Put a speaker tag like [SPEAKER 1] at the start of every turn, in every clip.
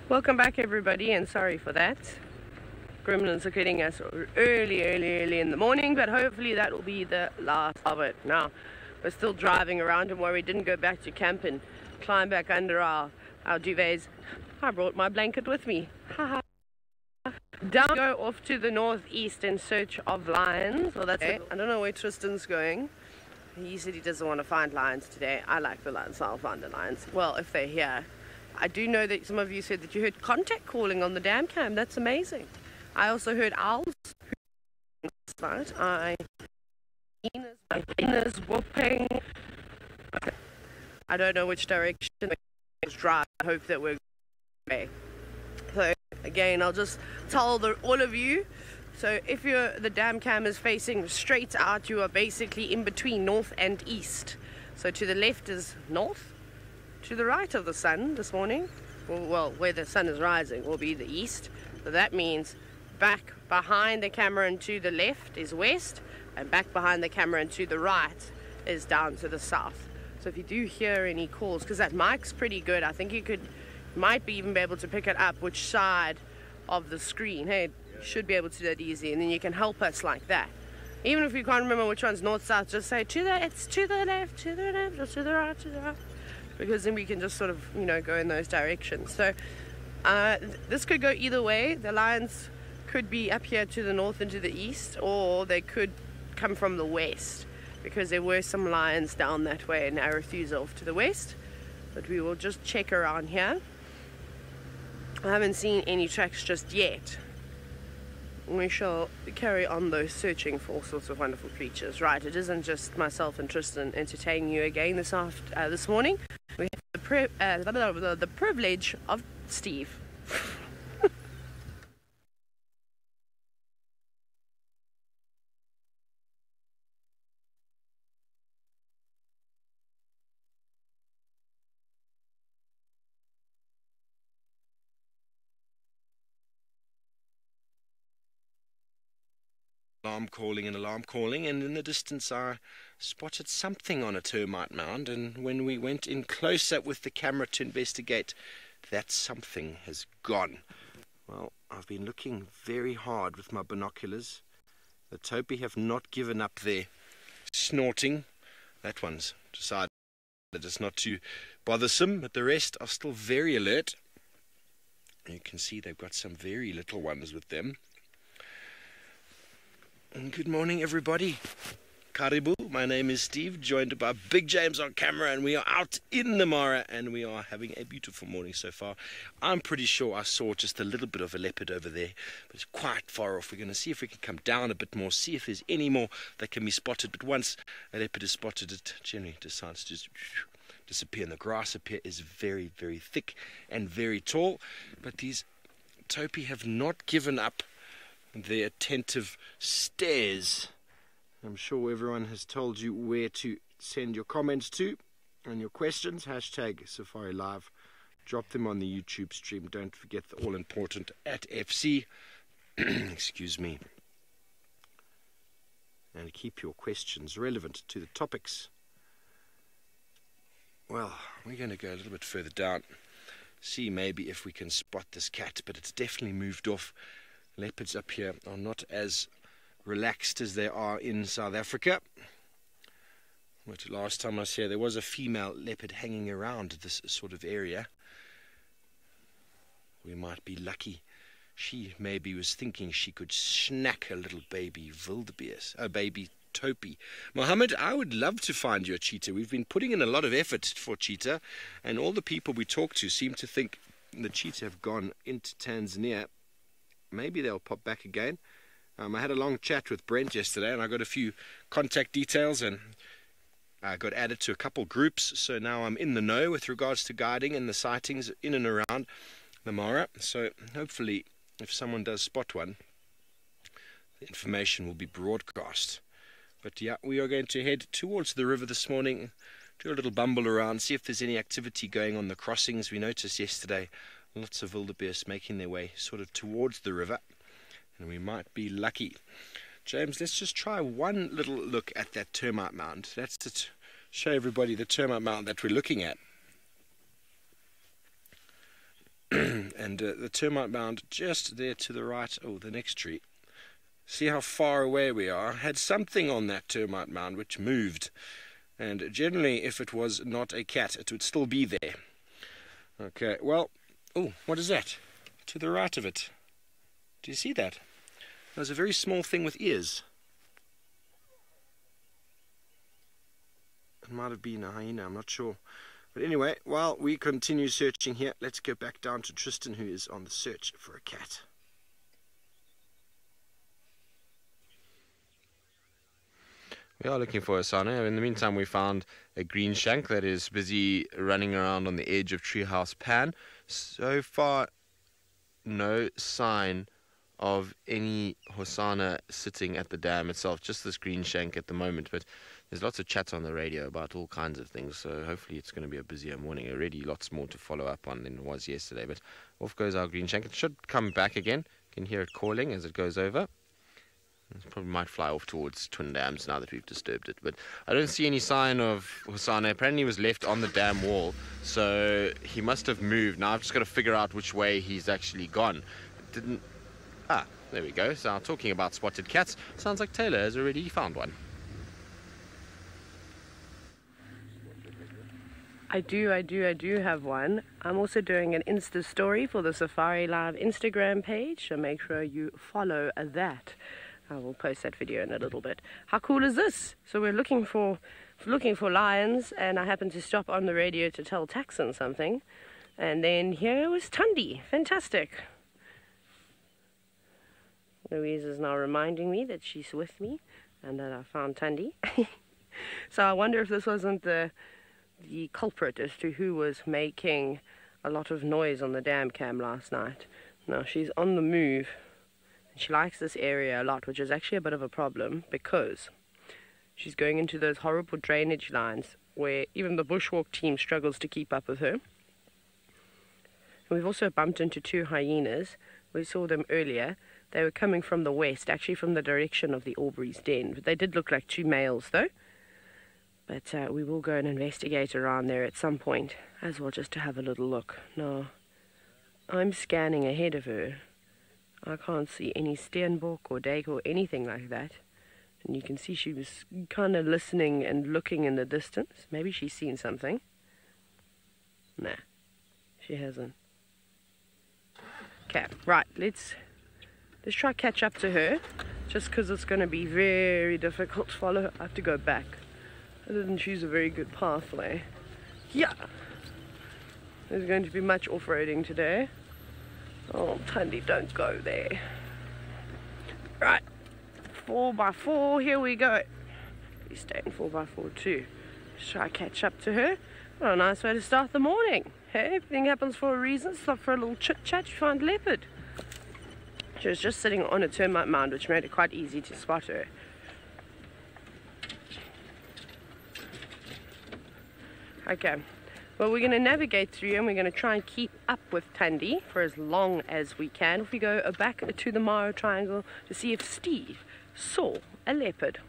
[SPEAKER 1] Welcome back, everybody, and sorry for that. Gremlins are getting us early in the morning, but hopefully that will be the last of it. Now, we're still driving around, and where we didn't go back to camp and climb back under our duvets. I brought my blanket with me. Haha. Down, go off to the northeast in search of lions. Well, that's it. I don't know where Tristan's going. He said he doesn't want to find lions today. I like the lions, so I'll find the lions. Well, if they're here. I do know that some of you said that you heard contact calling on the dam cam. That's amazing. I also heard owls. My hyenas whooping. I don't know which direction it's drive. I hope that we're okay. So again, I'll just tell all of you. So if the dam cam is facing straight out, you are basically in between north and east. So to the left is north. To the right of the sun this morning, well, where the sun is rising, will be the east. So that means back behind the camera and to the left is west, and back behind the camera and to the right is down to the south. So if you do hear any calls, because that mic's pretty good, I think you might even be able to pick it up which side of the screen. Hey, you should be able to do that easy, and then you can help us like that. Even if you can't remember which one's north, south, just say it's to the left, or to the right, to the right. Because then we can just sort of, go in those directions. So this could go either way. The lions could be up here to the north and to the east, or they could come from the west, because there were some lions down that way, and Arathu's off to the west. But we will just check around here. I haven't seen any tracks just yet. We shall carry on though, searching for all sorts of wonderful creatures. Right, it isn't just myself and Tristan entertaining you again this morning. We have the privilege of Steve.
[SPEAKER 2] Alarm calling, and in the distance I spotted something on a termite mound, and when we went in closer with the camera to investigate, that something has gone. Well, I've been looking very hard with my binoculars. The topi have not given up their snorting. That one's decided that it's not too bothersome, but the rest are still very alert. You can see they've got some very little ones with them. And good morning, everybody. Karibu, my name is Steve, joined by Big James on camera, and we are out in the Mara, and we are having a beautiful morning so far. I'm pretty sure I saw just a little bit of a leopard over there, but it's quite far off. We're going to see if we can come down a bit more, see if there's any more that can be spotted. But once a leopard is spotted, it generally decides to just disappear, and the grass up here is very, very thick and very tall. But these topi have not given up their attentive stares. I'm sure everyone has told you where to send your comments to and your questions. Hashtag SafariLive. Drop them on the YouTube stream. Don't forget the all-important @FC. Excuse me. And keep your questions relevant to the topics. Well, we're going to go a little bit further down. See maybe if we can spot this cat, but it's definitely moved off. Leopards up here are not as relaxed as they are in South Africa. But last time I was here, there was a female leopard hanging around this sort of area. We might be lucky. She maybe was thinking she could snack a little baby wildebeest, a baby topi. Mohammed, I would love to find you a cheetah. We've been putting in a lot of effort for cheetah, and all the people we talk to seem to think the cheetah have gone into Tanzania. Maybe they'll pop back again. I had a long chat with Brent yesterday, and I got a few contact details, and I got added to a couple groups. So now I'm in the know with regards to guiding and the sightings in and around the Mara. So hopefully, if someone does spot one, the information will be broadcast. But yeah, we are going to head towards the river this morning, do a little bumble around, see if there's any activity going on the crossings. We noticed yesterday lots of wildebeest making their way sort of towards the river, and we might be lucky. James, let's just try one little look at that termite mound. That's to show everybody the termite mound that we're looking at. and the termite mound just there to the right. Oh, the next tree. See how far away we are. Had something on that termite mound which moved, and generally if it was not a cat it would still be there. Okay, well, oh, what is that? To the right of it. Do you see that? There's a very small thing with ears. It might have been a hyena, I'm not sure. But anyway, while we continue searching here, let's go back down to Tristan, who is on the search for a cat. We are looking for Hosana. In the meantime, we found a green shank that is busy running around on the edge of Treehouse Pan. So far, no sign of any Hosana sitting at the dam itself, just this green shank at the moment. But there's lots of chat on the radio about all kinds of things, so hopefully it's going to be a busier morning. Already lots more to follow up on than it was yesterday. But off goes our green shank. It should come back again. You can hear it calling as it goes over. It probably might fly off towards Twin Dams now that we've disturbed it. But I don't see any sign of Hosana. Apparently he was left on the dam wall, so he must have moved. Now I've just got to figure out which way he's actually gone. There we go. So talking about spotted cats, sounds like Taylor has already found one.
[SPEAKER 1] I do have one. I'm also doing an Insta story for the SafariLive Instagram page, so make sure you follow that. I will post that video in a little bit. How cool is this? So we're looking for lions, and I happened to stop on the radio to tell Taxon something, and then here was Tundi. Fantastic. Louise is now reminding me that she's with me and that I found Tundi. So I wonder if this wasn't the culprit as to who was making a lot of noise on the dam cam last night. Now she's on the move. She likes this area a lot, which is actually a bit of a problem because she's going into those horrible drainage lines where even the bushwalk team struggles to keep up with her. And we've also bumped into two hyenas. We saw them earlier. They were coming from the west, actually from the direction of the Aubrey's den. But they did look like two males though. But we will go and investigate around there at some point as well, just to have a little look. Now, I'm scanning ahead of her. I can't see any steenbok or dake or anything like that. And you can see she was kind of listening and looking in the distance. Maybe she's seen something. Nah, she hasn't. Okay, right, let's try catch up to her. Just because it's going to be very difficult to follow. I have to go back. I didn't choose a very good pathway. Yeah! There's going to be much off-roading today. Oh, Tundi, don't go there. Right, 4x4, here we go. We stay in 4x4 too. Let's try catch up to her. What a nice way to start the morning. Hey, everything happens for a reason. Stop for a little chit-chat, you find leopard. She was just sitting on a termite mound, which made it quite easy to spot her. Okay, well, we're going to navigate through and we're going to try and keep up with Tundi for as long as we can. If we go back to the Maro Triangle to see if Steve saw a leopard.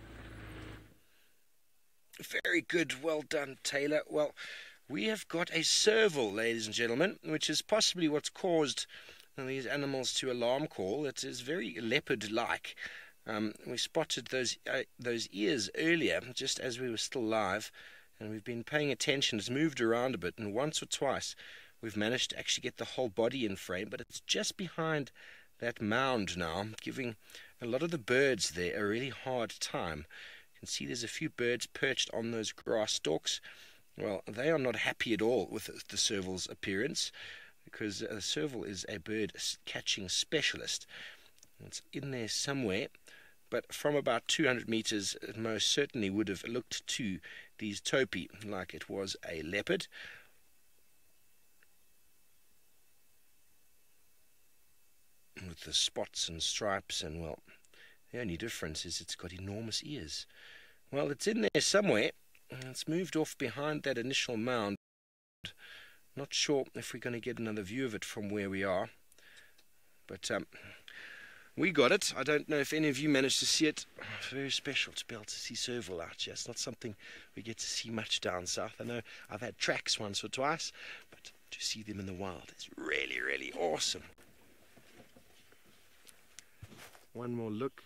[SPEAKER 2] Very good, well done, Taylor. Well, we have got a serval, ladies and gentlemen, which is possibly what's caused these animals to alarm call. It is very leopard-like. We spotted those ears earlier, just as we were still live, and we've been paying attention. It's moved around a bit, and once or twice we've managed to actually get the whole body in frame, but it's just behind that mound now, giving a lot of the birds there a really hard time. You can see there's a few birds perched on those grass stalks. Well, they are not happy at all with the serval's appearance, because the serval is a bird catching specialist. It's in there somewhere, but from about 200 meters it most certainly would have looked to these topi like it was a leopard. With the spots and stripes, and well, the only difference is it's got enormous ears. Well, it's in there somewhere. It's moved off behind that initial mound. Not sure if we're going to get another view of it from where we are, but we got it. I don't know if any of you managed to see it. It's very special to be able to see serval out here. It's not something we get to see much down south. I know I've had tracks once or twice, but to see them in the wild. It's really, really awesome. One more look.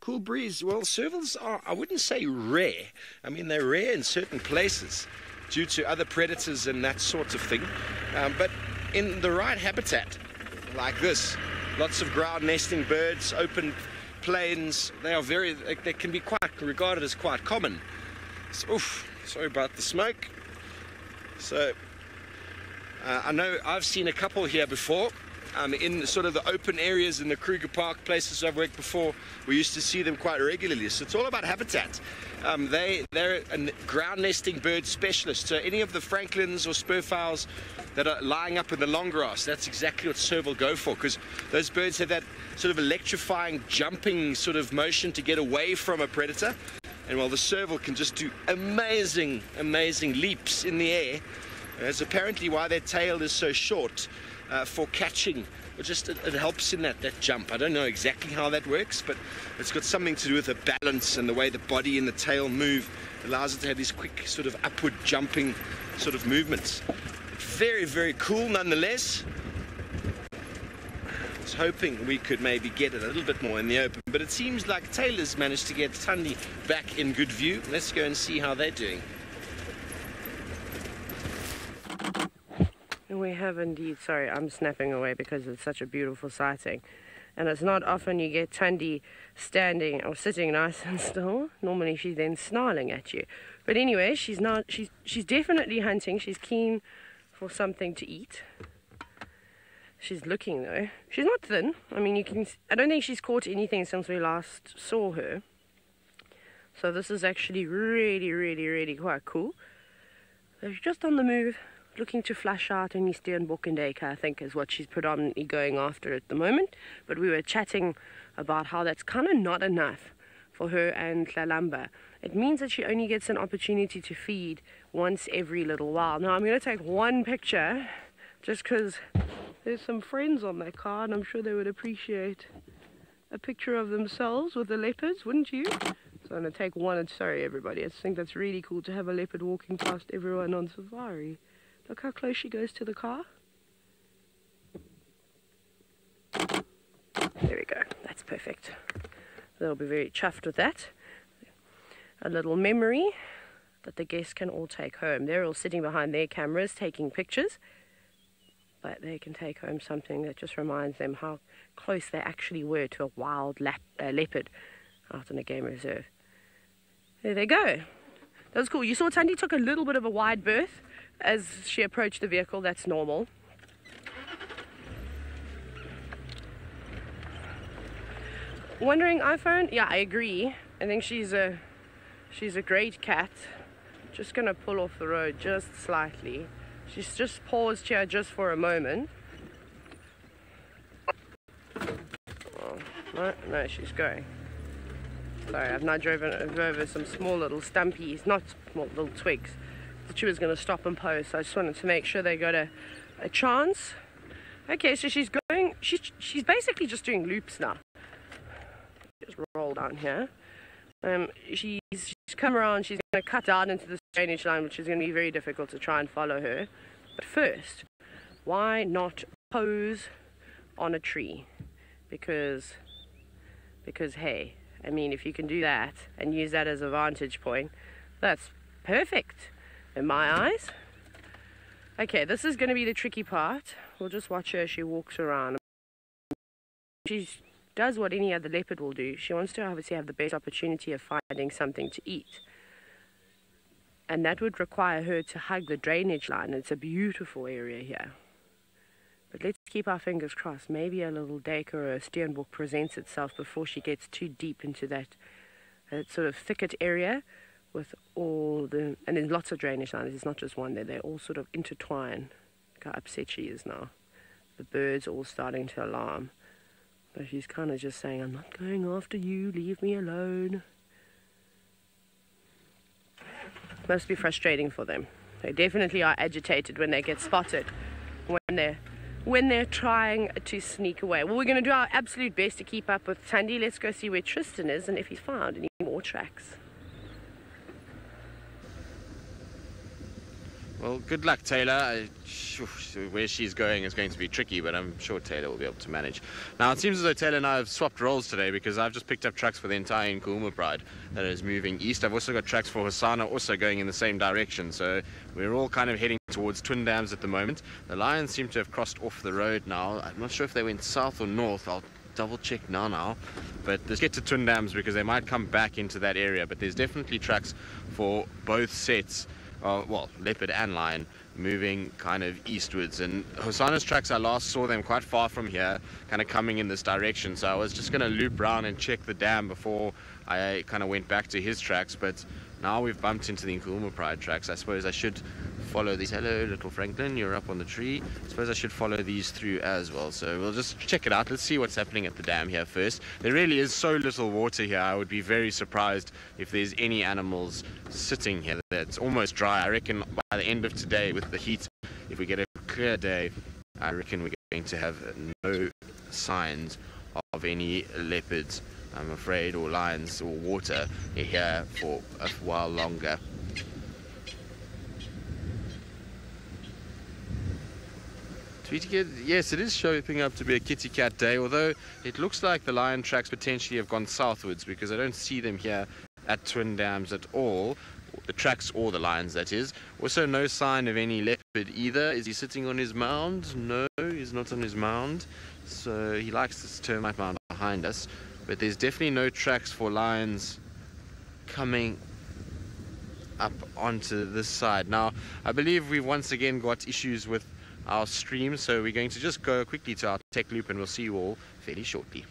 [SPEAKER 2] Cool breeze. Well, servals are, I wouldn't say rare. I mean, they're rare in certain places due to other predators and that sort of thing. But in the right habitat, like this, lots of ground nesting birds, open plains, they can be quite regarded as quite common. So, sorry about the smoke. So, I know I've seen a couple here before. In sort of the open areas in the Kruger Park, places I've worked before, we used to see them quite regularly. So it's all about habitat. They're a ground nesting bird specialist. So any of the francolins or spurfowls that are lying up in the long grass, that's exactly what serval go for, because those birds have that sort of electrifying jumping sort of motion to get away from a predator. And while the serval can just do amazing, amazing leaps in the air, that's apparently why their tail is so short. For catching, it helps in that jump. I don't know exactly how that works, but it's got something to do with the balance and the way the body and the tail move. It allows it to have these quick sort of upward jumping sort of movements. Very, very cool nonetheless. I was hoping we could maybe get it a little bit more in the open, but it seems like Taylor's managed to get Tundi back in good view. Let's go and see how they're doing.
[SPEAKER 1] We have indeed, sorry, I'm snapping away because it's such a beautiful sighting. And it's not often you get Tundi standing or sitting nice and still. Normally she's then snarling at you. But anyway, she's definitely hunting. She's keen for something to eat. She's looking though. She's not thin. I mean, I don't think she's caught anything since we last saw her. So this is actually really, really, really quite cool. So she's just on the move. Looking to flush out any Steenbok and Dacre, I think, is what she's predominantly going after at the moment. But we were chatting about how that's kind of not enough for her and Tlalamba. It means that she only gets an opportunity to feed once every little while. Now, I'm going to take one picture just because there's some friends on that car, and I'm sure they would appreciate a picture of themselves with the leopards, wouldn't you? So I'm going to take one, and sorry everybody, I just think that's really cool to have a leopard walking past everyone on safari. Look how close she goes to the car. There we go. That's perfect. They'll be very chuffed with that. A little memory that the guests can all take home. They're all sitting behind their cameras taking pictures, but they can take home something that just reminds them how close they actually were to a wild leopard out in a game reserve. There they go. That was cool. You saw Tundi took a little bit of a wide berth as she approached the vehicle. That's normal. Wandering iPhone? Yeah, I agree. I think she's a great cat. Just gonna pull off the road just slightly. She's just paused here just for a moment. Oh, no, she's going. Sorry, I've now driven over some small little stumpies, not small little twigs. She was going to stop and pose, so I just wanted to make sure they got a chance. Okay, so she's going, she's basically just doing loops now. Just roll down here. She's come around, she's going to cut down into the drainage line, which is going to be very difficult to try and follow her. But first, why not pose on a tree? Because hey, I mean, if you can do that and use that as a vantage point, that's perfect. In my eyes. Okay, this is going to be the tricky part. We'll just watch her as she walks around. She does what any other leopard will do. She wants to obviously have the best opportunity of finding something to eat. And that would require her to hug the drainage line. It's a beautiful area here. But let's keep our fingers crossed. Maybe a little Dacre or a Steenbok presents itself before she gets too deep into that sort of thicket area. With all the, and there's lots of drainage lines, there's not just one there, they all sort of intertwine. Look how upset she is now. The birds are all starting to alarm. But she's kind of just saying, I'm not going after you, leave me alone. Must be frustrating for them. They definitely are agitated when they get spotted, when they're trying to sneak away. Well, we're going to do our absolute best to keep up with Tundi. Let's go see where Tristan is and if he's found any more tracks.
[SPEAKER 3] Well, good luck, Taylor. Where she's going is going to be tricky, but I'm sure Taylor will be able to manage. Now, it seems as though Taylor and I have swapped roles today, because I've just picked up tracks for the entire Nkuhuma Pride that is moving east. I've also got tracks for Hosanna also going in the same direction, so we're all kind of heading towards Twin Dams at the moment. The Lions seem to have crossed off the road now. I'm not sure if they went south or north. I'll double check now, but let's get to Twin Dams because they might come back into that area. But there's definitely tracks for both sets, well, leopard and lion, moving kind of eastwards. And Hosanna's tracks, I last saw them quite far from here, kind of coming in this direction, so I was just going to loop round and check the dam before I kind of went back to his tracks. But now we've bumped into the Nkuhuma Pride tracks. I suppose I should follow these. Hello, little Franklin, you're up on the tree. I suppose I should follow these through as well. So we'll just check it out. Let's see what's happening at the dam here first. There really is so little water here. I would be very surprised if there's any animals sitting here. It's almost dry. I reckon by the end of today, with the heat, if we get a clear day, I reckon we're going to have no signs of any leopards, I'm afraid, or lions or water here for a while longer. Yes, it is shaping up to be a kitty cat day, although it looks like the lion tracks potentially have gone southwards, because I don't see them here at Twin Dams at all. The tracks or the lions, that is. Also no sign of any leopard either. Is he sitting on his mound? No, he's not on his mound. So he likes this termite mound behind us. But there's definitely no tracks for lions coming up onto this side. Now, I believe we've once again got issues with our stream, so we're going to just go quickly to our tech loop and we'll see you all fairly shortly.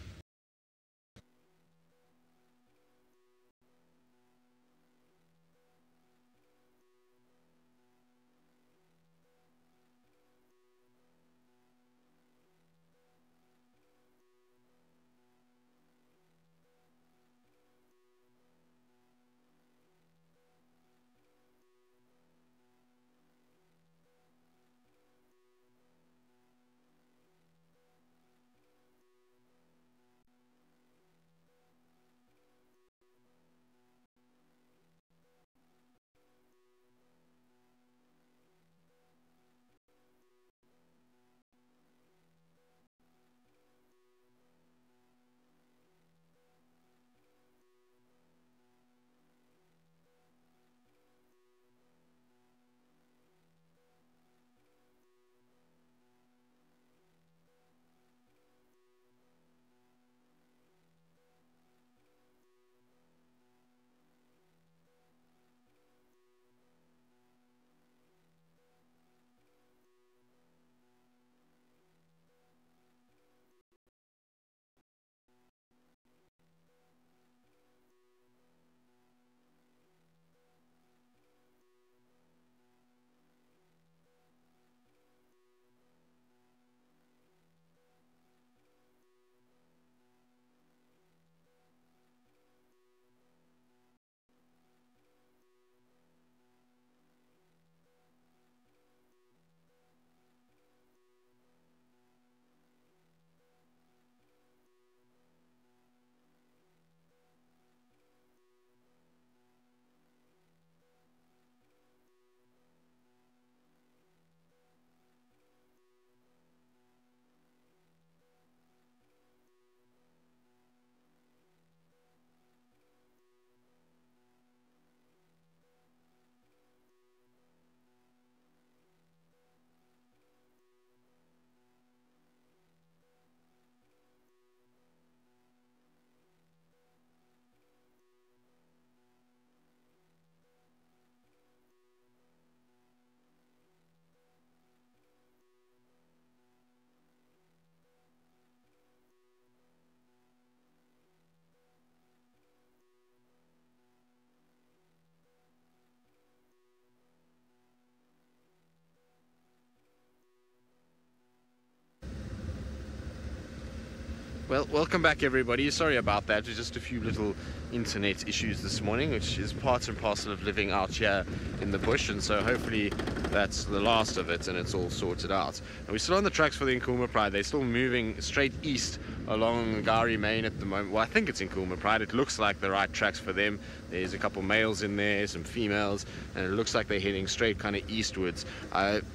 [SPEAKER 3] Well, welcome back everybody. Sorry about that. There's just a few little internet issues this morning, which is part and parcel of living out here in the bush, and so hopefully that's the last of it and it's all sorted out. And we're still on the tracks for the Nkuhuma Pride. They're still moving straight east along Ngari Main at the moment. Well, I think it's Nkuhuma Pride. It looks like the right tracks for them. There's a couple males in there, some females, and it looks like they're heading straight kind of eastwards. I'm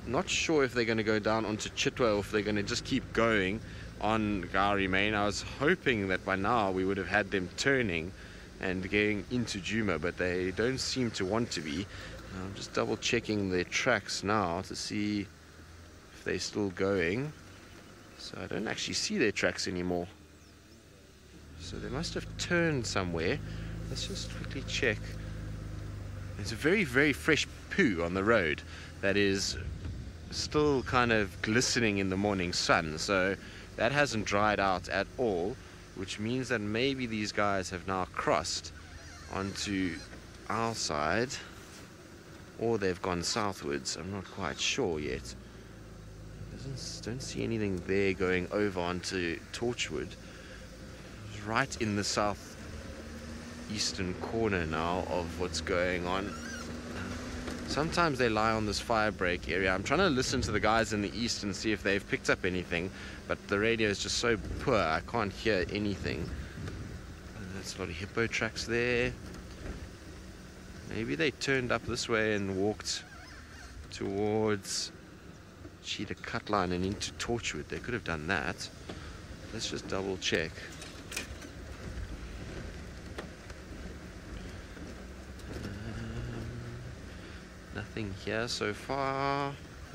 [SPEAKER 3] not sure if they're going to go down onto Chitwa or if they're going to just keep going on Ngari Main. I was hoping that by now we would have had them turning and getting into Djuma, but they don't seem to want to be. I'm just double checking their tracks now to see if they're still going. So I don't actually see their tracks anymore. So they must have turned somewhere. Let's just quickly check. There's a very, very fresh poo on the road that is still kind of glistening in the morning sun. So that hasn't dried out at all, which means that maybe these guys have now crossed onto our side, or they've gone southwards. I'm not quite sure yet. Don't see anything there going over onto Torchwood. It's right in the southeastern corner now of what's going on. Sometimes they lie on this fire break area. I'm trying to listen to the guys in the east and see if they've picked up anything, but the radio is just so poor I can't hear anything. And there's a lot of hippo tracks there. Maybe they turned up this way and walked towards Cheetah Cutline and into Torchwood. They could have done that. Let's just double check. Nothing here so far.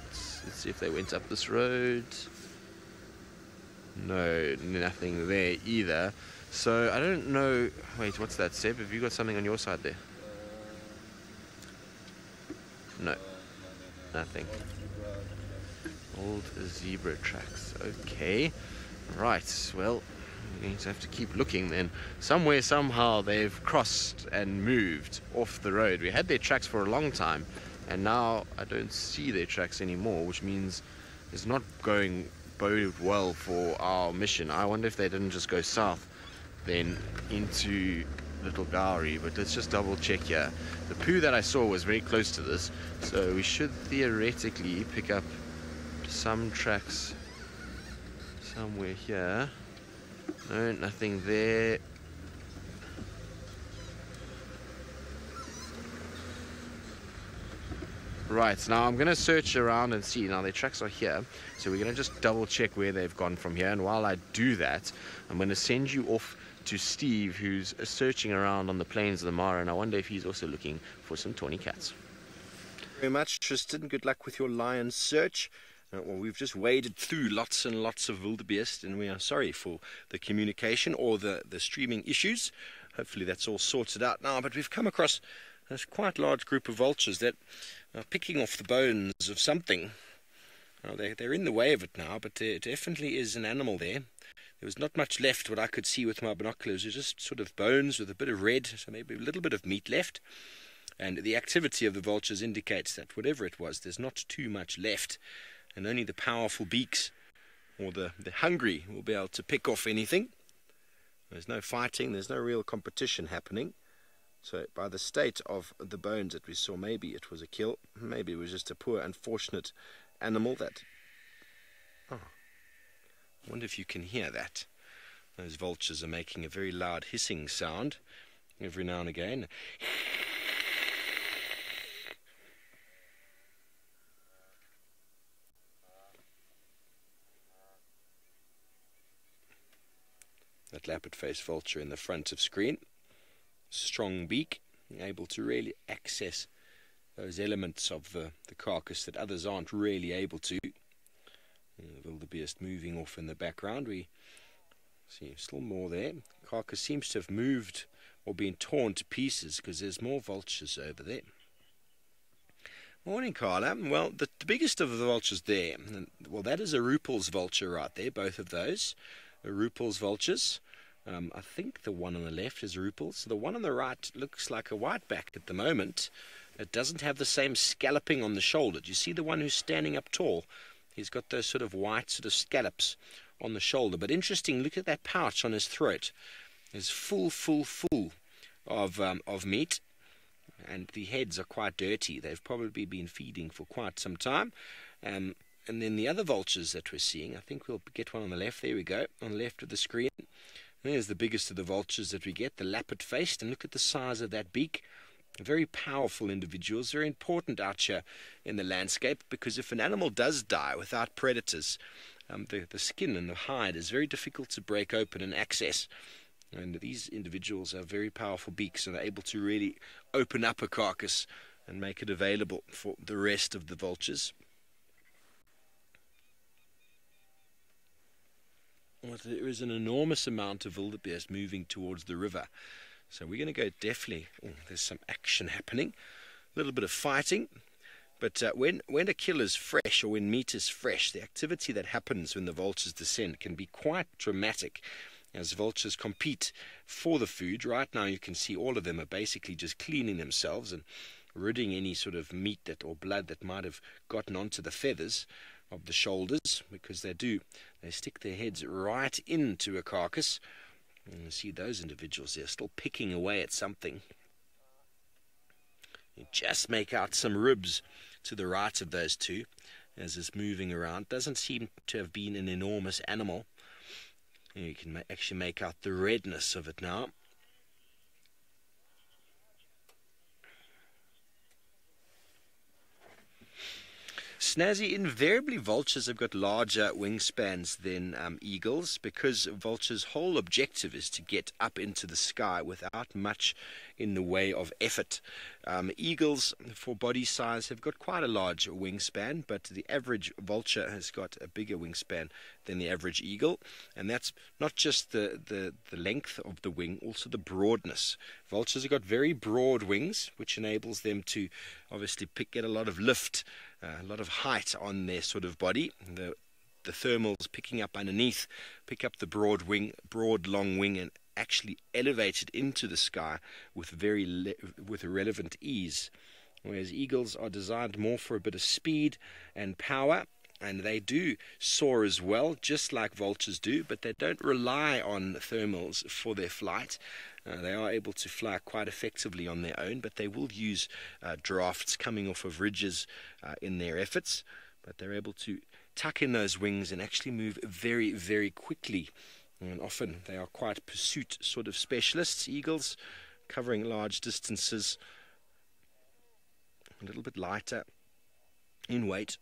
[SPEAKER 3] Let's see if they went up this road. No, nothing there either. So I don't know. Wait, what's that, Seb? Have you got something on your side there? No, nothing. Old zebra tracks. Okay, right. Well, we're going to have to keep looking then. Somewhere, somehow, they've crossed and moved off the road. We had their tracks for a long time, and now I don't see their tracks anymore, which means it's not going bode well for our mission. I wonder if they didn't just go south then into Little Gowrie, but let's just double check here. The poo that I saw was very close to this, so we should theoretically pick up some tracks somewhere here. No, nothing there. Right, now I'm going to search around and see. Now their tracks are here, so we're going to just double check where they've gone from here, and while I do that, I'm going to send you off to Steve, who's searching around on the plains of the Mara, and I wonder if he's also looking for some tawny cats.
[SPEAKER 2] Very much, Tristan. Good luck with your lion search. Well, we've just waded through lots and lots of wildebeest, and we are sorry for the communication or the streaming issues. Hopefully that's all sorted out now, but we've come across this quite large group of vultures that are picking off the bones of something. Well, they're in the way of it now, but there definitely is an animal there. There was not much left. What I could see with my binoculars was just sort of bones with a bit of red, so maybe a little bit of meat left. And the activity of the vultures indicates that whatever it was, there's not too much left. And only the powerful beaks or the hungry will be able to pick off anything. There's no fighting, there's no real competition happening. So by the state of the bones that we saw, maybe it was a kill, maybe it was just a poor, unfortunate animal that... Oh, I wonder if you can hear that. Those vultures are making a very loud hissing sound every now and again. That lappet-faced vulture in the front of screen. Strong beak, able to really access those elements of the carcass that others aren't really able to. The wildebeest moving off in the background. We see still more there. Carcass seems to have moved or been torn to pieces because there's more vultures over there. Morning, Carla. Well, the biggest of the vultures there, well, that is a Ruppel's vulture right there, both of those. Ruppel's vultures. I think the one on the left is Ruppel's. The one on the right looks like a whiteback at the moment. It doesn't have the same scalloping on the shoulder. Do you see the one who's standing up tall? He's got those sort of white sort of scallops on the shoulder. But interesting, look at that pouch on his throat. It's full of meat, and the heads are quite dirty. They've probably been feeding for quite some time. And then the other vultures that we're seeing, I think we'll get one on the left. There we go, on the left of the screen. There's the biggest of the vultures that we get, the lappet-faced, and look at the size of that beak. Very powerful individuals, very important out here in the landscape, because if an animal does die without predators, the skin and the hide is very difficult to break open and access. And these individuals have very powerful beaks and are able to really open up a carcass and make it available for the rest of the vultures. Well, there is an enormous amount of wildebeest moving towards the river. So we're going to go definitely, there's some action happening, a little bit of fighting. But when a kill is fresh, or when meat is fresh, the activity that happens when the vultures descend can be quite dramatic, as vultures compete for the food. Right now you can see all of them are basically just cleaning themselves and ridding any sort of meat or blood that might have gotten onto the feathers of the shoulders, because they stick their heads right into a carcass. And you see those individuals, they're still picking away at something. You just make out some ribs to the right of those two as it's moving around. Doesn't seem to have been an enormous animal. You can actually make out the redness of it now. Snazzy, invariably vultures have got larger wingspans than eagles, because vultures' whole objective is to get up into the sky without much in the way of effort. Eagles, for body size, have got quite a large wingspan, but the average vulture has got a bigger wingspan than the average eagle, and that's not just the length of the wing, also the broadness. Vultures have got very broad wings, which enables them to obviously get a lot of lift, a lot of height on their sort of body. The thermals picking up underneath, pick up the broad long wing, and actually elevate it into the sky with with relevant ease. Whereas eagles are designed more for a bit of speed and power, and they do soar as well, just like vultures do, but they don't rely on thermals for their flight. They are able to fly quite effectively on their own, but they will use drafts coming off of ridges in their efforts. But they're able to tuck in those wings and actually move very, very quickly. And often they are quite pursuit sort of specialists, eagles, covering large distances, a little bit lighter in weight.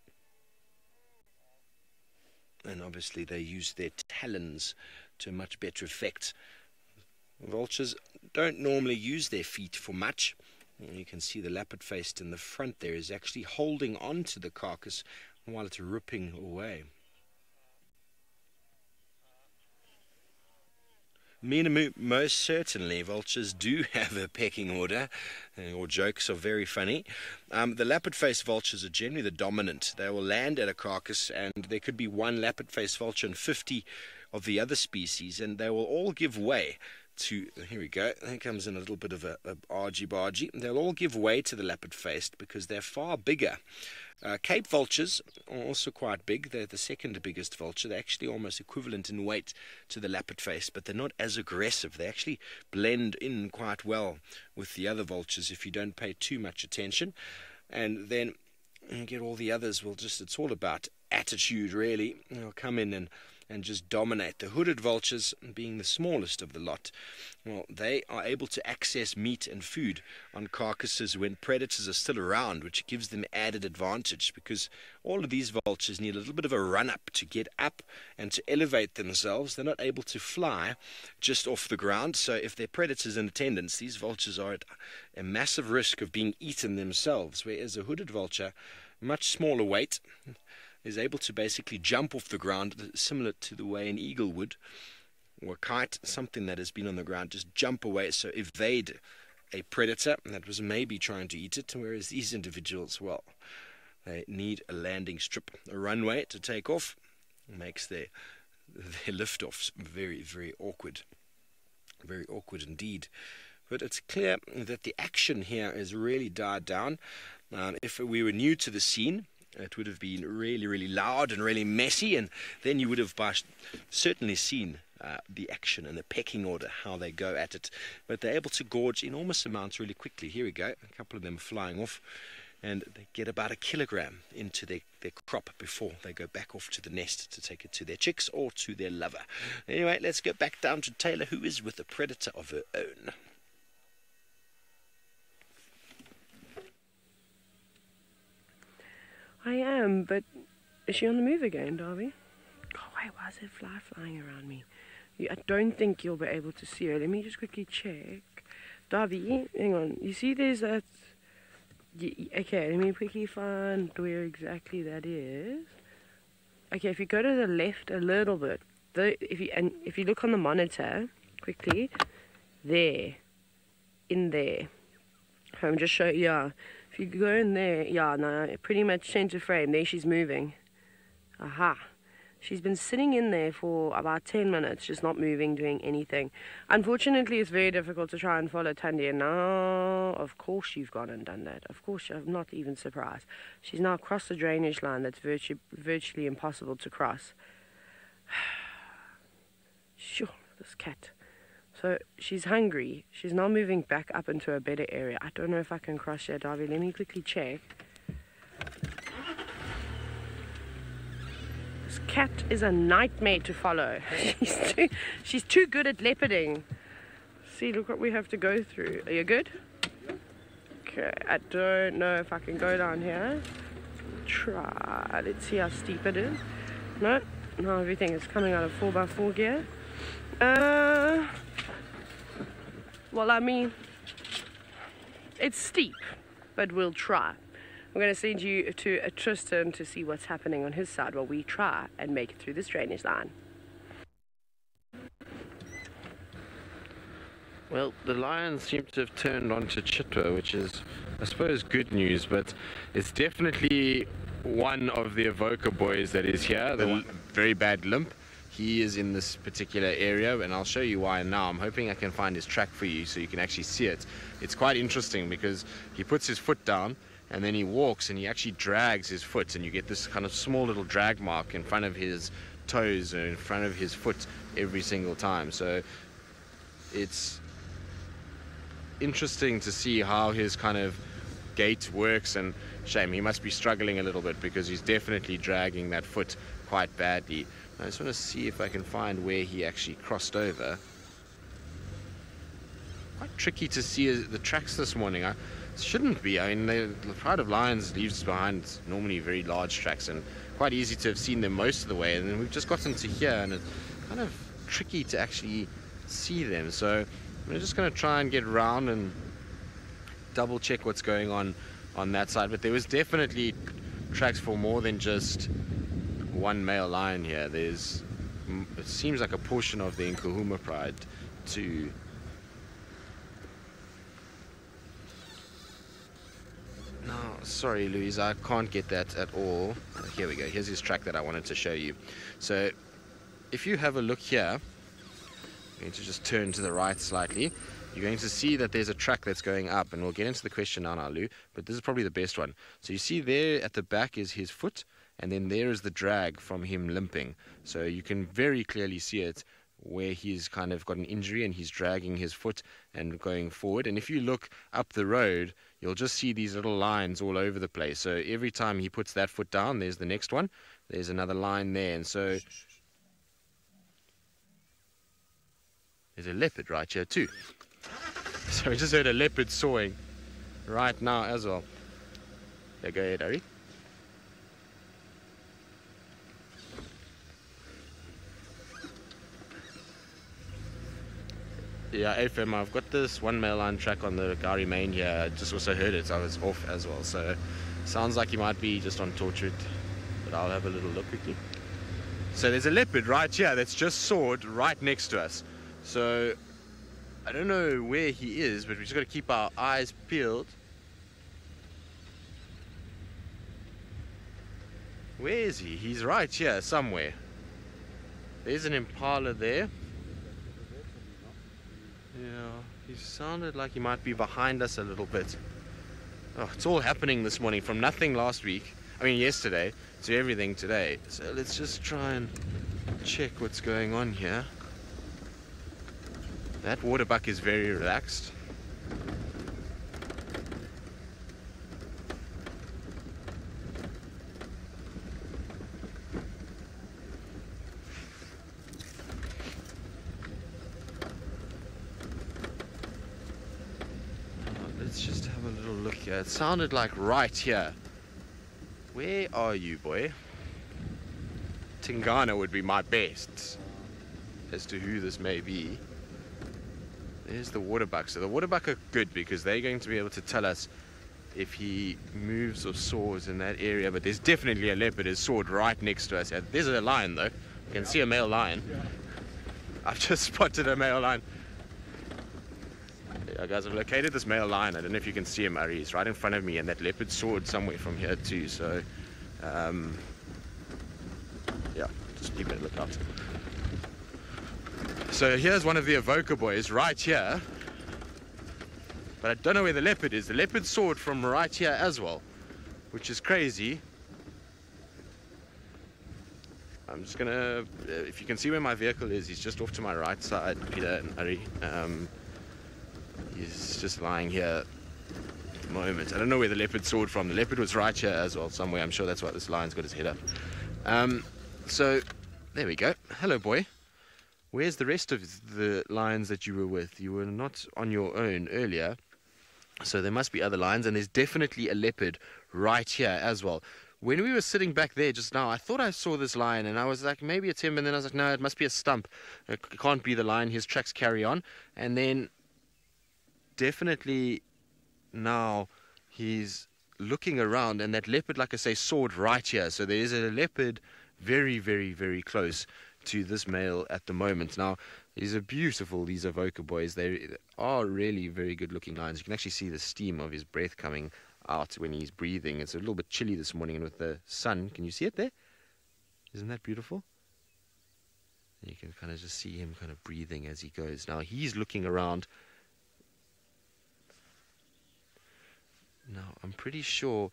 [SPEAKER 2] And obviously they use their talons to much better effect. Vultures don't normally use their feet for much. You can see the lappet-faced in the front there is actually holding on to the carcass while it's ripping away. Most certainly vultures do have a pecking order. Your jokes are very funny. The lappet-faced vultures are generally the dominant. They will land at a carcass, and there could be one lappet-faced vulture and 50 of the other species, and they will all give way to, here we go, there comes in a little bit of a argy-bargy. They'll all give way to the lappet-faced because they're far bigger. Cape vultures are also quite big. They're the second biggest vulture. They're actually almost equivalent in weight to the lappet-faced, but they're not as aggressive. They actually blend in quite well with the other vultures if you don't pay too much attention. And then you get all the others, it's all about attitude, really. They'll come in and just dominate. The hooded vultures, being the smallest of the lot, well, they are able to access meat and food on carcasses when predators are still around, which gives them added advantage, because all of these vultures need a little bit of a run-up to get up and to elevate themselves. They're not able to fly just off the ground, so if their predators in attendance, these vultures are at a massive risk of being eaten themselves, whereas a hooded vulture, much smaller weight, is able to basically jump off the ground, similar to the way an eagle would, or a kite, something that has been on the ground, just jump away, so evade a predator that was maybe trying to eat it, whereas these individuals, well, they need a landing strip, a runway to take off. It makes their lift-offs very, very awkward indeed. But it's clear that the action here has really died down. If we were new to the scene, it would have been really, really loud and really messy, and then you would have certainly seen the action and the pecking order, how they go at it. But they're able to gorge enormous amounts really quickly. Here we go, a couple of them flying off, and they get about 1 kilogram into their crop before they go back off to the nest to take it to their chicks or to their lover. Anyway, let's go back down to Taylor, who is with a predator of her own.
[SPEAKER 1] I am, but is she on the move again, Darby? Oh, wait, why is there flying around me? I don't think you'll be able to see her. Let me just quickly check. Darby, hang on. You see there's that... Okay, let me quickly find where exactly that is. Okay, if you go to the left a little bit, if you look on the monitor quickly, in there. I'm just showing, yeah. If you go in there, yeah, no, pretty much center frame. There she's moving. Aha. She's been sitting in there for about 10 minutes, just not moving, doing anything. Unfortunately, it's very difficult to try and follow Tandy. And now, of course, you've gone and done that. Of course, I'm not even surprised. She's now crossed the drainage line that's virtually impossible to cross. Sure, this cat. So she's hungry. She's now moving back up into a better area. I don't know if I can cross here, Darby. Let me quickly check. This cat is a nightmare to follow. She's too good at leoparding. See, look what we have to go through. Are you good? Okay, I don't know if I can go down here. Try. Let's see how steep it is. No, everything is coming out of 4x4 gear. Well, I mean, it's steep, but we'll try. I'm going to send you to Tristan to see what's happening on his side while we try and make it through this drainage line.
[SPEAKER 3] Well, the lions seem to have turned onto Chitwa, which is, I suppose, good news, but it's definitely one of the Evoker boys that is here, the very bad limp. He is in this particular area, and I'll show you why now. I'm hoping I can find his track for you so you can actually see it. It's quite interesting because he puts his foot down and then he walks and he actually drags his foot, and you get this kind of small little drag mark in front of his toes or in front of his foot every single time. So it's interesting to see how his kind of gait works, and shame he must be struggling a little bit because he's definitely dragging that foot quite badly. I just want to see if I can find where he actually crossed over. Quite tricky to see the tracks this morning. It shouldn't be. I mean, the Pride of Lions leaves behind normally very large tracks, and quite easy to have seen them most of the way. And then we've just gotten to here, and it's kind of tricky to actually see them. So I'm just going to try and get around and double check what's going on that side. But there was definitely tracks for more than just one male lion here. It seems like a portion of the Nkuhuma Pride too. No, sorry Louise, I can't get that at all. Here we go, here's his track that I wanted to show you. So if you have a look here, I'm going to just turn to the right slightly. You're going to see that there's a track that's going up, and we'll get into the question now, Lou, but this is probably the best one. So you see there at the back is his foot, and then there is the drag from him limping. So you can very clearly see it where he's kind of got an injury and he's dragging his foot and going forward. And if you look up the road, you'll just see these little lines all over the place. So every time he puts that foot down, there's the next one. There's another line there. And so there's a leopard right here too. So we just heard a leopard sawing right now as well. Yeah, go ahead, Ari. Yeah, FM, I've got this one male line track on the Gari main here. I just also heard it, so I was off as well. So sounds like he might be just on Tortured, but I'll have a little look quickly. So there's a leopard right here that's just sawed right next to us. So I don't know where he is, but we just got to keep our eyes peeled. Where is he? He's right here somewhere. There's an impala there. Yeah, he sounded like he might be behind us a little bit. Oh, it's all happening this morning from nothing last week. yesterday, to everything today. So let's just try and check what's going on here. That waterbuck is very relaxed. Let's just have a little look here. It sounded like right here. Where are you, boy? Tingana would be my best as to who this may be. There's the waterbuck. So the waterbuck are good because they're going to be able to tell us if he moves or soars in that area. But there's definitely a leopard is soared right next to us. There's a lion though. You can see a male lion. I've just spotted a male lion. Yeah, guys, I've located this male lion. I don't know if you can see him, Murray. He's right in front of me, and that leopard soared somewhere from here too. So, yeah, just keep a lookout. So here's one of the evoker boys right here. But I don't know where the leopard is. The leopard soared from right here as well, which is crazy. I'm just gonna, if you can see where my vehicle is, he's just off to my right side, Peter and Murray. He's just lying here at the moment. I don't know where the leopard soared from. The leopard was right here as well, somewhere. I'm sure that's why this lion's got his head up. So, there we go. Hello, boy. Where's the rest of the lions that you were with? You were not on your own earlier. So there must be other lions, and there's definitely a leopard right here as well. When we were sitting back there just now, I thought I saw this lion, and I was like, maybe it's him, and then I was like, no, it must be a stump. It can't be the lion. His tracks carry on. And then definitely now he's looking around, and that leopard, like I say, soared right here. So there is a leopard very, very, very close to this male at the moment. Now, these are beautiful, these evoker boys. They are really very good looking lions. You can actually see the steam of his breath coming out when he's breathing. It's a little bit chilly this morning, and with the sun, can you see it there? Isn't that beautiful? And you can kind of just see him kind of breathing as he goes. Now, he's looking around. Now, I'm pretty sure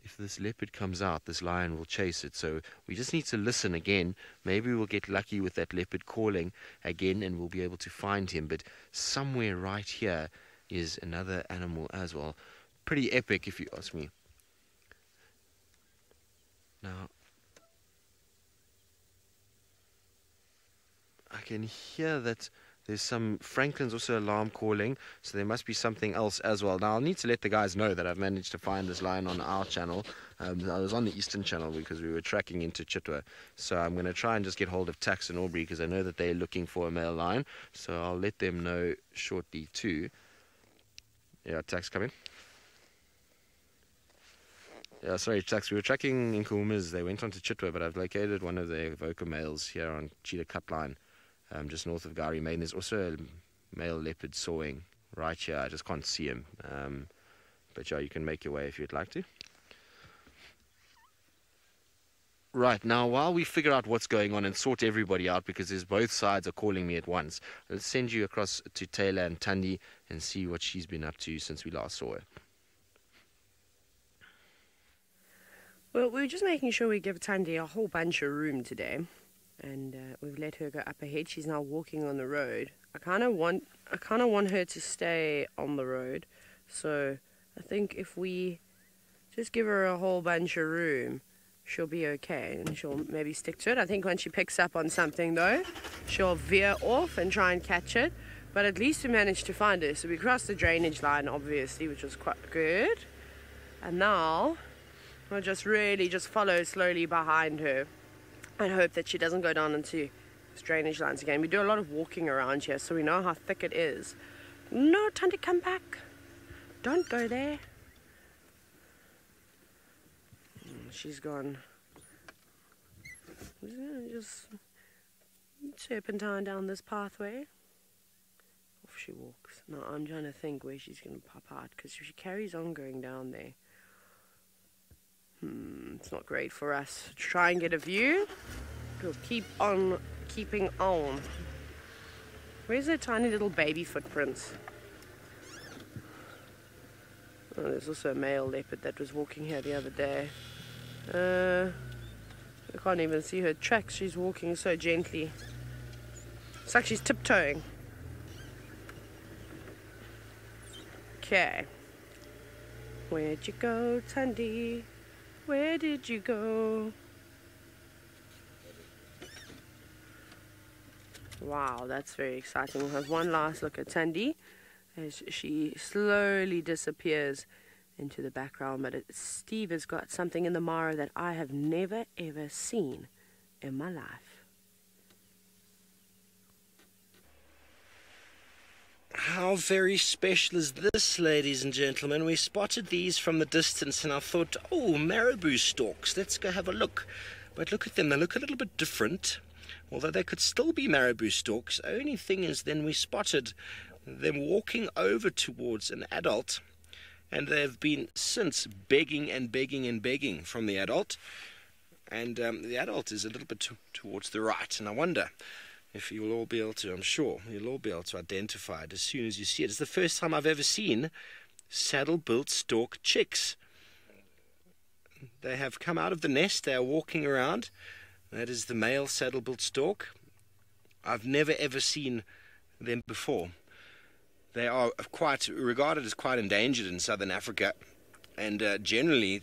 [SPEAKER 3] if this leopard comes out, this lion will chase it. So we just need to listen again. Maybe we'll get lucky with that leopard calling again, and we'll be able to find him. But somewhere right here is another animal as well. Pretty epic, if you ask me. Now, I can hear that there's some Franklin's also alarm calling, so there must be something else as well. Now, I'll need to let the guys know that I've managed to find this lion on our channel. I was on the Eastern channel because we were tracking into Chitwa. So I'm going to try and just get hold of Tax and Aubrey because I know that they're looking for a male lion. So I'll let them know shortly too. Yeah, Tax coming. Yeah, sorry, Tax. We were tracking in Kumas. They went on to Chitwa, but I've located one of the evoker males here on Cheetah Cut Line. Just north of Gari Main. There's also a male leopard soaring right here. I just can't see him. But yeah, you can make your way if you'd like to. Right, now while we figure out what's going on and sort everybody out, because there's both sides are calling me at once, let's send you across to Taylor and Tandi and see what she's been up to since we last saw her.
[SPEAKER 1] Well, we were just making sure we give Tandi a whole bunch of room today. And we've let her go up ahead. She's now walking on the road. I kind of want her to stay on the road. So I think if we just give her a whole bunch of room, she'll be okay, and she'll maybe stick to it. I think when she picks up on something though, she'll veer off and try and catch it. But at least we managed to find her. So we crossed the drainage line, obviously, which was quite good. And now we'll just really just follow slowly behind her and hope that she doesn't go down into drainage lines again. We do a lot of walking around here, so we know how thick it is. No, time to come back. Don't go there. She's gone. Just serpentine down this pathway. Off she walks. Now I'm trying to think where she's going to pop out, because if she carries on going down there, it's not great for us. Try and get a view. We'll keep on keeping on. Where's the tiny little baby footprints? Oh, there's also a male leopard that was walking here the other day. I can't even see her tracks. She's walking so gently. It's like she's tiptoeing. Okay. Where'd you go, Tandy? Where did you go? Wow, that's very exciting. We'll have one last look at Tandy as she slowly disappears into the background. But Steve has got something in the Mara that I have never ever seen in my life.
[SPEAKER 2] How very special is this, ladies and gentlemen? We spotted these from the distance and I thought, oh, marabou stalks, let's go have a look. But look at them, they look a little bit different. Although they could still be marabou stalks. Only thing is, then we spotted them walking over towards an adult, and they've been since begging and begging and begging from the adult. And the adult is a little bit towards the right, and I wonder if you'll all be able to, I'm sure, you'll all be able to identify it as soon as you see it. It's the first time I've ever seen saddle-built stork chicks. They have come out of the nest, they are walking around. That is the male saddle-built stork. I've never ever seen them before. They are quite regarded as quite endangered in southern Africa, and generally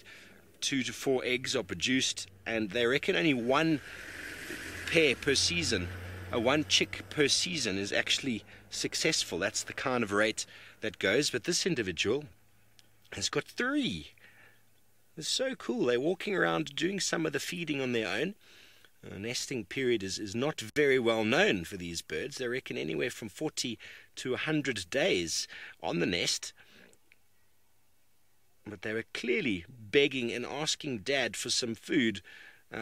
[SPEAKER 2] 2 to 4 eggs are produced, and they reckon only one pair per season, one chick per season is actually successful. That's the kind of rate that goes. But this individual has got 3. It's so cool. They're walking around doing some of the feeding on their own. The nesting period is not very well known for these birds. They reckon anywhere from 40 to 100 days on the nest. But they were clearly begging and asking Dad for some food.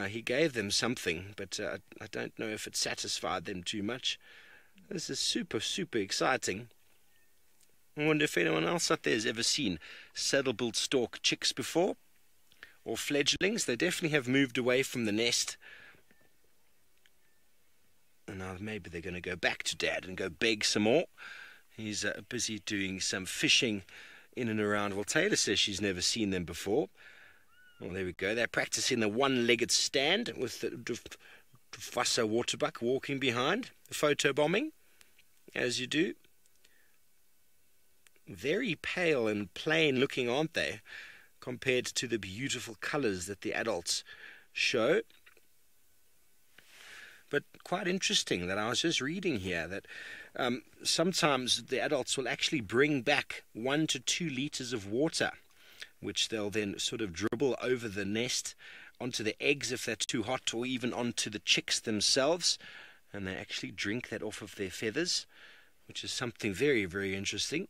[SPEAKER 2] He gave them something, but I don't know if it satisfied them too much. This is super, super exciting. I wonder if anyone else out there has ever seen saddle-built stork chicks before, or fledglings. They definitely have moved away from the nest. And now maybe they're going to go back to Dad and go beg some more. He's busy doing some fishing in and around. Well, Taylor says she's never seen them before. Well, there we go. They're practicing the one-legged stand with the Dufasa waterbuck walking behind. The photo bombing, as you do. Very pale and plain looking, aren't they, compared to the beautiful colors that the adults show. But quite interesting that I was just reading here that sometimes the adults will actually bring back 1 to 2 liters of water, which they'll then sort of dribble over the nest onto the eggs if they're too hot, or even onto the chicks themselves, and they actually drink that off of their feathers, which is something very, very interesting.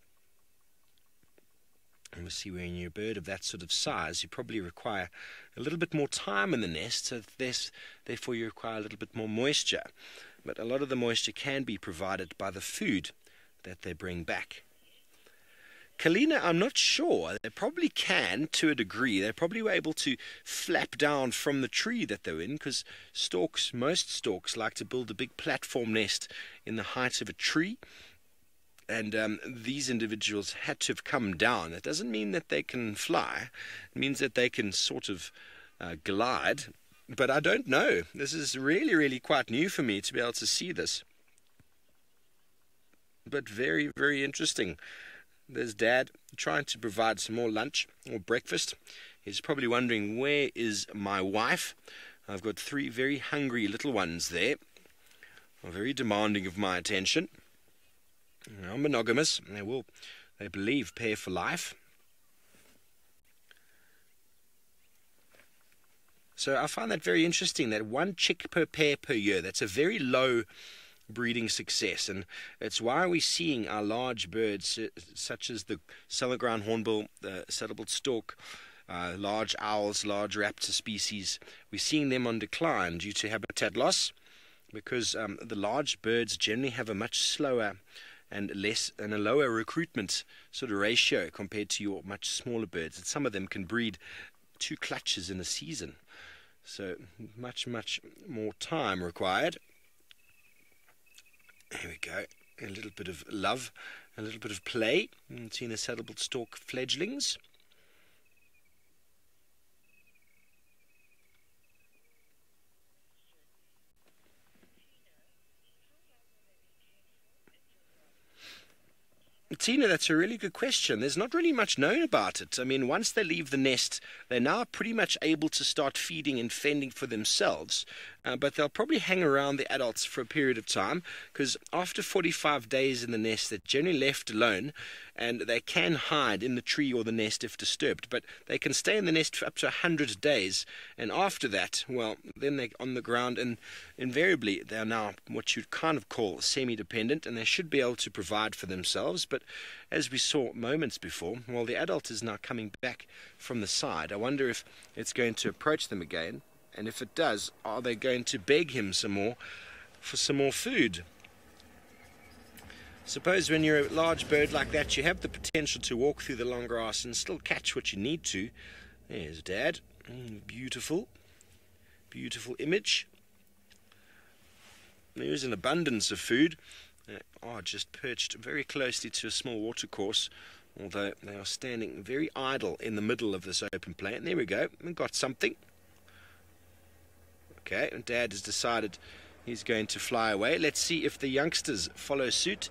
[SPEAKER 2] And we see when you're a bird of that sort of size, you probably require a little bit more time in the nest, so therefore you require a little bit more moisture. But a lot of the moisture can be provided by the food that they bring back. Kalina, I'm not sure. They probably can to a degree. They probably were able to flap down from the tree that they're in, because most storks like to build a big platform nest in the height of a tree. And these individuals had to have come down. It doesn't mean that they can fly. It means that they can sort of glide. But I don't know. This is really, really quite new for me to be able to see this. But very, very interesting. There's Dad trying to provide some more lunch or breakfast. He's probably wondering, where is my wife? I've got 3 very hungry little ones there. Are very demanding of my attention. I'm monogamous. They believe, pair for life. So I find that very interesting, that 1 chick per pair per year. That's a very low breeding success, and it's why we're seeing our large birds such as the southern ground hornbill, the saddle-built stork, large owls, large raptor species. We're seeing them on decline due to habitat loss, because the large birds generally have a much slower and a lower recruitment sort of ratio compared to your much smaller birds. And some of them can breed 2 clutches in a season, so much more time required. There we go. A little bit of love, a little bit of play. Seeing the saddle-built stork fledglings. Tina, that's a really good question. There's not really much known about it. I mean, once they leave the nest, they're now pretty much able to start feeding and fending for themselves. But they'll probably hang around the adults for a period of time, because after 45 days in the nest, they're generally left alone, and they can hide in the tree or the nest if disturbed. But they can stay in the nest for up to 100 days, and after that, well, then they're on the ground, and invariably they're now what you'd kind of call semi-dependent, and they should be able to provide for themselves. But as we saw moments before, well, the adult is now coming back from the side. I wonder if it's going to approach them again. And if it does, are they going to beg him some more for some more food? Suppose when you're a large bird like that, you have the potential to walk through the long grass and still catch what you need to. There's Dad. Beautiful. Beautiful image. There's an abundance of food. Just perched very closely to a small watercourse, although they are standing very idle in the middle of this open plain. There we go. We've got something. Okay, and Dad has decided he's going to fly away. Let's see if the youngsters follow suit,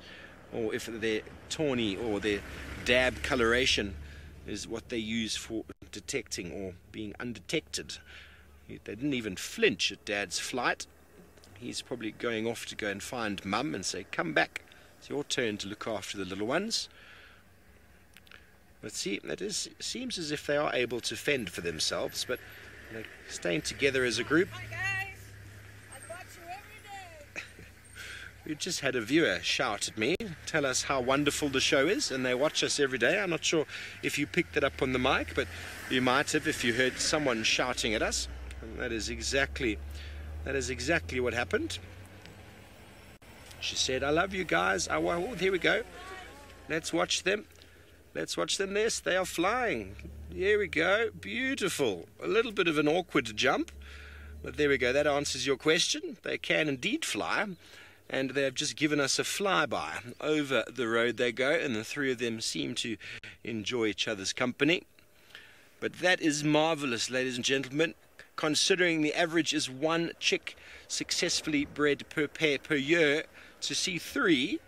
[SPEAKER 2] or if their tawny or their dab coloration is what they use for detecting or being undetected. They didn't even flinch at Dad's flight. He's probably going off to go and find Mum and say, come back, it's your turn to look after the little ones. Let's see, seems as if they are able to fend for themselves, but they're staying together as a group.
[SPEAKER 4] Hi guys, I watch you every day.
[SPEAKER 2] We just had a viewer shout at me, tell us how wonderful the show is, and they watch us every day. I'm not sure if you picked it up on the mic, but you might have if you heard someone shouting at us. And that is exactly what happened. She said, I love you guys. Oh, here we go. Let's watch them. Let's watch them. Yes, they are flying. Here we go. Beautiful. A little bit of an awkward jump, but there we go. That answers your question. They can indeed fly, and they have just given us a flyby. Over the road they go, and the three of them seem to enjoy each other's company. But that is marvelous, ladies and gentlemen, considering the average is one chick successfully bred per pair per year. To see three,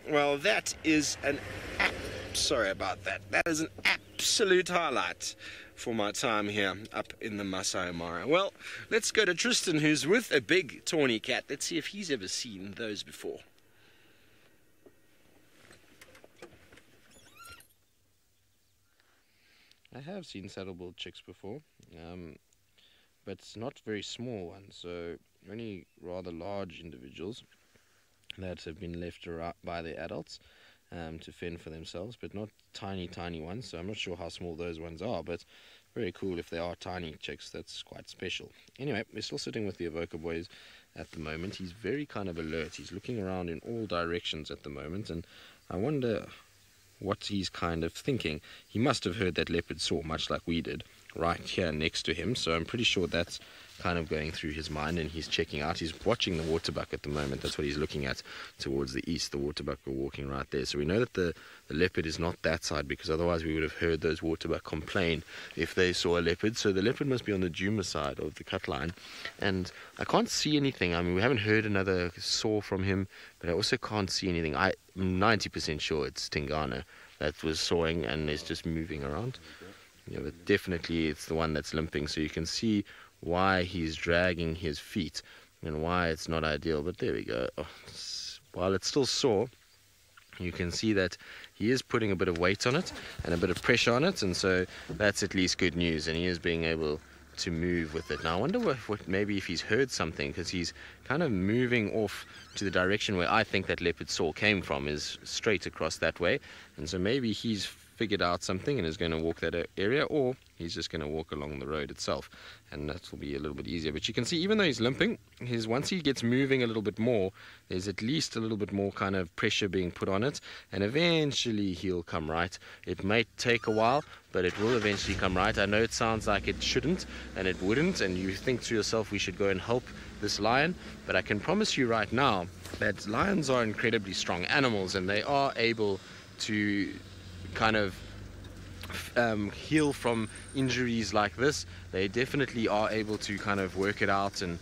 [SPEAKER 2] well, that is an sorry about that. That is an absolute highlight for my time here up in the Masai Mara. Well, let's go to Tristan, who's with a big tawny cat. Let's see if he's ever seen those before.
[SPEAKER 3] I have seen saddle-billed chicks before, but not very small ones, so only rather large individuals that have been left by the adults to fend for themselves, but not tiny ones. So I'm not sure how small those ones are, but very cool if they are tiny chicks. That's quite special. Anyway, we're still sitting with the Avoca boys at the moment. He's very kind of alert. He's looking around in all directions at the moment, and I wonder what he's kind of thinking. He must have heard that leopard saw, much like we did, right here next to him, so I'm pretty sure that's kind of going through his mind, and he's checking out. He's watching the waterbuck at the moment. That's what he's looking at towards the east. The waterbuck are walking right there, so we know that the leopard is not that side, because otherwise we would have heard those waterbuck complain if they saw a leopard. So the leopard must be on the Djuma side of the cut line, and I can't see anything. I mean, we haven't heard another saw from him, but I also can't see anything. I'm 90% sure it's Tingana that was sawing and is just moving around. Yeah, but definitely it's the one that's limping, so you can see why he's dragging his feet and why it's not ideal. But there we go. While it's still sore, you can see that he is putting a bit of weight on it and a bit of pressure on it, and so that's at least good news, and he is being able to move with it. Now I wonder what maybe if he's heard something, because he's kind of moving off to the direction where I think that leopard saw came from, is straight across that way, and so maybe he's figured out something and is going to walk that area, or he's just going to walk along the road itself, and that will be a little bit easier. But you can see, even though he's limping, once he gets moving a little bit more, there's at least a little bit more kind of pressure being put on it, and eventually he'll come right. It may take a while, but it will eventually come right. I know it sounds like it shouldn't and it wouldn't, and you think to yourself we should go and help this lion, but I can promise you right now that lions are incredibly strong animals, and they are able to kind of heal from injuries like this. They definitely are able to kind of work it out and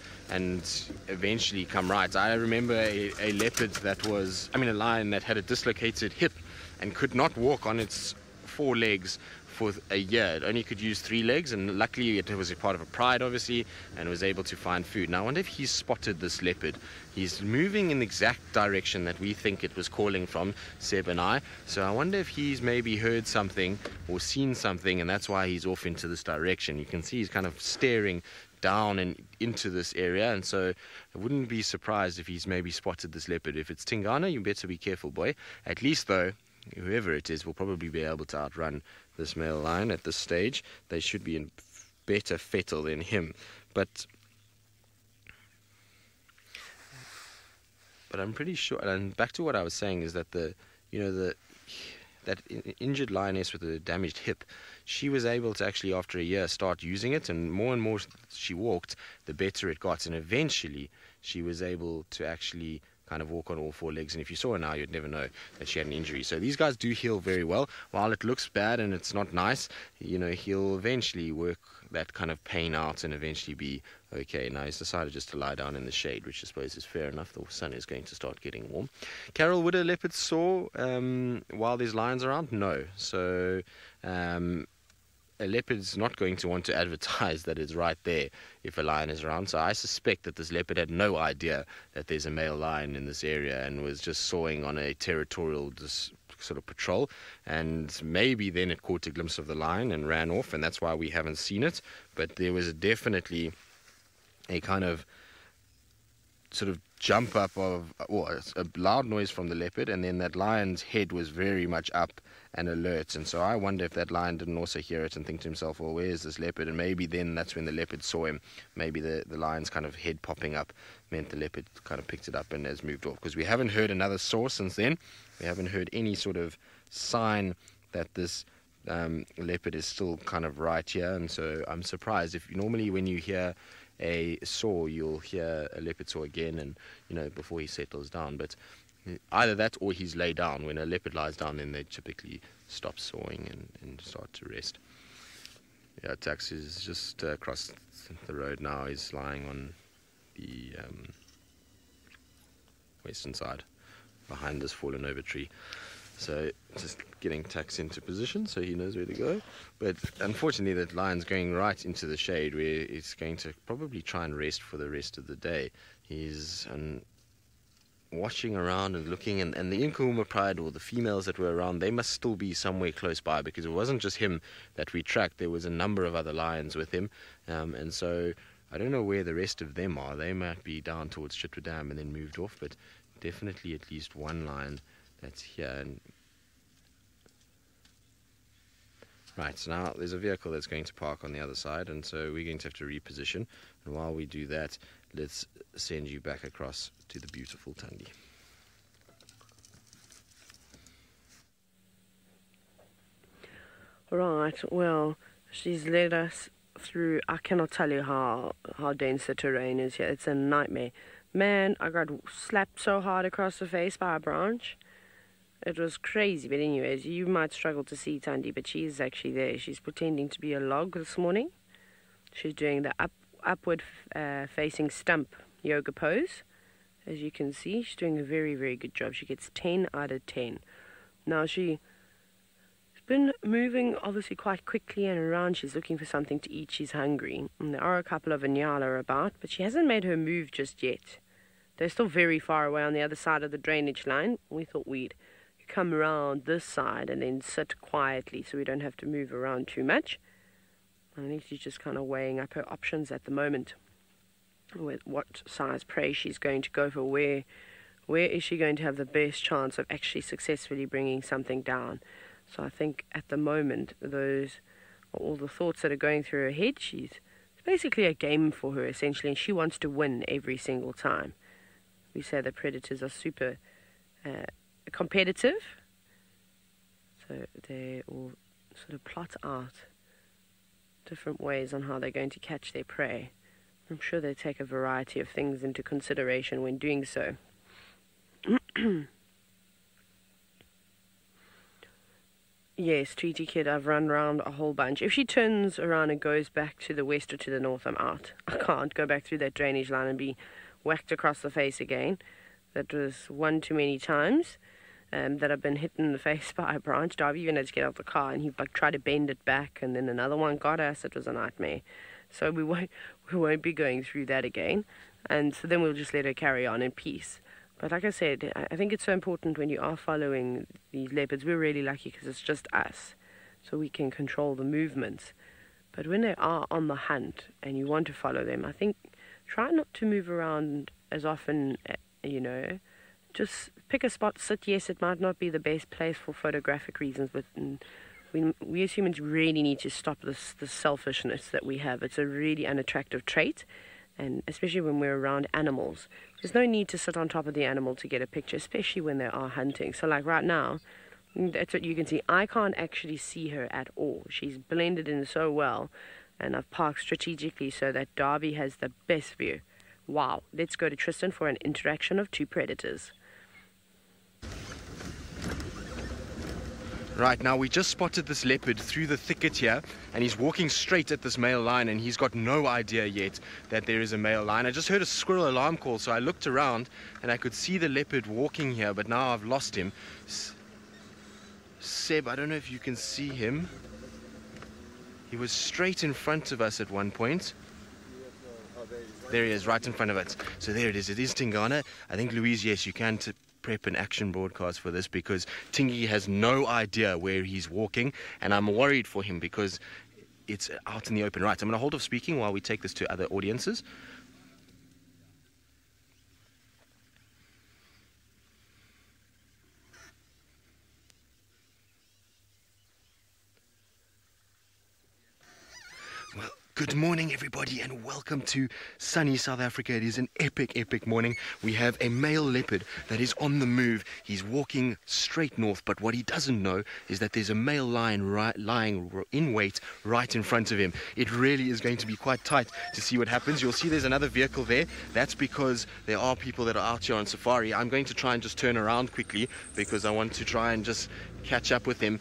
[SPEAKER 3] eventually come right. I remember a leopard that was, a lion that had a dislocated hip and could not walk on its 4 legs for a year. It only could use 3 legs, and luckily it was a part of a pride, obviously, and was able to find food. Now I wonder if he's spotted this leopard. He's moving in the exact direction that we think it was calling from, Seb and I. So I wonder if he's maybe heard something or seen something, and that's why he's off into this direction. You can see he's kind of staring down and into this area, and so I wouldn't be surprised if he's maybe spotted this leopard. If it's Tingana, you better be careful, boy. At least, though, whoever it is will probably be able to outrun this male lion at this stage. They should be in better fettle than him. But I'm pretty sure, and back to what I was saying, is that that injured lioness with the damaged hip, she was able to actually, after a year, start using it, and more she walked, the better it got, and eventually she was able to actually kind of walk on all 4 legs. And if you saw her now, you'd never know that she had an injury. So these guys do heal very well. While it looks bad and it's not nice, he'll eventually work that kind of pain out and eventually be okay. Now he's decided just to lie down in the shade, which I suppose is fair enough. The sun is going to start getting warm. Carol, would a leopard soar while there's lions around? No. So a leopard's not going to want to advertise that it's right there if a lion is around. So I suspect that this leopard had no idea that there's a male lion in this area and was just soaring on a territorial sort of patrol, and maybe then it caught a glimpse of the lion and ran off, and that's why we haven't seen it. But there was definitely a kind of sort of jump up of, a loud noise from the leopard, and then that lion's head was very much up and alert. And so I wonder if that lion didn't also hear it and think to himself, well, where's this leopard? And maybe then that's when the leopard saw him. Maybe the lion's kind of head popping up meant the leopard kind of picked it up and has moved off, because we haven't heard another soar since then. We haven't heard any sort of sign that this leopard is still kind of right here. And so I'm surprised. If normally when you hear a soar, you'll hear a leopard soar again, and before he settles down. But either that or he's lay down. When a leopard lies down, then they typically stop soaring and start to rest. Yeah, Tax is just across the road now. He's lying on the western side behind this fallen over tree. So just getting Tax into position so he knows where to go. But unfortunately that lion's going right into the shade where he's going to probably try and rest for the rest of the day. He's watching around and looking, and the Niconico pride, or the females that were around, they must still be somewhere close by, because it wasn't just him that we tracked. There was a number of other lions with him, and so I don't know where the rest of them are. They might be down towards Chitwa Dam and then moved off, but definitely at least one lion that's here. And right, so now there's a vehicle that's going to park on the other side, and so we're going to have to reposition. And while we do that, let's send you back across to the beautiful Thandi.
[SPEAKER 1] Right, well, she's led us through, I cannot tell you how dense the terrain is here. It's a nightmare. Man, I got slapped so hard across the face by a branch. It was crazy, but anyways, you might struggle to see Thandi, but she is actually there. She's pretending to be a log this morning. She's doing the upward facing stump yoga pose. As you can see, she's doing a very, very good job. She gets 10 out of 10. Now she's been moving obviously quite quickly and around. She's looking for something to eat. She's hungry. And there are a couple of Inyala about, but she hasn't made her move just yet. They're still very far away on the other side of the drainage line. We thought we'd come around this side and then sit quietly so we don't have to move around too much. I think she's just kind of weighing up her options at the moment with what size prey she's going to go for. Where is she going to have the best chance of actually successfully bringing something down? So I think at the moment those are all the thoughts that are going through her head. It's basically a game for her essentially, and she wants to win every single time. We say the predators are super competitive, so they all sort of plot out different ways on how they're going to catch their prey. I'm sure they take a variety of things into consideration when doing so. Yes, Treaty Kid, I've run around a whole bunch. If she turns around and goes back to the west or to the north, I'm out. I can't go back through that drainage line and be whacked across the face again. That was one too many times. that have been hit in the face by a branch. Darby even had to get out of the car, and he like tried to bend it back, and then another one got us. It was a nightmare. So we won't be going through that again, and so then we'll just let her carry on in peace. But like I said, I think it's so important when you are following these leopards. We're really lucky because it's just us, so we can control the movements. But when they are on the hunt and you want to follow them, I think try not to move around as often, just pick a spot, sit. Yes, it might not be the best place for photographic reasons, but we as humans really need to stop this selfishness that we have. It's a really unattractive trait, and especially when we're around animals. There's no need to sit on top of the animal to get a picture, especially when they are hunting. So like right now, that's what you can see. I can't actually see her at all. She's blended in so well, and I've parked strategically so that Darby has the best view. Wow. Let's go to Tristan for an interaction of two predators.
[SPEAKER 3] Right, now we just spotted this leopard through the thicket here, and he's walking straight at this male lion, and he's got no idea yet that there is a male lion. I just heard a squirrel alarm call, so I looked around and I could see the leopard walking here, but now I've lost him. Seb, I don't know if you can see him. He was straight in front of us at one point. There he is, right in front of us. So there it is. It is Tingana. I think, Louise, yes, you can prep an action broadcast for this, because Tingy has no idea where he's walking, and I'm worried for him because it's out in the open. Right, I'm going to hold off speaking while we take this to other audiences. Well, good morning, everybody, and welcome to sunny South Africa. It is an epic morning. We have a male leopard that is on the move. He's walking straight north, but what he doesn't know is that there's a male lion lying in wait right in front of him. It really is going to be quite tight to see what happens. You'll see there's another vehicle there. That's because there are people that are out here on safari. I'm going to try and just turn around quickly because I want to try and just catch up with him.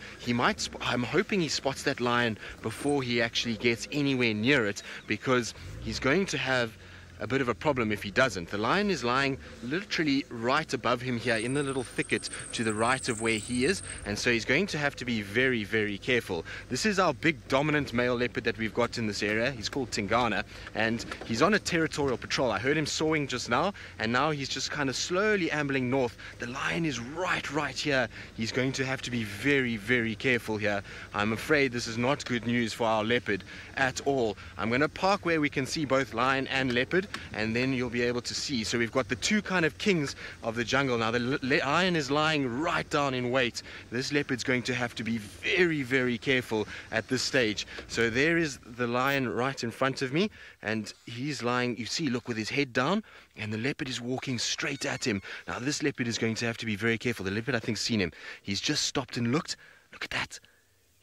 [SPEAKER 3] I'm hoping he spots that lion before he actually gets anywhere near it, because he's going to have a bit of a problem if he doesn't. The lion is lying literally right above him here in the little thicket to the right of where he is, and so he's going to have to be very careful. This is our big dominant male leopard that we've got in this area. He's called Tingana, and he's on a territorial patrol. I heard him sawing just now, and now he's just kind of slowly ambling north. The lion is right here. He's going to have to be very careful here. I'm afraid this is not good news for our leopard at all. I'm going to park where we can see both lion and leopard, and then you'll be able to see. So we've got the two kind of kings of the jungle now. The lion is lying right down in wait. This leopard's going to have to be very careful at this stage. So there is the lion right in front of me, and he's lying, you see, look, with his head down, and the leopard is walking straight at him. Now this leopard is going to have to be very careful. The leopard, I think, seen him. He's just stopped and looked. Look at that.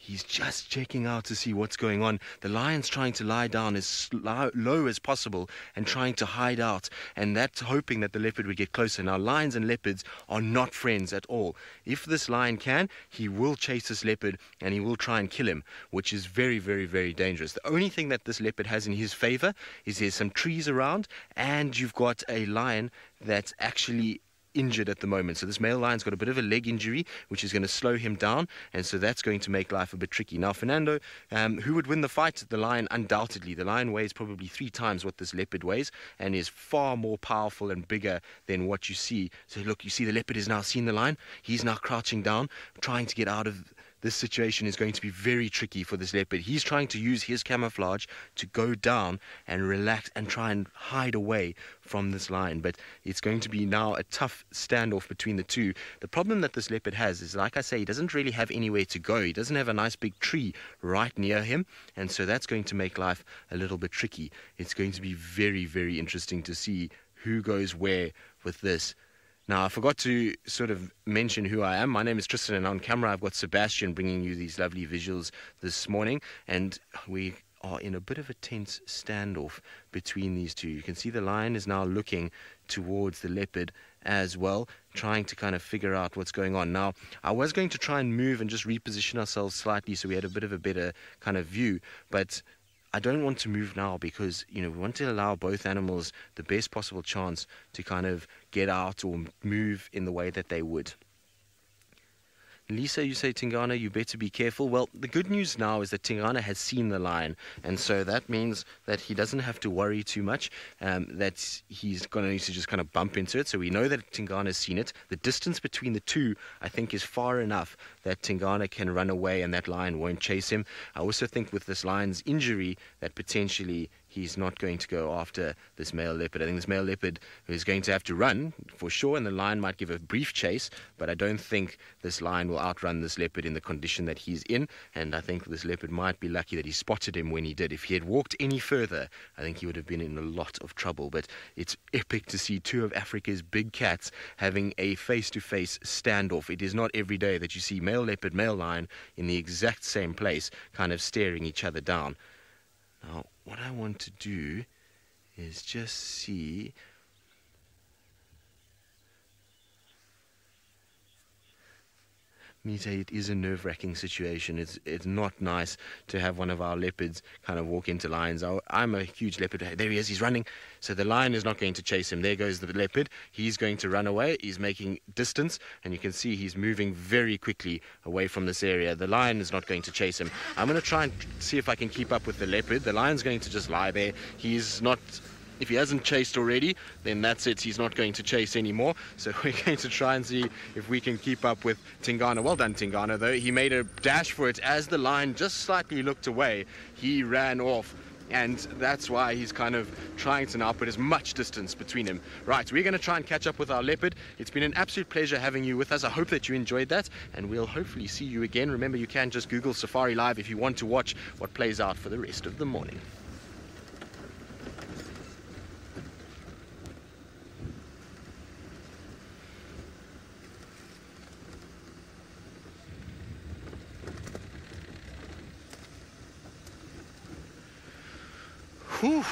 [SPEAKER 3] He's just checking out to see what's going on. The lion's trying to lie down as low as possible and trying to hide out, and that's hoping that the leopard would get closer. Now, lions and leopards are not friends at all. If this lion can, he will chase this leopard and he will try and kill him, which is very dangerous. The only thing that this leopard has in his favor is there's some trees around, and you've got a lion that's actually injured at the moment. So this male lion's got a bit of a leg injury, which is going to slow him down, and so that's going to make life a bit tricky. Now, Fernando, who would win the fight? The lion, undoubtedly. The lion weighs probably 3 times what this leopard weighs, and is far more powerful and bigger than what you see. So look, you see the leopard has now seen the lion. He's now crouching down, trying to get out of this situation. Is going to be very tricky for this leopard. He's trying to use his camouflage to go down and relax and try and hide away from this lion, but it's going to be now a tough standoff between the two. The problem that this leopard has is, like I say, he doesn't really have anywhere to go. He doesn't have a nice big tree right near him, and so that's going to make life a little bit tricky. It's going to be very interesting to see who goes where with this. Now, I forgot to sort of mention who I am. My name is Tristan, and on camera I've got Sebastian bringing you these lovely visuals this morning, and we are in a bit of a tense standoff between these two. You can see the lion is now looking towards the leopard as well, trying to kind of figure out what's going on. Now, I was going to try and move and just reposition ourselves slightly so we had a bit of a better kind of view, but I don't want to move now because, we want to allow both animals the best possible chance to kind of get out or move in the way that they would. Lisa, you say, Tingana, you better be careful. Well, the good news now is that Tingana has seen the lion, and so that means that he doesn't have to worry too much, that he's going to need to just kind of bump into it. So we know that Tingana has seen it. The distance between the two, I think, is far enough that Tingana can run away and that lion won't chase him. I also think with this lion's injury that potentially he's not going to go after this male leopard. I think this male leopard is going to have to run for sure, and the lion might give a brief chase, but I don't think this lion will outrun this leopard in the condition that he's in, and I think this leopard might be lucky that he spotted him when he did. If he had walked any further, I think he would have been in a lot of trouble. But it's epic to see two of Africa's big cats having a face-to-face standoff. It is not every day that you see male leopard, male lion in the exact same place, kind of staring each other down. Now, what I want to do is just see. Mita, it is a nerve-wracking situation. It's not nice to have one of our leopards kind of walk into lions. I'm a huge leopard. There he is. He's running. So the lion is not going to chase him. There goes the leopard. He's going to run away. He's making distance, and you can see he's moving very quickly away from this area. The lion is not going to chase him. I'm going to try and see if I can keep up with the leopard. The lion's going to just lie there. He's not... If he hasn't chased already, then that's it. He's not going to chase anymore. So we're going to try and see if we can keep up with Tingana. Well done, Tingana, though. He made a dash for it. As the lion just slightly looked away, he ran off. And that's why he's kind of trying to now put as much distance between him. Right, we're going to try and catch up with our leopard. It's been an absolute pleasure having you with us. I hope that you enjoyed that, and we'll hopefully see you again. Remember, you can just Google SafariLive if you want to watch what plays out for the rest of the morning. Whew,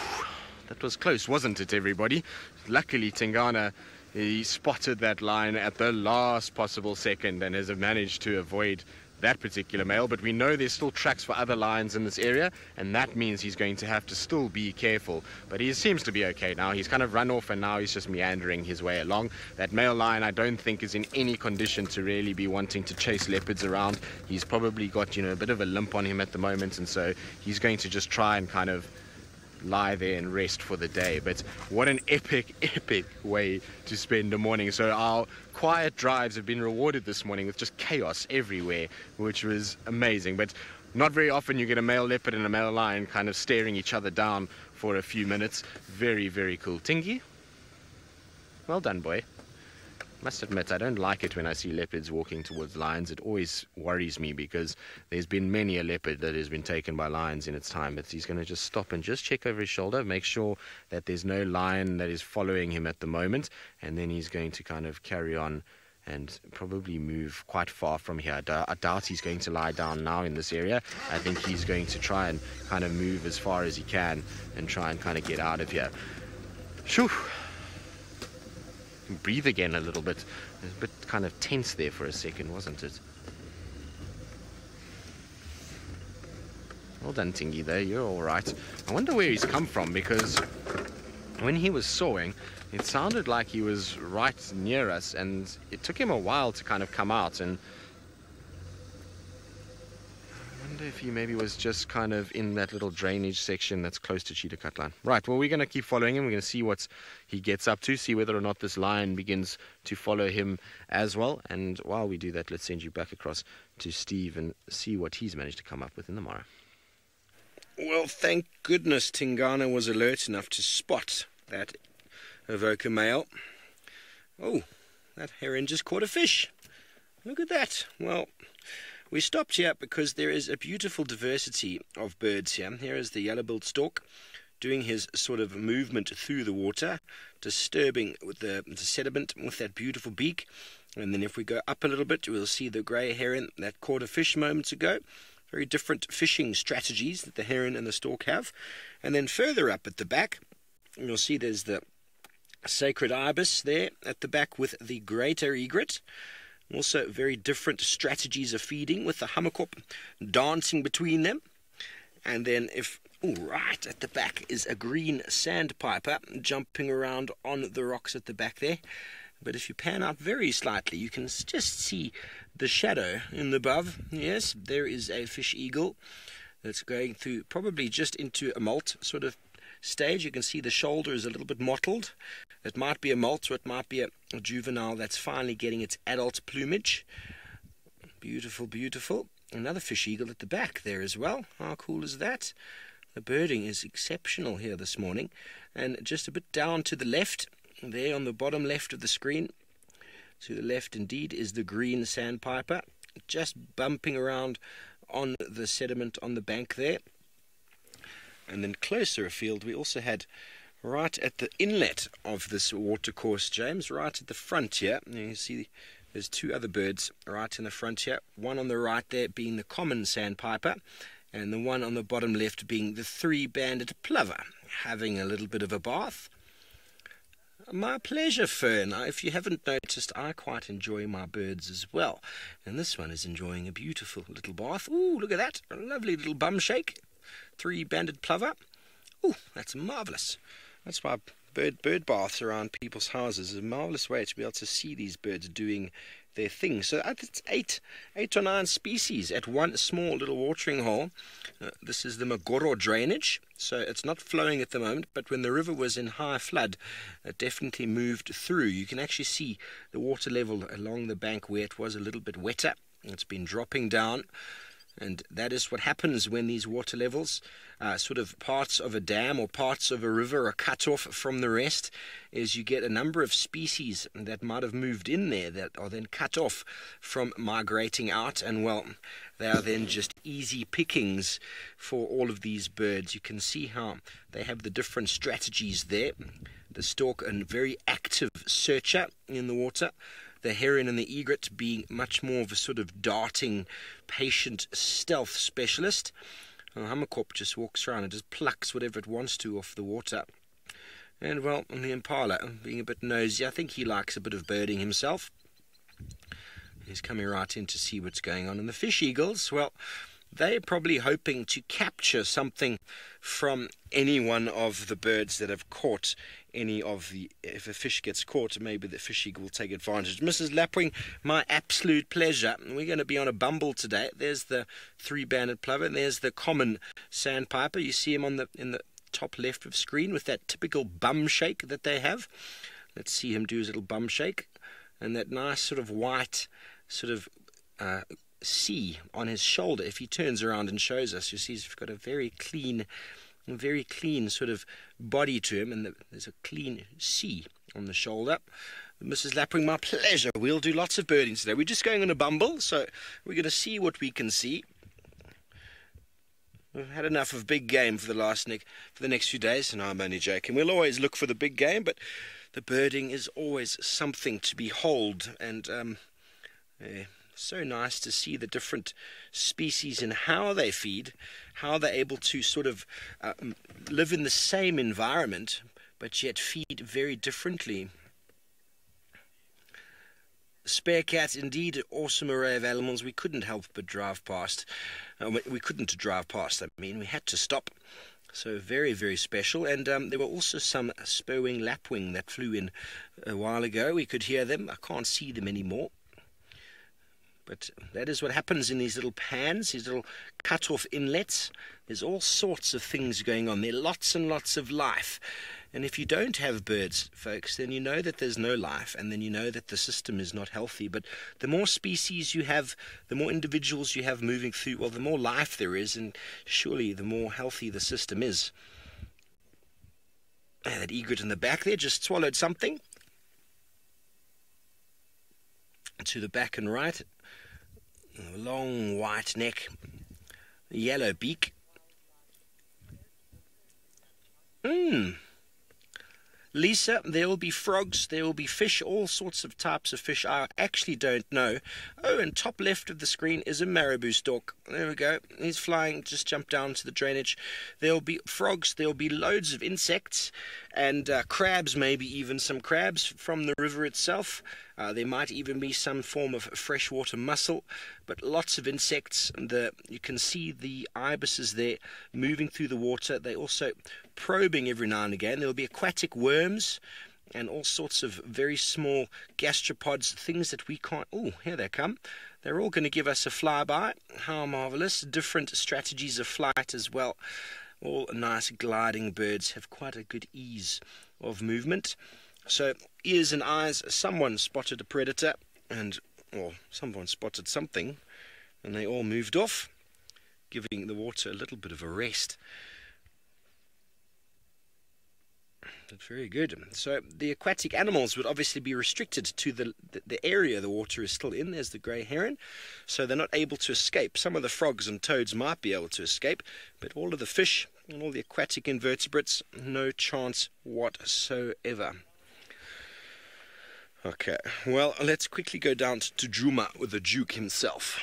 [SPEAKER 3] that was close, wasn't it, everybody? Luckily, Tingana, he spotted that lion at the last possible second and has managed to avoid that particular male. But we know there's still tracks for other lions in this area, and that means he's going to have to still be careful. But he seems to be okay now. He's kind of run off, and now he's just meandering his way along. That male lion, I don't think, is in any condition to really be wanting to chase leopards around. He's probably got, a bit of a limp on him at the moment, and so he's going to just try and kind of lie there and rest for the day. But what an epic way to spend a morning. So our quiet drives have been rewarded this morning with just chaos everywhere, which was amazing. But not very often you get a male leopard and a male lion kind of staring each other down for a few minutes. Very, very cool. Tingy, well done, boy. Must admit, I don't like it when I see leopards walking towards lions. It always worries me because there's been many a leopard that has been taken by lions in its time. But he's going to just stop and just check over his shoulder, make sure that there's no lion that is following him at the moment. And then he's going to kind of carry on and probably move quite far from here. I doubt he's going to lie down now in this area. I think he's going to try and kind of move as far as he can and try and kind of get out of here. Shoo! Breathe again a little bit. It was a bit kind of tense there for a second, wasn't it? Well done, Tingy, though. You're all right. I wonder where he's come from, because when he was sawing, it sounded like he was right near us, and it took him a while to kind of come out. And I wonder if he maybe was just kind of in that little drainage section that's close to Cheetah Cut Line. Right, well, we're going to keep following him. We're going to see what he gets up to, see whether or not this lion begins to follow him as well. And while we do that, let's send you back across to Steve and see what he's managed to come up with in the Mara.
[SPEAKER 2] Well, thank goodness Tingana was alert enough to spot that Avoca male. Oh, that heron just caught a fish. Look at that. Well, we stopped here because there is a beautiful diversity of birds here. Here is the yellow-billed stork doing his sort of movement through the water, disturbing with the sediment with that beautiful beak. And then if we go up a little bit, we'll see the grey heron that caught a fish moments ago. Very different fishing strategies that the heron and the stork have. And then further up at the back, you'll see there's the sacred ibis there at the back with the greater egret. Also very different strategies of feeding with the hammerkop dancing between them. And then right at the back is a green sandpiper jumping around on the rocks at the back there. But if you pan out very slightly, you can just see the shadow in the above. Yes, there is a fish eagle that's going through probably just into a molt sort of stage. You can see the shoulder is a little bit mottled. It might be a molt or it might be a juvenile that's finally getting its adult plumage. Beautiful, beautiful. Another fish eagle at the back there as well. How cool is that? The birding is exceptional here this morning. And just a bit down to the left, there on the bottom left of the screen, to the left indeed, is the green sandpiper, just bumping around on the sediment on the bank there. And then closer afield, we also had right at the inlet of this watercourse, James, right at the front here. You see there's two other birds right in the front here. One on the right there being the common sandpiper, and the one on the bottom left being the three-banded plover, having a little bit of a bath. My pleasure, Fern. If you haven't noticed, I quite enjoy my birds as well. And this one is enjoying a beautiful little bath. Ooh, look at that. A lovely little bum shake. Three-banded plover. Ooh, that's marvellous. That's why bird baths around people's houses is a marvellous way to be able to see these birds doing their thing. So it's eight or nine species at one small little watering hole. This is the Magoro drainage, so it's not flowing at the moment, but when the river was in high flood, it definitely moved through. You can actually see the water level along the bank where it was a little bit wetter. It's been dropping down. And that is what happens when these water levels, sort of parts of a dam or parts of a river are cut off from the rest, is you get a number of species that might have moved in there that are then cut off from migrating out, and well, they are then just easy pickings for all of these birds. You can see how they have the different strategies there. The stork, a very active searcher in the water. The heron and the egret being much more of a sort of darting, patient stealth specialist. The hummerkorp just walks around and just plucks whatever it wants to off the water. And, well, the impala, being a bit nosy, I think he likes a bit of birding himself. He's coming right in to see what's going on. And the fish eagles, well, they're probably hoping to capture something from any one of the birds that have caught any of the... If a fish gets caught, maybe the fish eagle will take advantage. Mrs. Lapwing, my absolute pleasure. We're going to be on a bumble today. There's the three-banded plover, and there's the common sandpiper. You see him on in the top left of screen with that typical bum shake that they have. Let's see him do his little bum shake. And that nice sort of white sort of... C on his shoulder. If he turns around and shows us, you see he's got a very clean sort of body to him, and there's a clean C on the shoulder. Mrs. Lapwing, my pleasure. We'll do lots of birding today. We're just going on a bumble, so we're going to see what we can see. We've had enough of big game for the next few days, and I'm only joking. We'll always look for the big game, but the birding is always something to behold, and so nice to see the different species and how they feed, how they're able to sort of live in the same environment, but yet feed very differently. Spare cats, indeed, an awesome array of animals. We couldn't help but drive past. We couldn't drive past, we had to stop. So very, very special. And there were also some spur-wing lapwing that flew in a while ago. We could hear them. I can't see them anymore. But that is what happens in these little pans, these little cut-off inlets. There's all sorts of things going on there, lots and lots of life. And if you don't have birds, folks, then you know that there's no life, and then you know that the system is not healthy. But the more species you have, the more individuals you have moving through, well, the more life there is, and surely the more healthy the system is. That egret in the back there just swallowed something. To the back and right. Long white neck, yellow beak. Lisa, there will be frogs, there will be fish, all sorts of types of fish. I actually don't know. Oh, and top left of the screen is a marabou stork. There we go. He's flying, just jumped down to the drainage. There will be frogs, there will be loads of insects, and crabs, maybe even some crabs from the river itself. There might even be some form of freshwater mussel, but lots of insects. You can see the ibises there moving through the water. They're also probing every now and again. There will be aquatic worms, and all sorts of very small gastropods, things that we can't... Oh, here they come. They're all going to give us a flyby. How marvelous. Different strategies of flight as well. All nice gliding birds, have quite a good ease of movement. So, ears and eyes, someone spotted a predator, or someone spotted something, and they all moved off, giving the water a little bit of a rest. That's very good. So the aquatic animals would obviously be restricted to the area the water is still in. There's the grey heron. So they're not able to escape. Some of the frogs and toads might be able to escape, but all of the fish and all the aquatic invertebrates, no chance whatsoever. Okay, well, let's quickly go down to Juma with the Duke himself.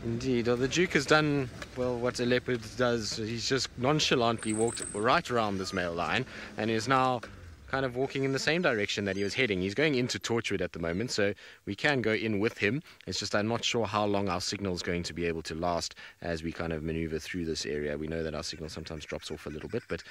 [SPEAKER 3] Indeed. Well, the Duke has done, well, what a leopard does. He's just nonchalantly walked right around this male lion and is now kind of walking in the same direction that he was heading. He's going into Torchwood at the moment, so we can go in with him. It's just I'm not sure how long our signal is going to be able to last as we kind of maneuver through this area. We know that our signal sometimes drops off a little bit, but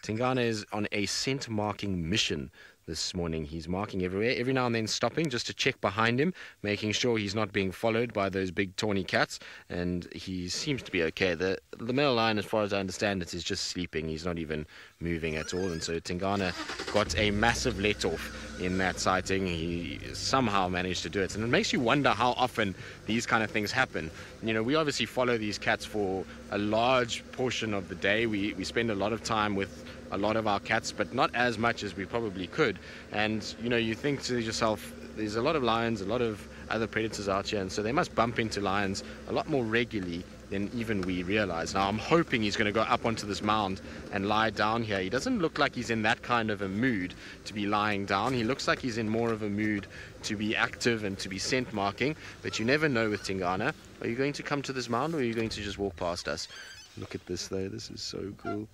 [SPEAKER 3] Tingana is on a scent marking mission this morning. He's marking everywhere, every now and then stopping just to check behind him, making sure he's not being followed by those big tawny cats, and he seems to be okay. The male lion, as far as I understand it, is just sleeping. He's not even moving at all, and so Tingana got a massive let-off in that sighting. He somehow managed to do it, and it makes you wonder how often these kind of things happen. You know, we obviously follow these cats for a large portion of the day. We spend a lot of time with a lot of our cats, but not as much as we probably could. And you know, you think to yourself, there's a lot of lions, a lot of other predators out here, and so they must bump into lions a lot more regularly than even we realize. Now I'm hoping he's going to go up onto this mound and lie down here. He doesn't look like he's in that kind of a mood to be lying down. He looks like he's in more of a mood to be active and to be scent marking, but you never know with Tingana. Are you going to come to this mound, or are you going to just walk past us? Look at this though, this is so cool.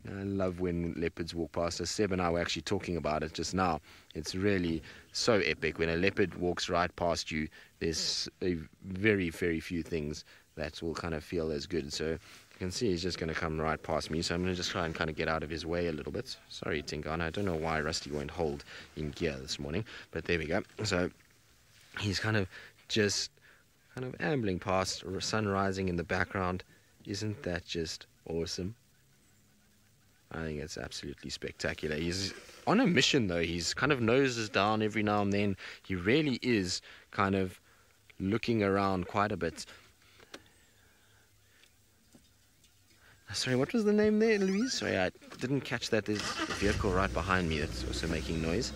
[SPEAKER 3] I love when leopards walk past us. Seb and I were actually talking about it just now. It's really so epic. When a leopard walks right past you, there's a very, very few things that will kind of feel as good. So you can see he's just going to come right past me. So I'm going to just try and kind of get out of his way a little bit. Sorry, Tingana. I don't know why Rusty won't hold in gear this morning. But there we go. So he's kind of just ambling past, sun rising in the background. Isn't that just awesome? I think it's absolutely spectacular. He's on a mission though. He's kind of noses down every now and then. He really is kind of looking around quite a bit. Sorry, what was the name there, Louise? Sorry, I didn't catch that. There's a vehicle right behind me that's also making noise.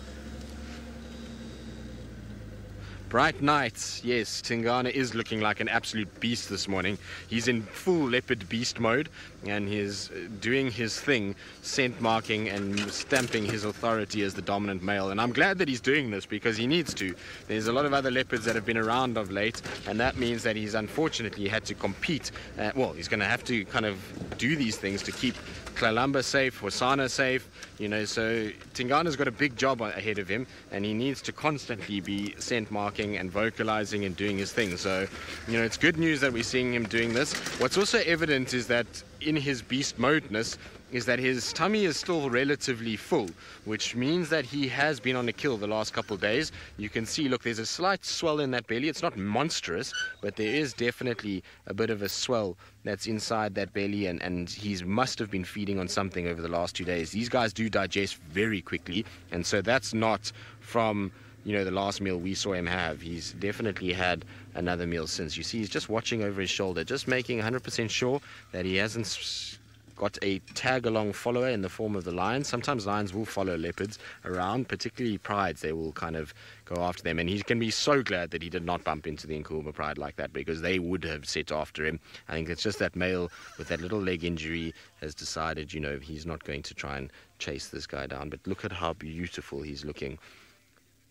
[SPEAKER 3] Bright nights. Yes, Tingana is looking like an absolute beast this morning. He's in full leopard beast mode, and he's doing his thing, scent marking and stamping his authority as the dominant male. And I'm glad that he's doing this, because he needs to. There's a lot of other leopards that have been around of late, and that means that he's unfortunately had to compete. Well, he's going to have to kind of do these things to keep Klalamba safe, Hosana safe, you know, so Tingana's got a big job ahead of him, and he needs to constantly be scent marking and vocalizing and doing his thing. So, you know, it's good news that we're seeing him doing this. What's also evident is that in his beast modeness is that his tummy is still relatively full, which means that he has been on a kill the last couple of days. You can see, look, there's a slight swell in that belly. It's not monstrous, but there is definitely a bit of a swell that's inside that belly, and he must have been feeding on something over the last 2 days. These guys do digest very quickly, and so that's not from, you know, the last meal we saw him have. He's definitely had another meal since. You see, he's just watching over his shoulder, just making 100% sure that he hasn't got a tag-along follower in the form of the lion. Sometimes lions will follow leopards around, particularly prides. They will kind of go after them, and he can be so glad that he did not bump into the Nkuhuma pride like that, because they would have set after him. I think it's just that male with that little leg injury has decided, you know, he's not going to try and chase this guy down. But look at how beautiful he's looking.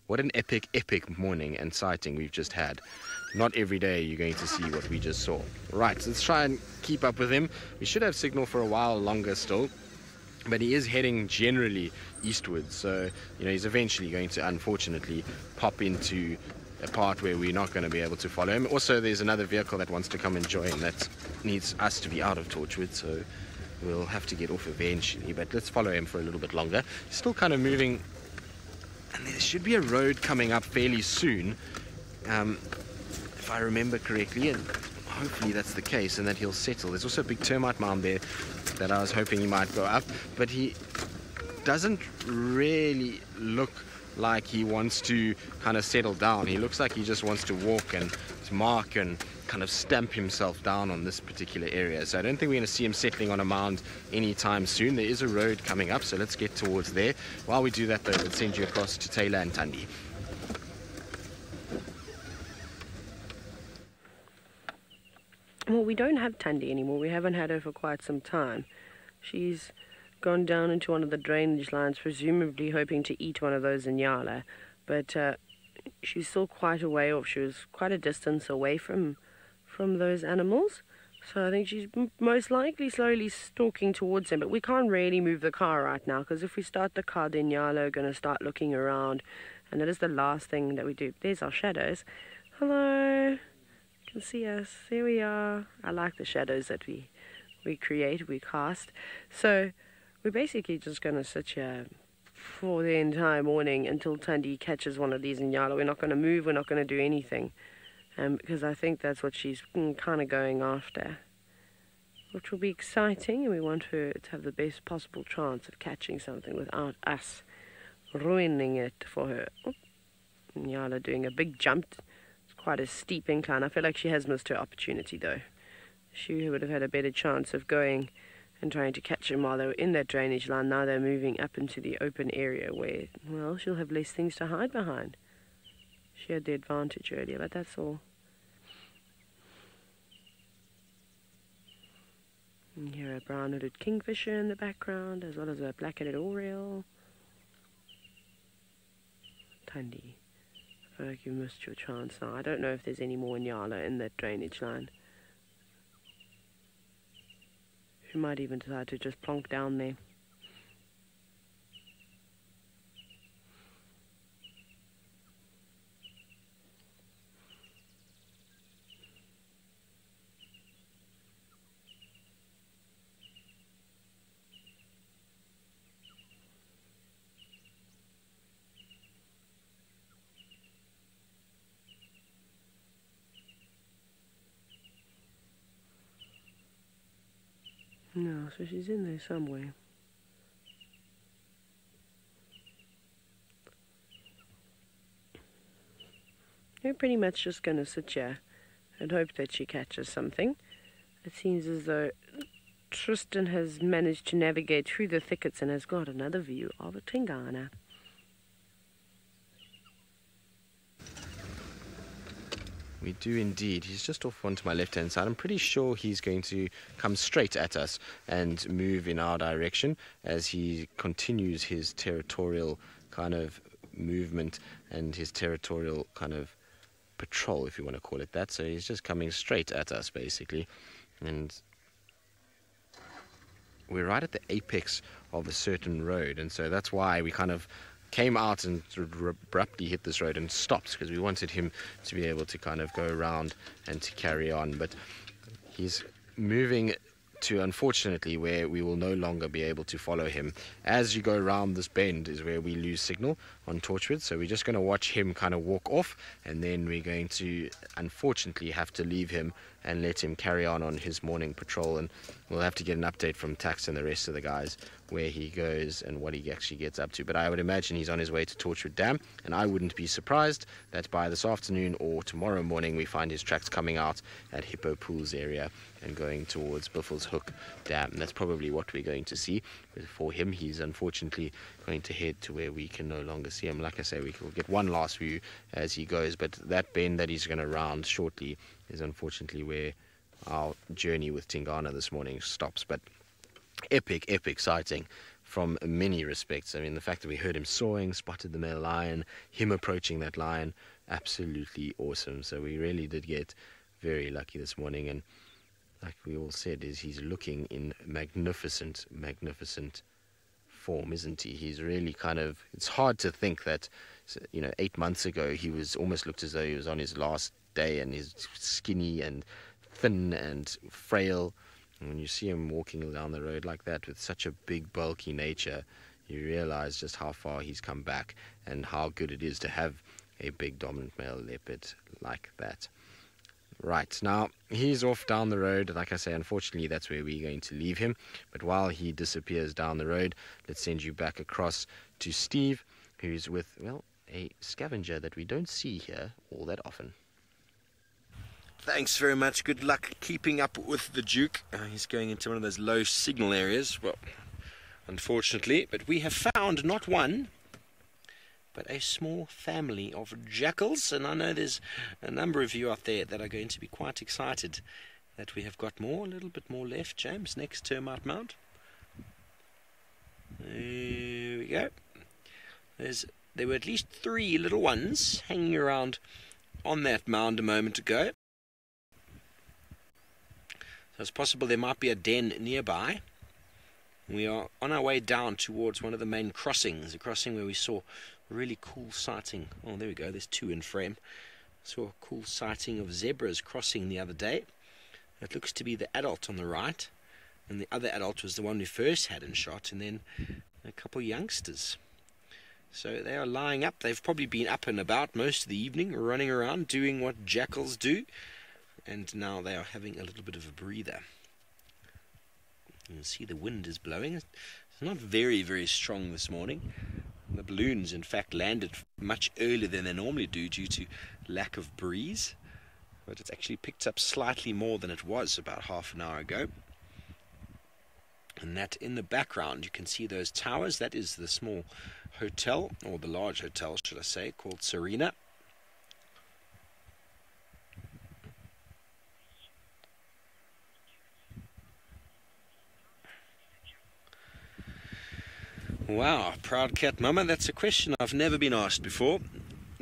[SPEAKER 3] What an epic, epic morning and sighting we've just had. Not every day you're going to see what we just saw. Right, let's try and keep up with him. We should have signal for a while longer still, but he is heading generally eastwards. So, you know, he's eventually going to, unfortunately, pop into a part where we're not going to be able to follow him. Also, there's another vehicle that wants to come and join that needs us to be out of Torchwood. So we'll have to get off eventually, but let's follow him for a little bit longer. He's still kind of moving, and there should be a road coming up fairly soon, if I remember correctly, and hopefully that's the case and that he'll settle. There's also a big termite mound there that I was hoping he might go up, but he doesn't really look like he wants to kind of settle down. He looks like he just wants to walk and mark and kind of stamp himself down on this particular area. So I don't think we're going to see him settling on a mound anytime soon. There is a road coming up, so let's get towards there. While we do that though, let's send you across to Taylor and Thandi.
[SPEAKER 1] Well, we don't have Thandi anymore. We haven't had her for quite some time. She's gone down into one of the drainage lines, presumably hoping to eat one of those Inyala, but she's still quite a way off. She was quite a distance away from those animals, so I think she's most likely slowly stalking towards him, but we can't really move the car right now, because if we start the car, the Inyala are going to start looking around, and that is the last thing that we do. There's our shadows. Hello, you can see us. There we are. I like the shadows that we create, we cast. So we're basically just going to sit here for the entire morning until Thandi catches one of these Inyala. We're not going to move, we're not going to do anything, because I think that's what she's kind of going after, which will be exciting, and we want her to have the best possible chance of catching something without us ruining it for her. Oh, Inyala doing a big jump. It's quite a steep incline. I feel like she has missed her opportunity though. She would have had a better chance of going and trying to catch them while they were in that drainage line. Now they're moving up into the open area where, well, she'll have less things to hide behind. She had the advantage earlier, but that's all. And here a brown-hooded kingfisher in the background, as well as a black-headed oriole. Thandi, I feel like you missed your chance now. I don't know if there's any more Inyala in that drainage line. She might even decide to just plonk down there. No, so she's in there somewhere. We're pretty much just going to sit here and hope that she catches something. It seems as though Tristan has managed to navigate through the thickets and has got another view of a Tingana.
[SPEAKER 3] We do indeed. He's just off onto my left-hand side. I'm pretty sure he's going to come straight at us and move in our direction as he continues his territorial kind of movement and his territorial kind of patrol, if you want to call it that. So he's just coming straight at us, basically. And we're right at the apex of a certain road, and so that's why we kind of came out and abruptly hit this road and stopped, because we wanted him to be able to kind of go around and to carry on. But he's moving to, unfortunately, where we will no longer be able to follow him. As you go around this bend is where we lose signal on Torchwood, so we're just going to watch him kind of walk off, and then we're going to unfortunately have to leave him and let him carry on his morning patrol, and we'll have to get an update from Tax and the rest of the guys where he goes and what he actually gets up to. But I would imagine he's on his way to Torchwood Dam, and I wouldn't be surprised that by this afternoon or tomorrow morning we find his tracks coming out at Hippo Pools area and going towards Buffels Hook Dam. That's probably what we're going to see. But for him, he's unfortunately going to head to where we can no longer see him. Like I say, we will get one last view as he goes, but that bend that he's going to round shortly is unfortunately where our journey with Tingana this morning stops. But epic sighting from many respects. I mean, the fact that we heard him sawing, spotted the male lion, him approaching that lion, absolutely awesome. So we really did get very lucky this morning, and like we all said, he's looking in magnificent form, isn't he? He's really kind of, it's hard to think that, 8 months ago he was almost looked as though he was on his last day, and he's skinny and thin and frail. And when you see him walking down the road like that with such a big, bulky nature, you realize just how far he's come back and how good it is to have a big dominant male leopard like that. Right, now he's off down the road. Like I say, unfortunately that's where we're going to leave him. But while he disappears down the road, let's send you back across to Steve, who's with, well, a scavenger that we don't see here all that often.
[SPEAKER 2] Thanks very much. Good luck keeping up with the Duke. He's going into one of those low signal areas. Well, unfortunately, but we have found not one, but a small family of jackals, and I know there's a number of you out there that are going to be quite excited that we have got more, a little bit more left, James, next termite mound. There we go. There were at least 3 little ones hanging around on that mound a moment ago. So it's possible there might be a den nearby. We are on our way down towards one of the main crossings, a crossing where we saw a really cool sighting. Oh, there we go, there's 2 in frame. Saw a cool sighting of zebras crossing the other day. It looks to be the adult on the right, and the other adult was the one we first had in shot, and then a couple youngsters. So they are lying up. They've probably been up and about most of the evening, running around, doing what jackals do, and now they are having a little bit of a breather. You can see the wind is blowing. It's not very, very strong this morning. The balloons, in fact, landed much earlier than they normally do due to lack of breeze. But it's actually picked up slightly more than it was about half an hour ago. And that in the background, you can see those towers. That is the small hotel, or the large hotel, should I say, called Serena. Wow, proud cat mama, that's a question I've never been asked before.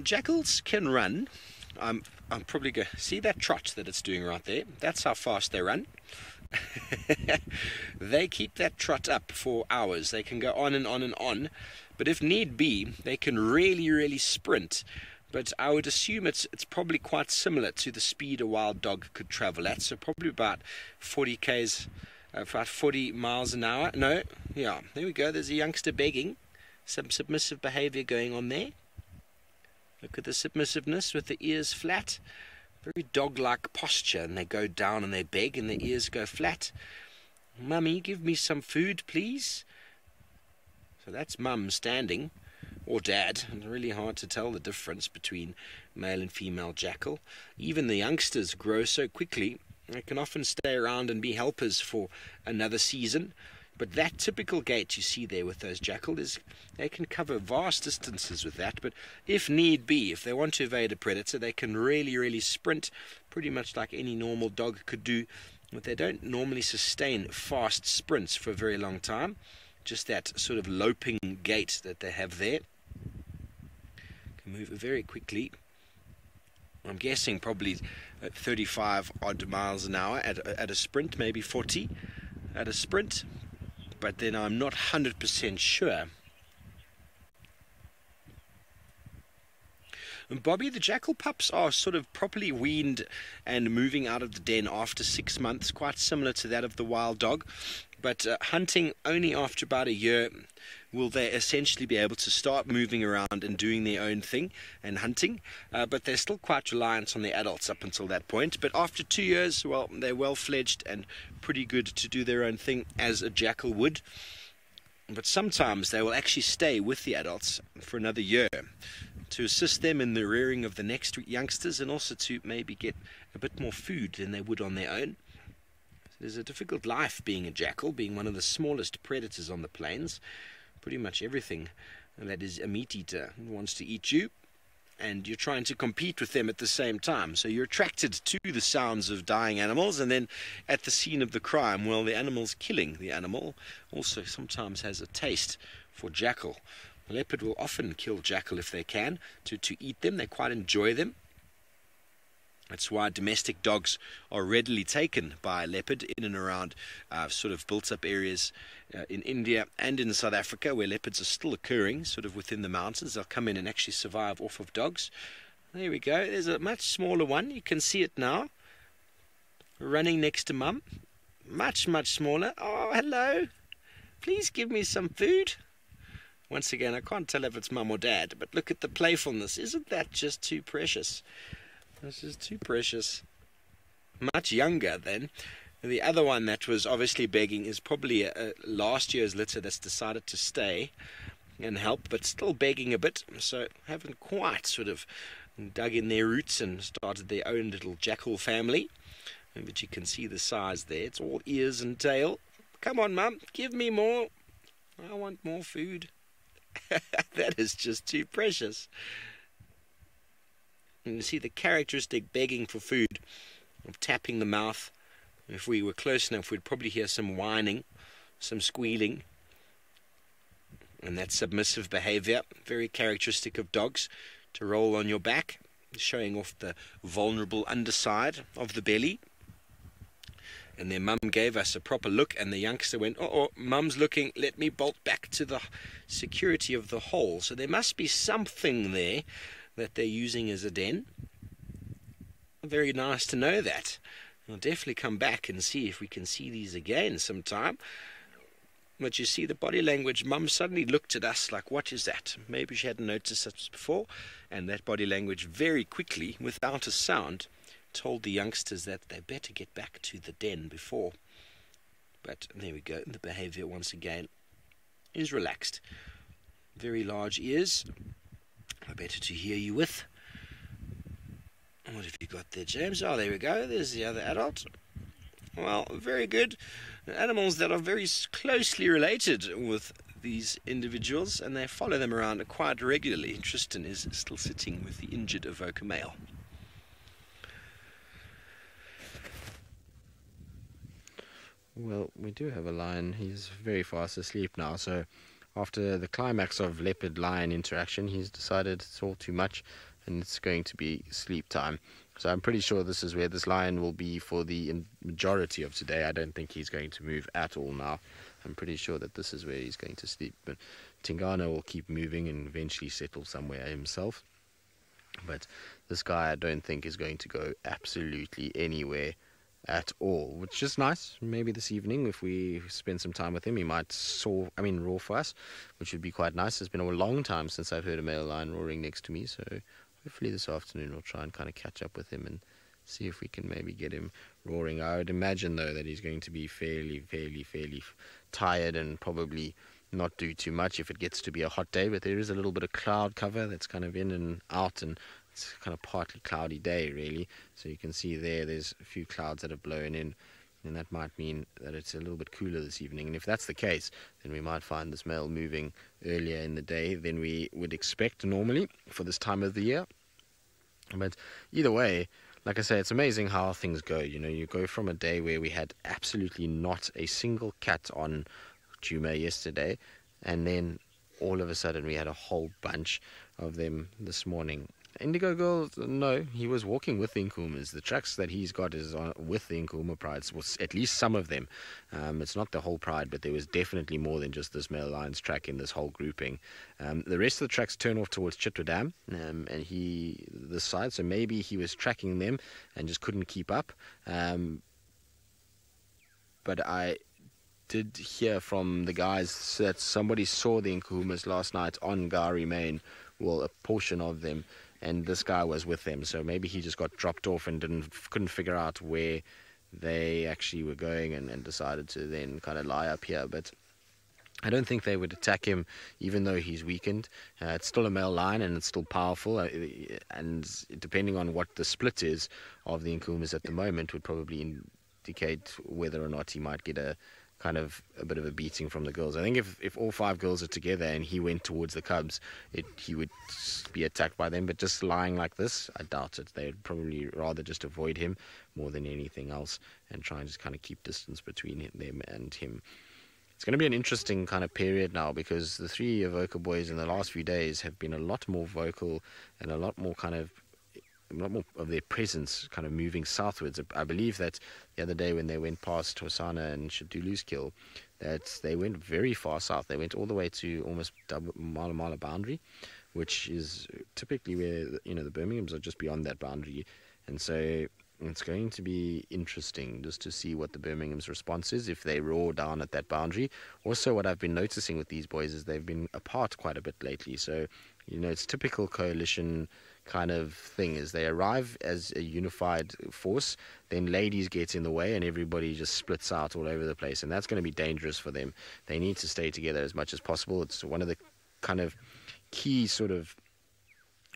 [SPEAKER 2] Jackals can run. I'm probably going to see that trot that it's doing right there. That's how fast they run. They keep that trot up for hours. They can go on and on and on. But if need be, they can really, really sprint. But I would assume it's probably quite similar to the speed a wild dog could travel at. So probably about 40 k's. About 40 miles an hour. No, yeah, there we go. There's a youngster begging. Some submissive behavior going on there. Look at the submissiveness with the ears flat. Very dog-like posture. And they go down and they beg and the ears go flat. Mummy, give me some food, please. So that's mum standing. Or dad. It's really hard to tell the difference between male and female jackal. Even the youngsters grow so quickly. They can often stay around and be helpers for another season. But that typical gait you see there with those jackal is they can cover vast distances with that. But if need be, if they want to evade a predator, they can really, really sprint, pretty much like any normal dog could do. But they don't normally sustain fast sprints for a very long time. Just that sort of loping gait that they have there. Can move very quickly. I'm guessing probably 35 odd miles an hour at a sprint, maybe 40 at a sprint, but then I'm not 100% sure. And Bobby, the jackal pups are sort of properly weaned and moving out of the den after 6 months, quite similar to that of the wild dog. But hunting only after about a year will they essentially be able to start moving around and doing their own thing and hunting. But they're still quite reliant on their adults up until that point. But after 2 years, well, they're well-fledged and pretty good to do their own thing as a jackal would. But sometimes they will actually stay with the adults for another year to assist them in the rearing of the next youngsters and also to maybe get a bit more food than they would on their own. There's a difficult life being a jackal, being one of the smallest predators on the plains. Pretty much everything that is a meat eater wants to eat you, and you're trying to compete with them at the same time. So you're attracted to the sounds of dying animals, and then at the scene of the crime, well, the animal's killing the animal also sometimes has a taste for jackal. The leopard will often kill jackal if they can to eat them. They quite enjoy them. That's why domestic dogs are readily taken by a leopard in and around sort of built-up areas in India and in South Africa where leopards are still occurring, sort of within the mountains. They'll come in and actually survive off of dogs. There we go. There's a much smaller one. You can see it now, running next to Mum. much, much smaller. Oh, hello. Please give me some food. Once again, I can't tell if it's mum or dad, but look at the playfulness. Isn't that just too precious? This is too precious. Much younger than the other one that was obviously begging is probably a last year's litter that's decided to stay and help, but still begging a bit, so haven't quite sort of dug in their roots and started their own little jackal family. But you can see the size there. It's all ears and tail. Come on, Mum, give me more. I want more food. That is just too precious. And you see the characteristic begging for food, of tapping the mouth. If we were close enough, we'd probably hear some whining, some squealing. And that submissive behavior, very characteristic of dogs, to roll on your back, showing off the vulnerable underside of the belly. And their mum gave us a proper look, and the youngster went, oh, mum's looking, let me bolt back to the security of the hole. So there must be something there that they're using as a den. Very nice to know that. I'll definitely come back and see if we can see these again sometime. But you see the body language, mum suddenly looked at us like, what is that? Maybe she hadn't noticed us before, and that body language very quickly, without a sound, told the youngsters that they better get back to the den before. But there we go, the behavior once again is relaxed. Very large ears, better to hear you with. What have you got there, James? Oh, there we go, there's the other adult. Well, very good. Animals that are very closely related with these individuals, and they follow them around quite regularly. Tristan is still sitting with the injured Avoca male.
[SPEAKER 3] Well, we do have a lion. He's very fast asleep now, so after the climax of leopard-lion interaction, he's decided it's all too much and it's going to be sleep time. So I'm pretty sure this is where this lion will be for the majority of today. I don't think he's going to move at all now. I'm pretty sure that this is where he's going to sleep. But Tingana will keep moving and eventually settle somewhere himself. But this guy I don't think is going to go absolutely anywhere at all, which is nice. Maybe this evening, if we spend some time with him, he might roar for us, which would be quite nice. It's been a long time since I've heard a male lion roaring next to me, so hopefully this afternoon we'll try and kind of catch up with him and see if we can maybe get him roaring. I would imagine, though, that he's going to be fairly tired and probably not do too much if it gets to be a hot day, but there is a little bit of cloud cover that's kind of in and out, and it's kind of partly cloudy day, really. So you can see there's a few clouds that have blown in, and that might mean that it's a little bit cooler this evening. And if that's the case, then we might find this male moving earlier in the day than we would expect normally for this time of the year. But either way, like I say, it's amazing how things go. You know, you go from a day where we had absolutely not a single cat on Jume yesterday, and then all of a sudden we had a whole bunch of them this morning. Indigo Girl, no, he was walking with the Nkumas. The tracks that he's got is with the Nkuma prides, was at least some of them. It's not the whole pride, but there was definitely more than just this male lion's track in this whole grouping. The rest of the tracks turn off towards Chitwa Dam, and this side, so maybe he was tracking them and just couldn't keep up. But I did hear from the guys that somebody saw the Nkumas last night on Gari Main, well, a portion of them, and this guy was with them, so maybe he just got dropped off and couldn't figure out where they actually were going, and decided to then kind of lie up here. But I don't think they would attack him, even though he's weakened. It's still a male lion, and it's still powerful, and depending on what the split is of the Nkumas at the moment would probably indicate whether or not he might get a bit of a beating from the girls. I think if all 5 girls are together and he went towards the cubs, he would be attacked by them. But just lying like this, I doubt it. They'd probably rather just avoid him more than anything else and try and just kind of keep distance between them and him. It's going to be an interesting kind of period now, because the 3 Avoca boys in the last few days have been a lot more vocal and a lot more of their presence kind of moving southwards. I believe that the other day when they went past Hosana and Shadulu's kill, that they went very far south. They went all the way to almost Mala boundary, which is typically where the Birminghams are just beyond that boundary. And so It's going to be interesting just to see what the Birmingham's response is, if they roar down at that boundary. Also, what I've been noticing with these boys is they've been apart quite a bit lately. So, it's typical coalition kind of thing, is they arrive as a unified force, then ladies get in the way and everybody just splits out all over the place, and that's going to be dangerous for them. They need to stay together as much as possible. It's one of the kind of key sort of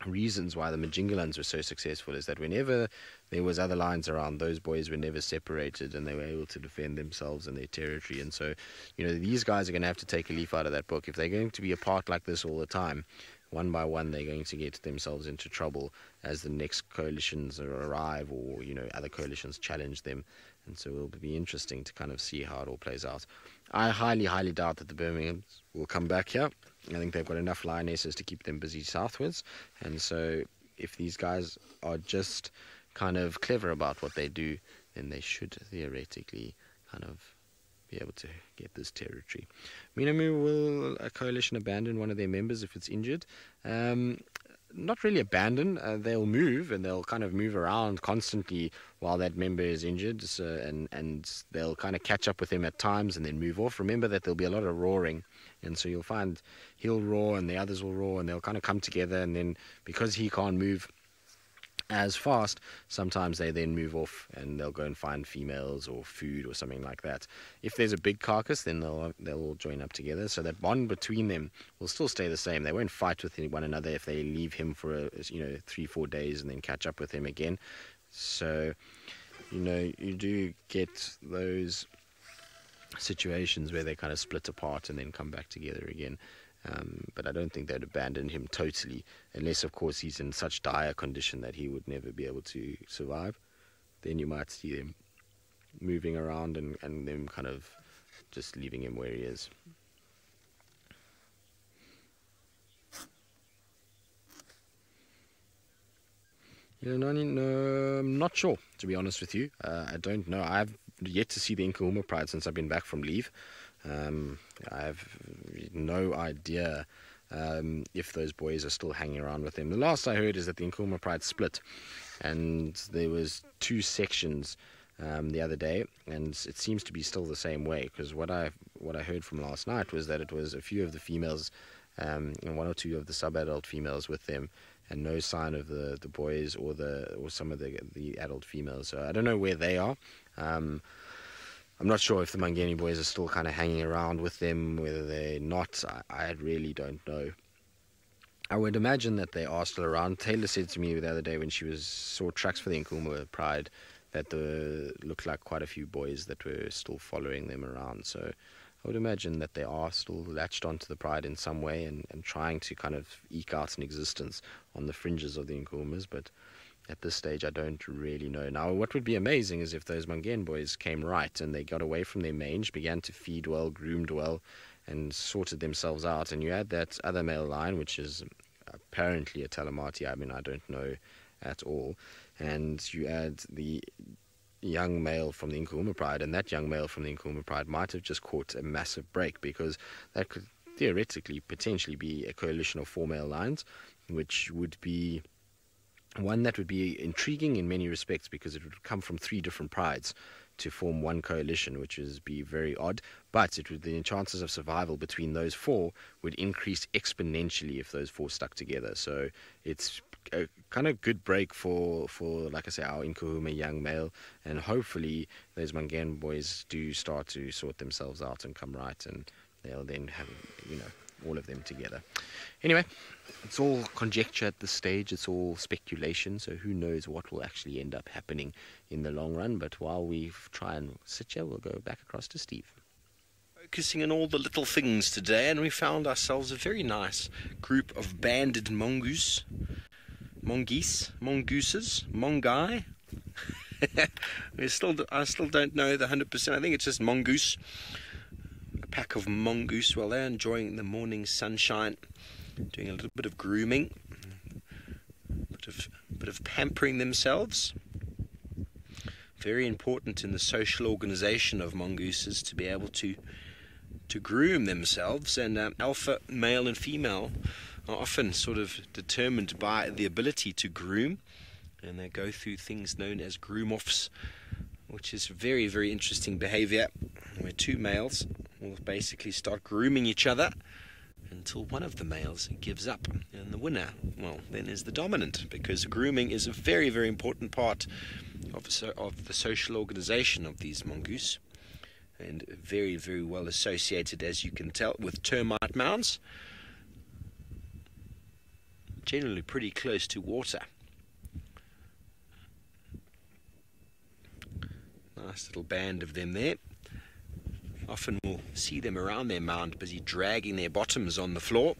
[SPEAKER 3] reasons why the Majingalans were so successful, is that whenever there was other lines around, those boys were never separated and they were able to defend themselves and their territory. And so, these guys are going to have to take a leaf out of that book. If they're going to be apart like this all the time, one by one, they're going to get themselves into trouble as the next coalitions arrive, or other coalitions challenge them. And so it'll be interesting to kind of see how it all plays out. I highly, highly doubt that the Birminghams will come back here. I think they've got enough lionesses to keep them busy southwards. And so if these guys are just kind of clever about what they do, then they should theoretically kind of be able to get this territory. Minamu, will a coalition abandon one of their members if it's injured? Not really abandon. They'll move, and they'll kind of move around constantly while that member is injured, and they'll kind of catch up with him at times and then move off. Remember that there'll be a lot of roaring, and so you'll find he'll roar and the others will roar, and they'll kind of come together, and then because he can't move as fast, sometimes they then move off and they'll go and find females or food or something like that. If there's a big carcass, then they'll all join up together, so that bond between them will still stay the same. They won't fight with one another if they leave him for 3-4 days and then catch up with him again. So you do get those situations where they kind of split apart and then come back together again. But I don't think they'd abandon him totally, unless, of course, he's in such dire condition that he would never be able to survive. Then you might see them moving around and them kind of just leaving him where he is. No, I'm not sure, to be honest with you. I don't know. I've yet to see the Nkuhuma Pride since I've been back from leave. I have no idea if those boys are still hanging around with them. The last I heard is that the Nkuhuma Pride split, and there was 2 sections the other day, and it seems to be still the same way, because what I heard from last night was that it was a few of the females and 1 or 2 of the sub-adult females with them, and no sign of the boys or some of the adult females. So I don't know where they are. I'm not sure if the Mangeni boys are still kind of hanging around with them, whether they're not. I really don't know. I would imagine that they are still around. Taylor said to me the other day when she saw tracks for the Nkuhuma Pride that there looked like quite a few boys that were still following them around. So I would imagine that they are still latched onto the Pride in some way and trying to kind of eke out an existence on the fringes of the Nkuhumas, but at this stage, I don't really know. Now, what would be amazing is if those Mangen boys came right and they got away from their mange, began to feed well, groomed well, and sorted themselves out. And you add that other male line, which is apparently a Talamati. I mean, I don't know at all. And you add the young male from the Nkuhuma Pride, and that young male from the Nkuhuma Pride might have just caught a massive break, because that could theoretically potentially be a coalition of 4 male lines, which would be one that would be intriguing in many respects, because it would come from 3 different prides to form one coalition, which would be very odd. But the chances of survival between those 4 would increase exponentially if those 4 stuck together. So it's a kind of good break for like I say, our Nkuhuma young male, and hopefully those Mangan boys do start to sort themselves out and come right, and they'll then have all of them together. Anyway, it's all conjecture at this stage, it's all speculation, so who knows what will actually end up happening in the long run. But while we try and sit here, we'll go back across to Steve.
[SPEAKER 2] Focusing on all the little things today, and we found ourselves a very nice group of banded mongooses. I still don't know the 100%. I think it's just mongoose. A pack of mongoose. Well, they're enjoying the morning sunshine, doing a little bit of grooming, bit of pampering themselves. Very important in the social organization of mongooses to be able to groom themselves, and alpha male and female are often sort of determined by the ability to groom. and they go through things known as groom-offs, which is very, very interesting behavior, where two males will basically start grooming each other until one of the males gives up, and the winner, well, then is the dominant, because grooming is a very, very important part of the social organization of these mongoose, and very, very well associated, as you can tell, with termite mounds, generally pretty close to water. Nice little band of them there. Often we'll see them around their mound busy dragging their bottoms on the floor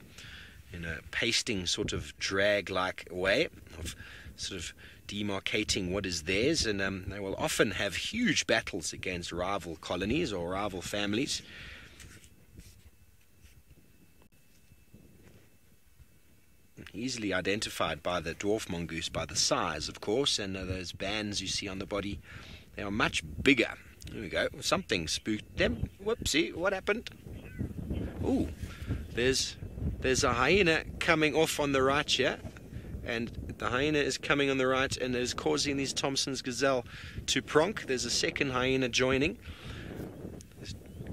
[SPEAKER 2] in a pasting sort of drag-like way of sort of demarcating what is theirs, and they will often have huge battles against rival colonies or rival families. Easily identified by the dwarf mongoose by the size, of course, and those bands you see on the body, they are much bigger. There we go. Something spooked them. Whoopsie, what happened? Ooh, there's a hyena coming off on the right here, and the hyena is coming on the right and is causing these Thompson's gazelle to pronk. There's a second hyena joining,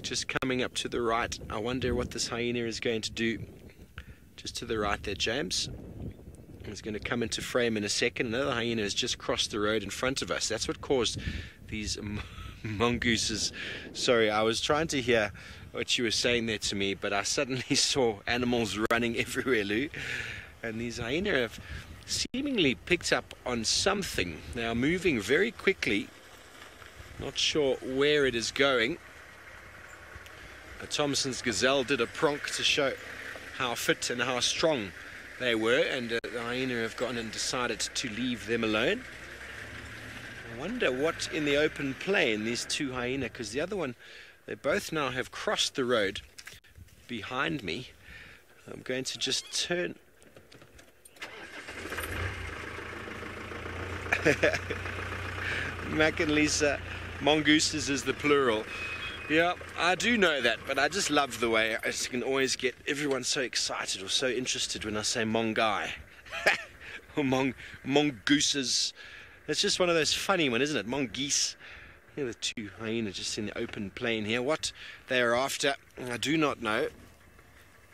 [SPEAKER 2] just coming up to the right. I wonder what this hyena is going to do. Just to the right there, James. It's going to come into frame in a second. Another hyena has just crossed the road in front of us. That's what caused these mongooses. Sorry, I was trying to hear what you were saying there to me, but I suddenly saw animals running everywhere, Lou. And these hyena have seemingly picked up on something. They are moving very quickly. Not sure where it is going. Thompson's gazelle did a pronk to show how fit and how strong they were, and the hyena have gone and decided to leave them alone. I wonder what in the open plain these two hyena, because the other one, they both now have crossed the road behind me. I'm going to just turn. Mac and Lisa, mongooses is the plural. Yeah, I do know that, but I just love the way I just can always get everyone so excited or so interested when I say mongai or mongooses. It's just one of those funny ones, isn't it? Mongoose. Here are the two hyenas just in the open plain here. What they are after, I do not know.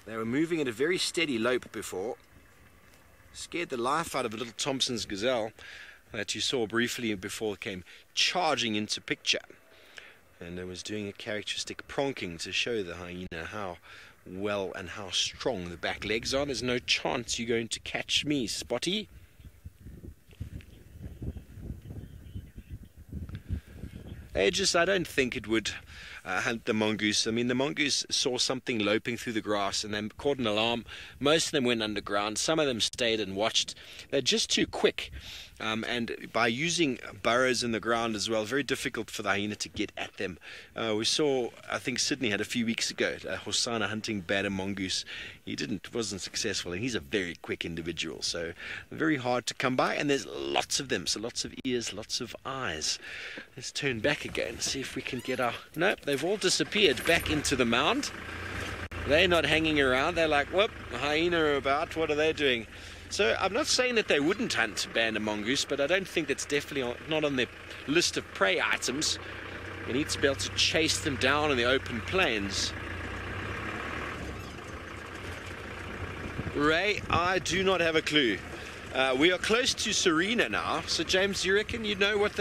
[SPEAKER 2] They were moving at a very steady lope before. Scared the life out of a little Thompson's gazelle that you saw briefly before it came charging into picture. And it was doing a characteristic pronking to show the hyena how well and how strong the back legs are. There's no chance you're going to catch me, Spotty. I don't think it would hunt the mongoose. I mean, the mongoose saw something loping through the grass and then caught an alarm. Most of them went underground. Some of them stayed and watched. They're just too quick. And by using burrows in the ground as well, very difficult for the hyena to get at them. We saw, I think Sydney had a few weeks ago, Hosanna hunting bantam mongoose. He wasn't successful, and he's a very quick individual, so very hard to come by, and there's lots of them, so lots of ears, lots of eyes. Let's turn back again, see if we can get our... Nope, they've all disappeared back into the mound. They're not hanging around. They're like, whoop, hyena are about, what are they doing? So I'm not saying that they wouldn't hunt bantam mongoose, but I don't think that's definitely not on their list of prey items. You need to be able to chase them down in the open plains. Ray, I do not have a clue. We are close to Serena now, so James, you reckon you know what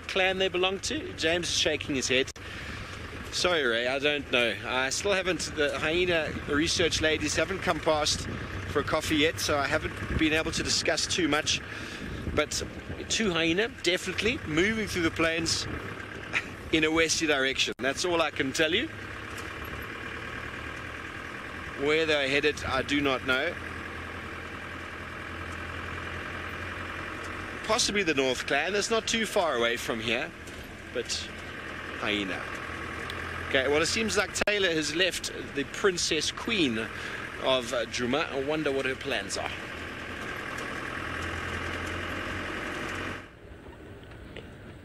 [SPEAKER 2] clan they belong to? James is shaking his head. Sorry, Ray, I don't know. I still haven't, the hyena research ladies haven't come past for a coffee yet, so I haven't been able to discuss too much. But two hyena, definitely moving through the plains in a westerly direction. That's all I can tell you. Where they're headed, I do not know. Possibly the North Clan. It's not too far away from here, but hyena. Okay, well, it seems like Taylor has left the Princess Queen of Djuma. I wonder what her plans are.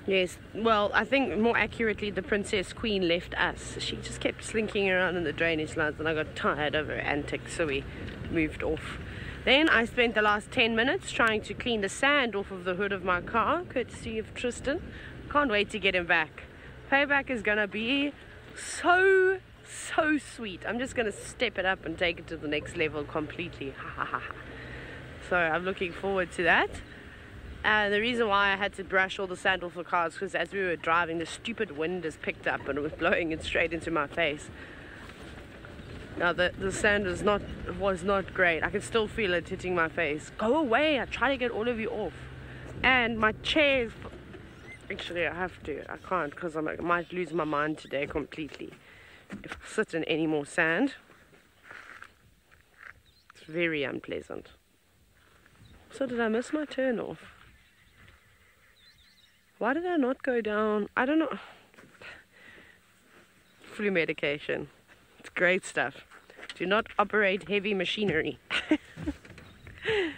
[SPEAKER 1] Yes, well, I think more accurately, the Princess Queen left us. She just kept slinking around in the drainage lines, and I got tired of her antics, so we moved off. Then I spent the last 10 minutes trying to clean the sand off of the hood of my car, courtesy of Tristan. Can't wait to get him back. Payback is gonna be so sweet. I'm just gonna step it up and take it to the next level completely. So I'm looking forward to that. The reason why I had to brush all the sand off the car is because as we were driving, the stupid wind has picked up and it was blowing it straight into my face. Now the sand was not great. I could still feel it hitting my face. Go away! I try to get all of you off. And my chair. Actually, I have to. I can't because I might lose my mind today completely if I sit in any more sand. It's very unpleasant. So did I miss my turn off? Why did I not go down? I don't know. Flu medication. It's great stuff. Do not operate heavy machinery. I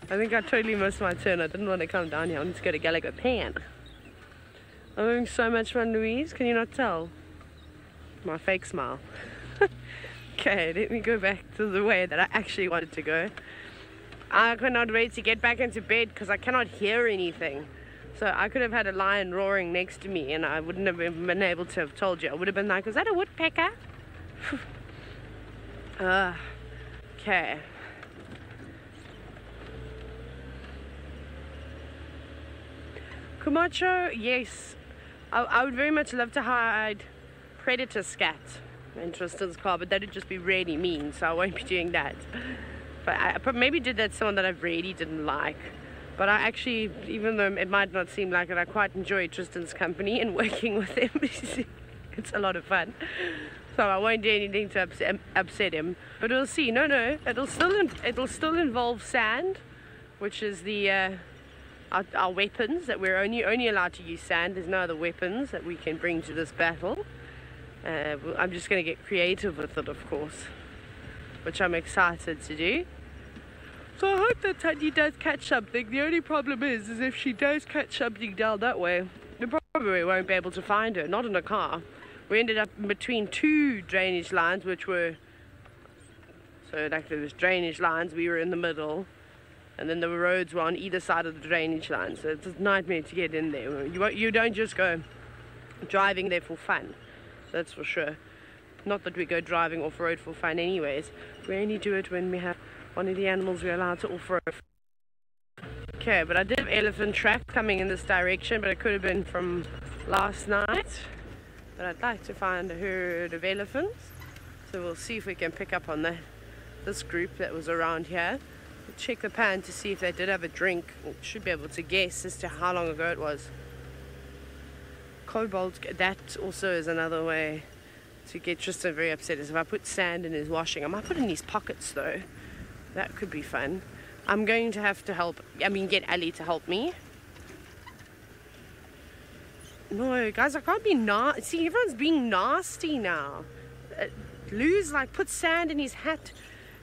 [SPEAKER 1] think I totally missed my turn. I didn't want to come down here. I wanted to go to Gallagher Pan. I'm having so much fun, Louise. Can you not tell? My fake smile. Okay, let me go back to the way that I actually wanted to go. I cannot wait to get back into bed because I cannot hear anything. So I could have had a lion roaring next to me and I wouldn't have been able to have told you. I would have been like, was that a woodpecker? Okay. Camacho, yes. I would very much love to hide predator scat in Tristan's car, but that would just be really mean, so I won't be doing that. But I maybe did that someone that I really didn't like. But I actually, even though it might not seem like it, I quite enjoy Tristan's company and working with him. It's a lot of fun. So I won't do anything to upset him. But we'll see. No, it'll still involve sand, which is the our weapons. That we're only allowed to use sand. There's no other weapons that we can bring to this battle. I'm just going to get creative with it, of course, which I'm excited to do. So I hope that Tanya does catch something. The only problem is if she does catch something down that way, we probably won't be able to find her, not in a car. We ended up between two drainage lines, which were, so like there was drainage lines, we were in the middle, and then the roads were on either side of the drainage line, so it's a nightmare to get in there. You don't just go driving there for fun, that's for sure. Not that we go driving off-road for fun anyways. We only do it when we have one of the animals we're allowed to off-road. Okay, but I did have elephant tracks coming in this direction, but it could have been from last night. But I'd like to find a herd of elephants, so we'll see if we can pick up on this group that was around here. We'll check the pan to see if they did have a drink. We should be able to guess as to how long ago it was. Cobalt, that also is another way to get Tristan very upset, is if I put sand in his washing. I might put it in his pockets though. That could be fun. I'm going to have to get Ali to help me. No, guys, I can't be nasty. See, everyone's being nasty now. Put sand in his hat.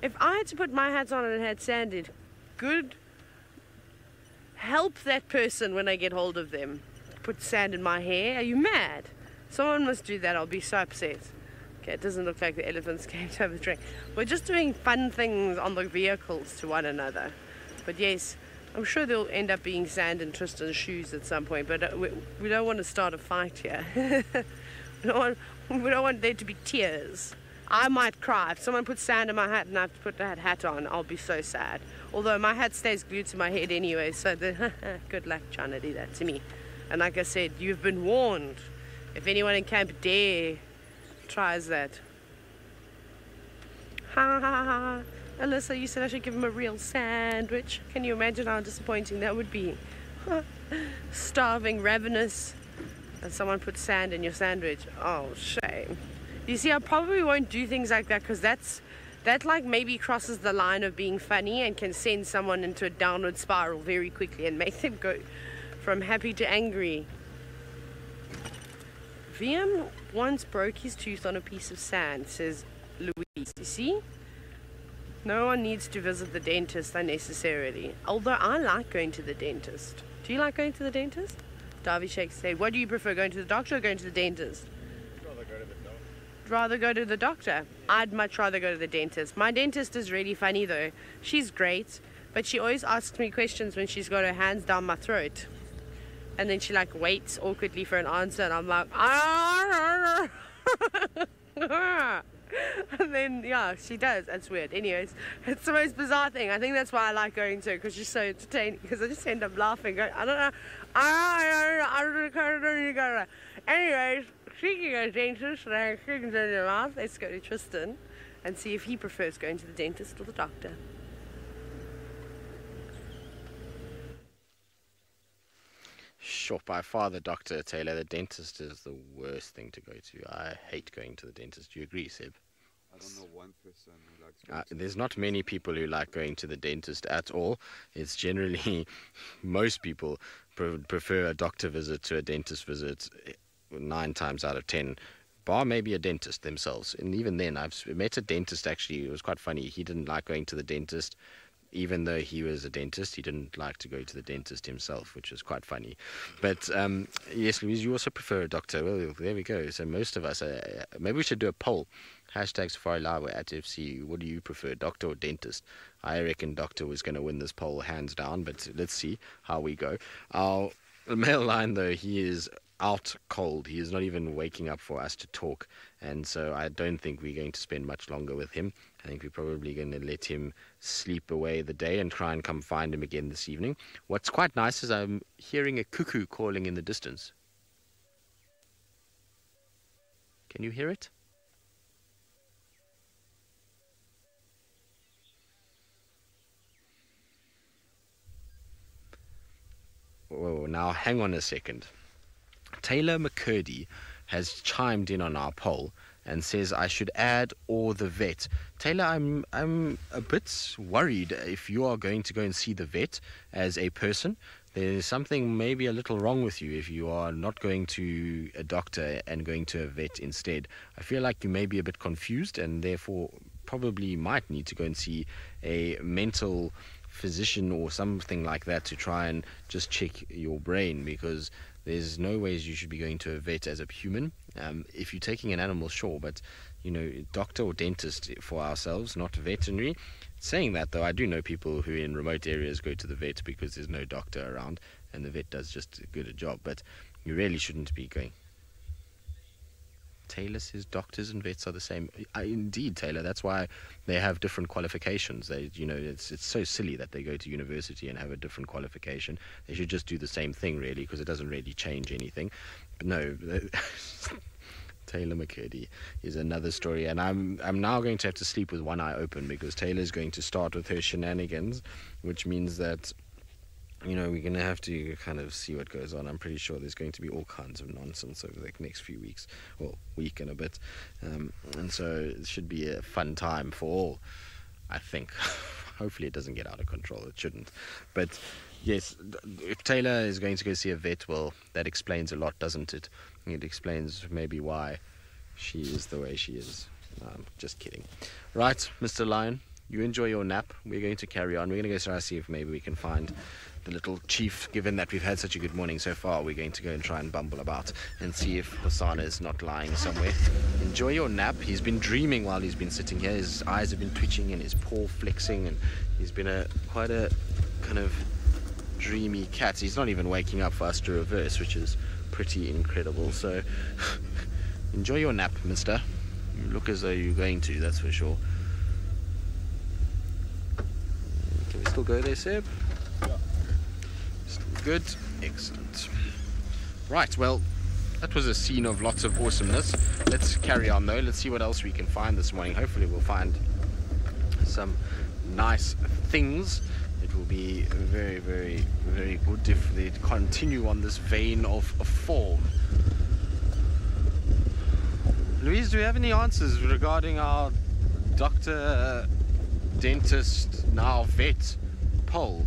[SPEAKER 1] If I had to put my hat on and it had sand in, good. Help that person when I get hold of them. Put sand in my hair. Are you mad? Someone must do that. I'll be so upset. Okay, it doesn't look like the elephants came to have a drink. We're just doing fun things on the vehicles to one another. But yes, I'm sure there'll end up being sand in Tristan's shoes at some point. But we don't want to start a fight here. we don't want there to be tears. I might cry. If someone puts sand in my hat and I have to put that hat on, I'll be so sad. Although my hat stays glued to my head anyway, so good luck trying to do that to me. And like I said, you've been warned. If anyone in Camp Dare tries that. Ha ha ha. Alyssa, you said I should give him a real sandwich. Can you imagine how disappointing that would be? Starving, ravenous, and someone put sand in your sandwich. Oh, shame. You see, I probably won't do things like that because that like maybe crosses the line of being funny and can send someone into a downward spiral very quickly and make them go from happy to angry. VM once broke his tooth on a piece of sand, says Louise. You see? No one needs to visit the dentist unnecessarily. Although I like going to the dentist. Do you like going to the dentist? Darby shakes his head. What do you prefer, going to the doctor or going to the dentist?
[SPEAKER 3] I'd rather go to the doctor.
[SPEAKER 1] rather go to the doctor. I'd much rather go to the dentist. My dentist is really funny though. She's great, but she always asks me questions when she's got her hands down my throat. And then she like waits awkwardly for an answer, and I'm like, and then yeah, she does. It's weird. Anyways, it's the most bizarre thing. I think that's why I like going to it, because she's so entertaining. Because I just end up laughing. Going, I don't know. Anyways, speaking of dentists, let's go to Tristan and see if he prefers going to the dentist or the doctor.
[SPEAKER 3] Sure, by far the doctor, Taylor. The dentist is the worst thing to go to. I hate going to the dentist. Do you agree, Seb?
[SPEAKER 5] I don't know one person who likes going to
[SPEAKER 3] There's not many people who like going to the dentist at all. It's generally most people prefer a doctor visit to a dentist visit 9 times out of 10. Bar maybe a dentist themselves. And even then, I've met a dentist actually. It was quite funny. He didn't like going to the dentist. Even though he was a dentist, he didn't like to go to the dentist himself, which was quite funny. But yes, Louise, you also prefer a doctor. Well, there we go. So most of us, maybe we should do a poll. #SafariLive at FC. What do you prefer, doctor or dentist? I reckon doctor was going to win this poll hands down, but let's see how we go. Our male line, though, he is out cold. He is not even waking up for us to talk, and so I don't think we're going to spend much longer with him. I think we're probably going to let him sleep away the day and try and come find him again this evening. What's quite nice is I'm hearing a cuckoo calling in the distance. Can you hear it? Whoa, now hang on a second. Taylor McCurdy has chimed in on our poll and says I should add or the vet. Taylor, I'm a bit worried if you are going to go and see the vet as a person. There's something maybe a little wrong with you if you are not going to a doctor and going to a vet instead. I feel like you may be a bit confused and therefore probably might need to go and see a mental physician or something like that to try and just check your brain, because there's no ways you should be going to a vet as a human. If you're taking an animal, sure, but you know, doctor or dentist for ourselves, not veterinary. Saying that though, I do know people who in remote areas go to the vet because there's no doctor around and the vet does just as good a job, but you really shouldn't be going. Taylor says doctors and vets are the same. Indeed, Taylor, that's why they have different qualifications. They, you know, it's so silly that they go to university and have a different qualification. They should just do the same thing, really, because it doesn't really change anything. But no, Taylor McCurdy is another story, and I'm now going to have to sleep with one eye open because Taylor's going to start with her shenanigans, which means that, you know, we're going to have to kind of see what goes on. I'm pretty sure there's going to be all kinds of nonsense over the next few weeks, well, week and a bit. And so it should be a fun time for all, I think. Hopefully it doesn't get out of control. It shouldn't. But yes, if Taylor is going to go see a vet, well, that explains a lot, doesn't it? It explains maybe why she is the way she is. Just kidding. Right, Mr. Lion, you enjoy your nap. We're going to carry on. We're going to go try to see if maybe we can find the little chief. Given that we've had such a good morning so far, we're going to go and try and bumble about and see if Hosanna is not lying somewhere. Enjoy your nap. He's been dreaming while he's been sitting here. His eyes have been twitching and his paw flexing, and he's been quite a kind of dreamy cat. He's not even waking up for us to reverse, which is pretty incredible. So enjoy your nap, mister. You look as though you're going to, that's for sure. Can we still go there, Seb?
[SPEAKER 5] Yeah.
[SPEAKER 3] Still good. Excellent. Right, well, that was a scene of lots of awesomeness. Let's carry on though. Let's see what else we can find this morning. Hopefully we'll find some nice things. It will be very, very, very good if they continue on this vein of form. Louise, do we have any answers regarding our doctor, dentist, now vet poll?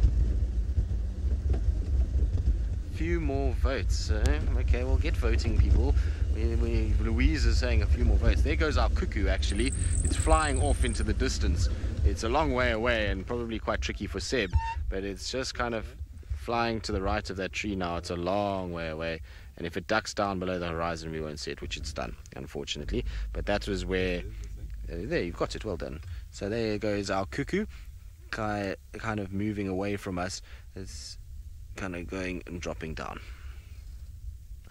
[SPEAKER 3] Few more votes. Okay, we'll get voting, people. Louise is saying a few more votes. There goes our cuckoo, actually. It's flying off into the distance. It's a long way away and probably quite tricky for Seb, but it's just kind of flying to the right of that tree now. It's a long way away, And if it ducks down below the horizon, we won't see it, which it's done, unfortunately. But that was where... there, you've got it, well done. So there goes our cuckoo, kind of moving away from us. It's kind of going and dropping down,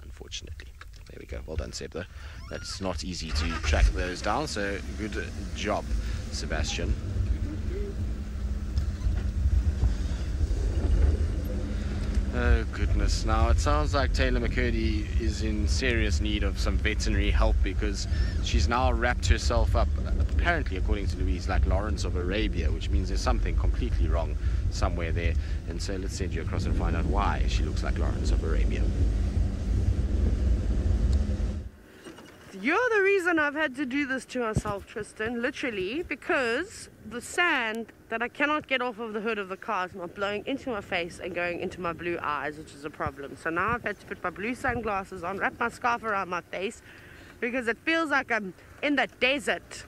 [SPEAKER 3] unfortunately. There we go. Well done, Seb, though. That's not easy to track those down, so good job, Sebastian. Oh, goodness. Now, it sounds like Taylor McCurdy is in serious need of some veterinary help because she's now wrapped herself up, apparently, according to Louise, like Lawrence of Arabia, which means there's something completely wrong somewhere there. And so let's send you across and find out why she looks like Lawrence of Arabia.
[SPEAKER 1] You're the reason I've had to do this to myself, Tristan, literally, because the sand that I cannot get off of the hood of the car is not blowing into my face and going into my blue eyes, which is a problem. So now I've had to put my blue sunglasses on, wrap my scarf around my face, because it feels like I'm in the desert.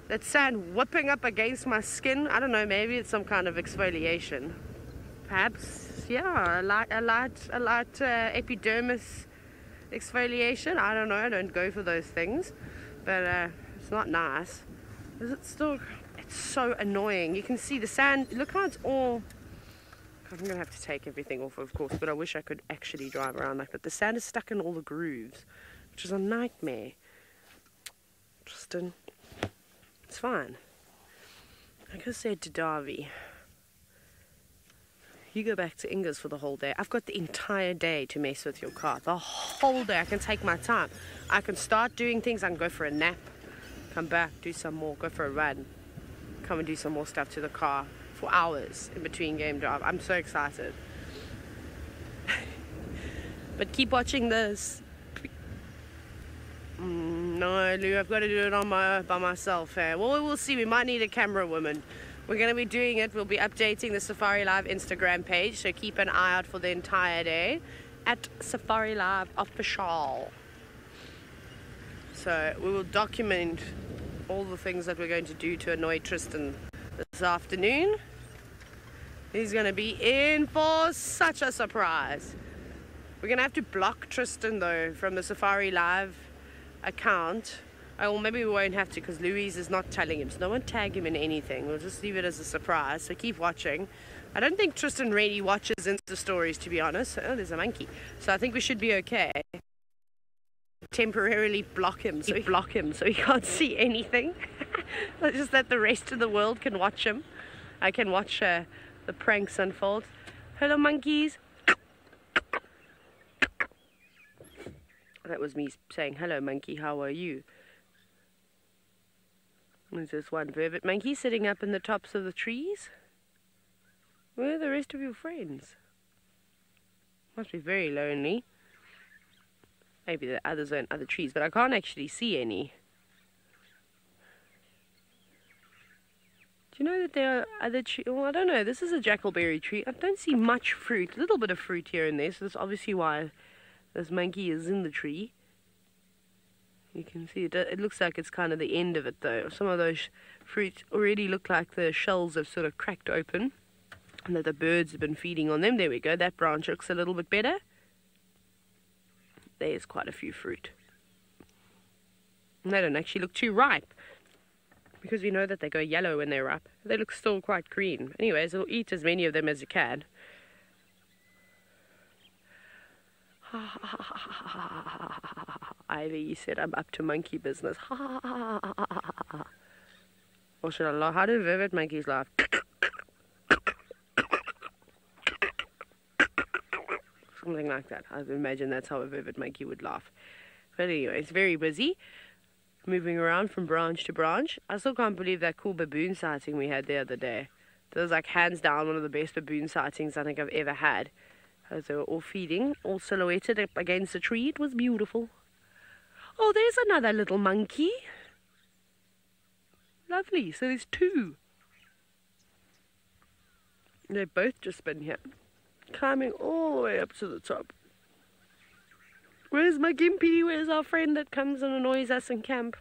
[SPEAKER 1] That sand whipping up against my skin. I don't know, maybe it's some kind of exfoliation. Perhaps, yeah, a light epidermis exfoliation. I don't know, I don't go for those things, but it's not nice. Is it still? It's so annoying. You can see the sand. Look how it's all... I'm gonna have to take everything off, of course, but I wish I could actually drive around like that. The sand is stuck in all the grooves, which is a nightmare. Tristan, it's fine. Like I said to Darby, you go back to Inga's for the whole day. I've got the entire day to mess with your car. The whole day. I can take my time. I can start doing things. I can go for a nap, come back, do some more, go for a run, come and do some more stuff to the car for hours in between game drive. I'm so excited. But keep watching this. No, Lou, I've got to do it on by myself. Well, we'll see. We might need a camera woman. We're going to be doing it. We'll be updating the SafariLive Instagram page, so keep an eye out for the entire day at SafariLive Official. So we will document all the things that we're going to do to annoy Tristan this afternoon. He's going to be in for such a surprise. We're going to have to block Tristan, though, from the SafariLive account. Oh, well, maybe we won't have to because Louise is not telling him, so no one tag him in anything. We'll just leave it as a surprise, so keep watching. I don't think Tristan really watches Insta stories, to be honest. Oh, there's a monkey. So I think we should be okay. Temporarily block him so he can't see anything. Just that the rest of the world can watch him. I can watch the pranks unfold. Hello, monkeys. That was me saying, hello, monkey, how are you? There's this one vervet monkey sitting up in the tops of the trees. Where are the rest of your friends? Must be very lonely. Maybe the others are in other trees, but I can't actually see any. Do you know that there are other trees? Well, I don't know. This is a jackalberry tree. I don't see much fruit. A little bit of fruit here and there, so that's obviously why this monkey is in the tree. You can see it. It looks like it's kind of the end of it, though. Some of those fruits already look like the shells have sort of cracked open and that the birds have been feeding on them. There we go. That branch looks a little bit better. There's quite a few fruit. And they don't actually look too ripe because we know that they go yellow when they're ripe. They look still quite green. Anyways, we'll eat as many of them as you can. Ivy, you said I'm up to monkey business. Or should I laugh? How do vervet monkeys laugh? Something like that. I imagine that's how a vervet monkey would laugh. But anyway, it's very busy. Moving around from branch to branch. I still can't believe that cool baboon sighting we had the other day. That was like hands down one of the best baboon sightings I think I've ever had. As they were all feeding, all silhouetted up against a tree. It was beautiful. Oh, there's another little monkey. Lovely. So there's two. They've both just been here. Climbing all the way up to the top. Where's my gimpy? Where's our friend that comes and annoys us in camp?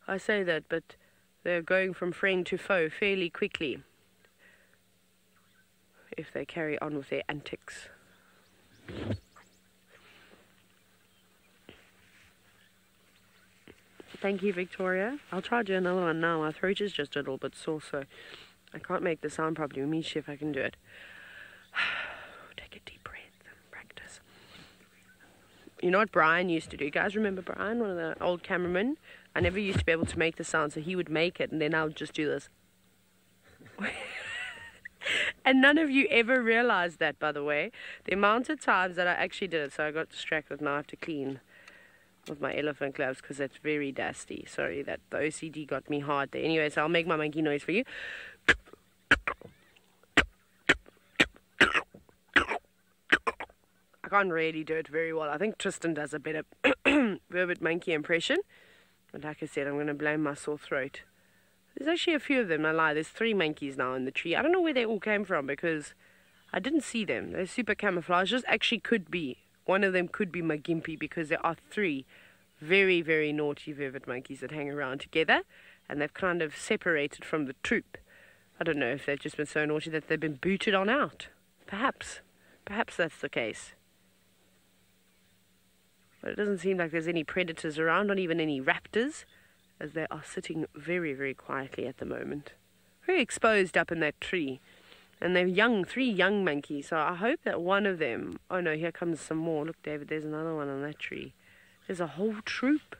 [SPEAKER 1] I say that, but they're going from friend to foe fairly quickly if they carry on with their antics. Thank you, Victoria. I'll try to do another one now. My throat is just a little bit sore, so I can't make the sound properly. Let me see if I can do it. Take a deep breath and practice. You know what Brian used to do? You guys remember Brian, one of the old cameramen? I never used to be able to make the sound, so he would make it, and then I would just do this. And none of you ever realized that, by the way. The amount of times that I actually did it, so I got distracted. Now I have to clean with my elephant gloves because it's very dusty. Sorry, that the OCD got me hard there. Anyway, so I'll make my monkey noise for you. I can't really do it very well. I think Tristan does a better vervet monkey impression. But like I said, I'm going to blame my sore throat. There's actually a few of them, I lie. There's 3 monkeys now in the tree. I don't know where they all came from because I didn't see them. They're super camouflaged. Just actually could be. One of them could be my gimpy because there are 3 very, very naughty vervet monkeys that hang around together. And they've kind of separated from the troop. I don't know if they've just been so naughty that they've been booted on out. Perhaps. Perhaps that's the case. But it doesn't seem like there's any predators around, not even any raptors, as they are sitting very, very quietly at the moment. Very exposed up in that tree. And they're young, 3 young monkeys, so I hope that one of them... Oh no, here comes some more. Look, David, there's another one on that tree. There's a whole troop.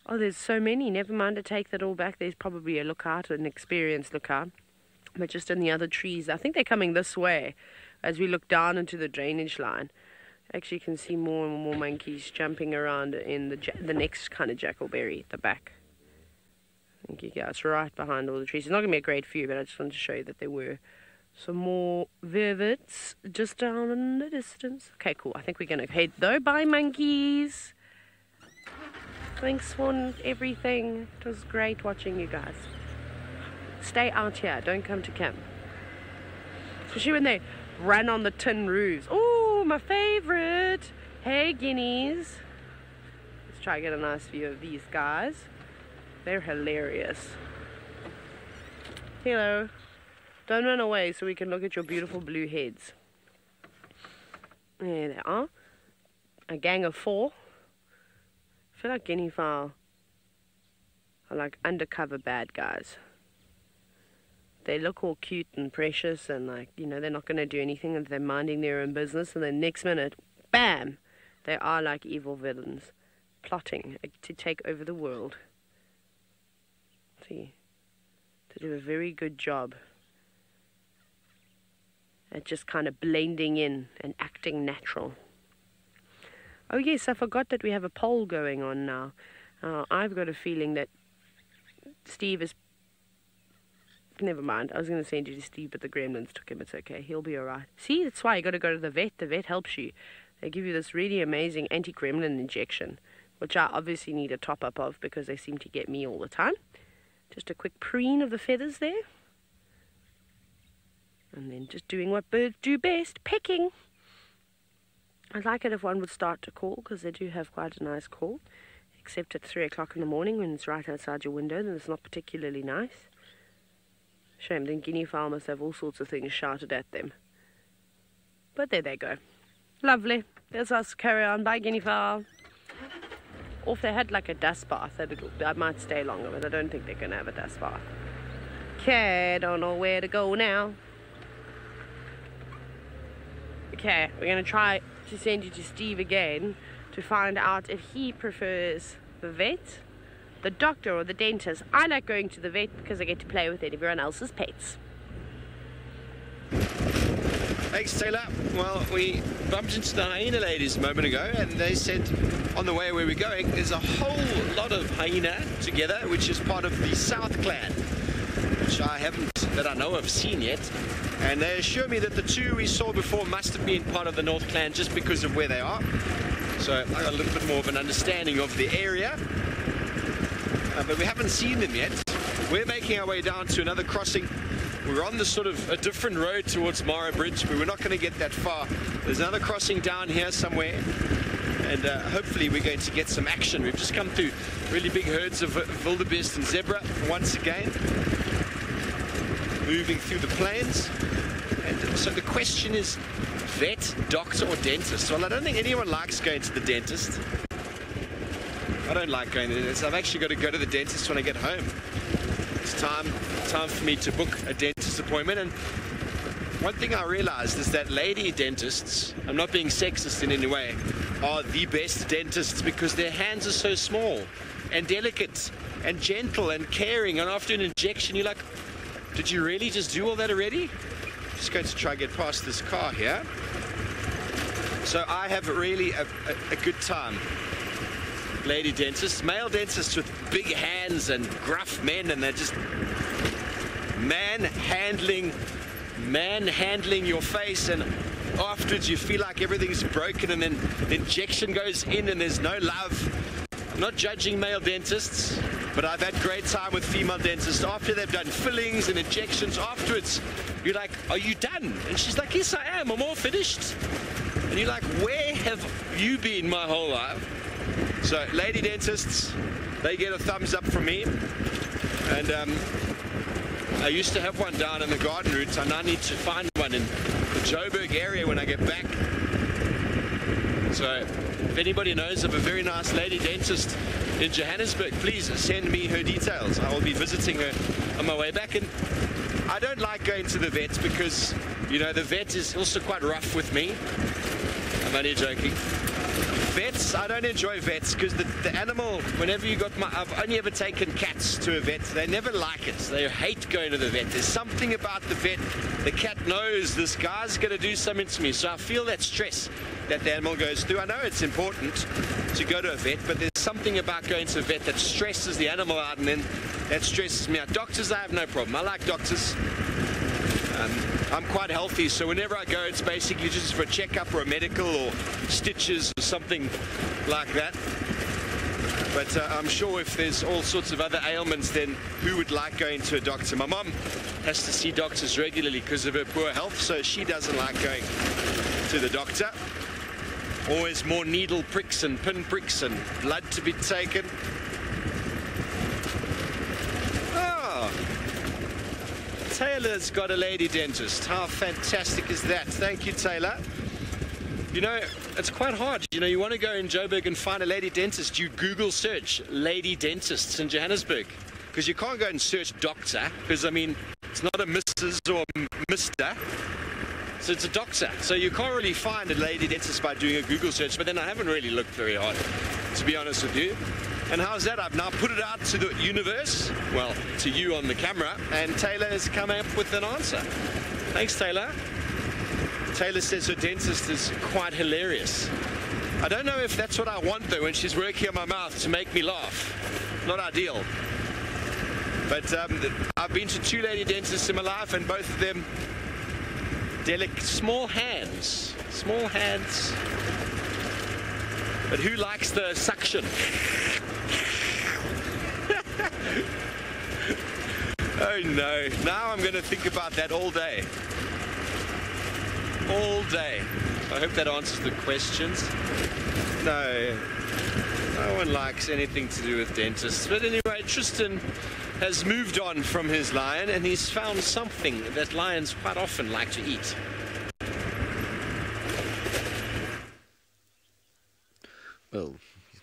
[SPEAKER 1] Oh, there's so many. Never mind to take that all back. There's probably a lookout, an experienced lookout. But just in the other trees, I think they're coming this way as we look down into the drainage line. Actually, you can see more and more monkeys jumping around in the next kind of jackalberry at the back. Thank you guys, right behind all the trees. It's not going to be a great view, but I just wanted to show you that there were some more vervets just down in the distance. Okay, cool. I think we're going to head though. Bye, monkeys. Thanks for everything. It was great watching you guys. Stay out here. Don't come to camp. Especially when they run on the tin roofs. Oh, my favorite. Hey, guineas. Let's try to get a nice view of these guys. They're hilarious. Hello. Don't run away so we can look at your beautiful blue heads. There they are. A gang of 4. I feel like guinea fowl are like undercover bad guys. They look all cute and precious and like, you know, they're not going to do anything and they're minding their own business, and then next minute, bam, they are like evil villains plotting to take over the world. See, they do a very good job at just kind of blending in and acting natural. Oh yes, I forgot that we have a poll going on now. I've got a feeling that Steve is... Never mind, I was going to send you to Steve, but the gremlins took him. It's okay, he'll be alright. See, that's why you got to go to the vet. The vet helps you. They give you this really amazing anti-gremlin injection, which I obviously need a top-up of because they seem to get me all the time. Just a quick preen of the feathers there. And then just doing what birds do best, pecking. I'd like it if one would start to call, because they do have quite a nice call. Except at 3 o'clock in the morning when it's right outside your window, then it's not particularly nice. Shame, then guinea fowl must have all sorts of things shouted at them. But there they go. Lovely. There's us. Carry on. Bye, guinea fowl. Or if they had like a dust bath, I might stay longer, but I don't think they're going to have a dust bath. Okay, don't know where to go now. Okay, we're going to try to send you to Steve again to find out if he prefers the vet, the doctor, or the dentist. I like going to the vet because I get to play with everyone else's pets.
[SPEAKER 2] Thanks, Taylor. Well, we bumped into the hyena ladies a moment ago, and they said on the way where we're going, there's a whole lot of hyena together, which is part of the South Clan, which I haven't, that I know of, seen yet. And they assure me that the 2 we saw before must have been part of the North Clan just because of where they are. So I got a little bit more of an understanding of the area. But we haven't seen them yet. We're making our way down to another crossing. We're on the sort of a different road towards Mara Bridge, but we're not going to get that far. There's another crossing down here somewhere, and hopefully we're going to get some action. We've just come through really big herds of wildebeest and zebra once again, moving through the plains. And so the question is, vet, doctor, or dentist? Well, I don't think anyone likes going to the dentist. I don't like going to the dentist. I've actually got to go to the dentist when I get home. It's time for me to book a dentist appointment. And one thing I realized is that lady dentists, I'm not being sexist in any way, are the best dentists because their hands are so small and delicate and gentle and caring. And after an injection, you're like, did you really just do all that already? Just going to try and get past this car here. So I have really a good time. Lady dentists, male dentists with big hands and gruff men, and they're just manhandling your face, and afterwards you feel like everything's broken, and then the injection goes in and there's no love. I'm not judging male dentists, but I've had great time with female dentists. After they've done fillings and injections, afterwards you're like, are you done? And she's like, yes I am, I'm all finished. And you're like, where have you been my whole life? So lady dentists, they get a thumbs up from me. And I used to have one down in the garden route. I now need to find one in the Joburg area when I get back. So if anybody knows of a very nice lady dentist in Johannesburg, please send me her details. I will be visiting her on my way back. And I don't like going to the vet because, you know, the vet is also quite rough with me. I'm only joking. Vets, I don't enjoy vets because the animal, whenever you got I've only ever taken cats to a vet. They never like it. They hate going to the vet. There's something about the vet. The cat knows this guy's going to do something to me. So I feel that stress that the animal goes through. I know it's important to go to a vet, but there's something about going to a vet that stresses the animal out, and then that stresses me out. Doctors, I have no problem. I like doctors. I'm quite healthy, so whenever I go, it's basically just for a checkup or a medical or stitches or something like that. But I'm sure if there's all sorts of other ailments, then who would like going to a doctor? My mum has to see doctors regularly because of her poor health, so she doesn't like going to the doctor. Always more needle pricks and pin pricks and blood to be taken. Taylor's got a lady dentist. How fantastic is that? Thank you, Taylor. You know, it's quite hard. You know, you want to go in Joburg and find a lady dentist, you Google search lady dentists in Johannesburg. Because you can't go and search doctor, because, I mean, it's not a Mrs. or Mr. So it's a doctor. So you can't really find a lady dentist by doing a Google search, but then I haven't really looked very hard, to be honest with you. And how's that? I've now put it out to the universe, well, to you on the camera, and Taylor has come up with an answer. Thanks, Taylor. Taylor says her dentist is quite hilarious. I don't know if that's what I want, though, when she's working on my mouth to make me laugh. Not ideal. But I've been to 2 lady dentists in my life, and both of them, small hands. Small hands. But who likes the suction? Oh no, now I'm going to think about that all day. All day. I hope that answers the questions. No one likes anything to do with dentists. But anyway, Tristan has moved on from his lion, and he's found something that lions quite often like to eat.
[SPEAKER 3] Well,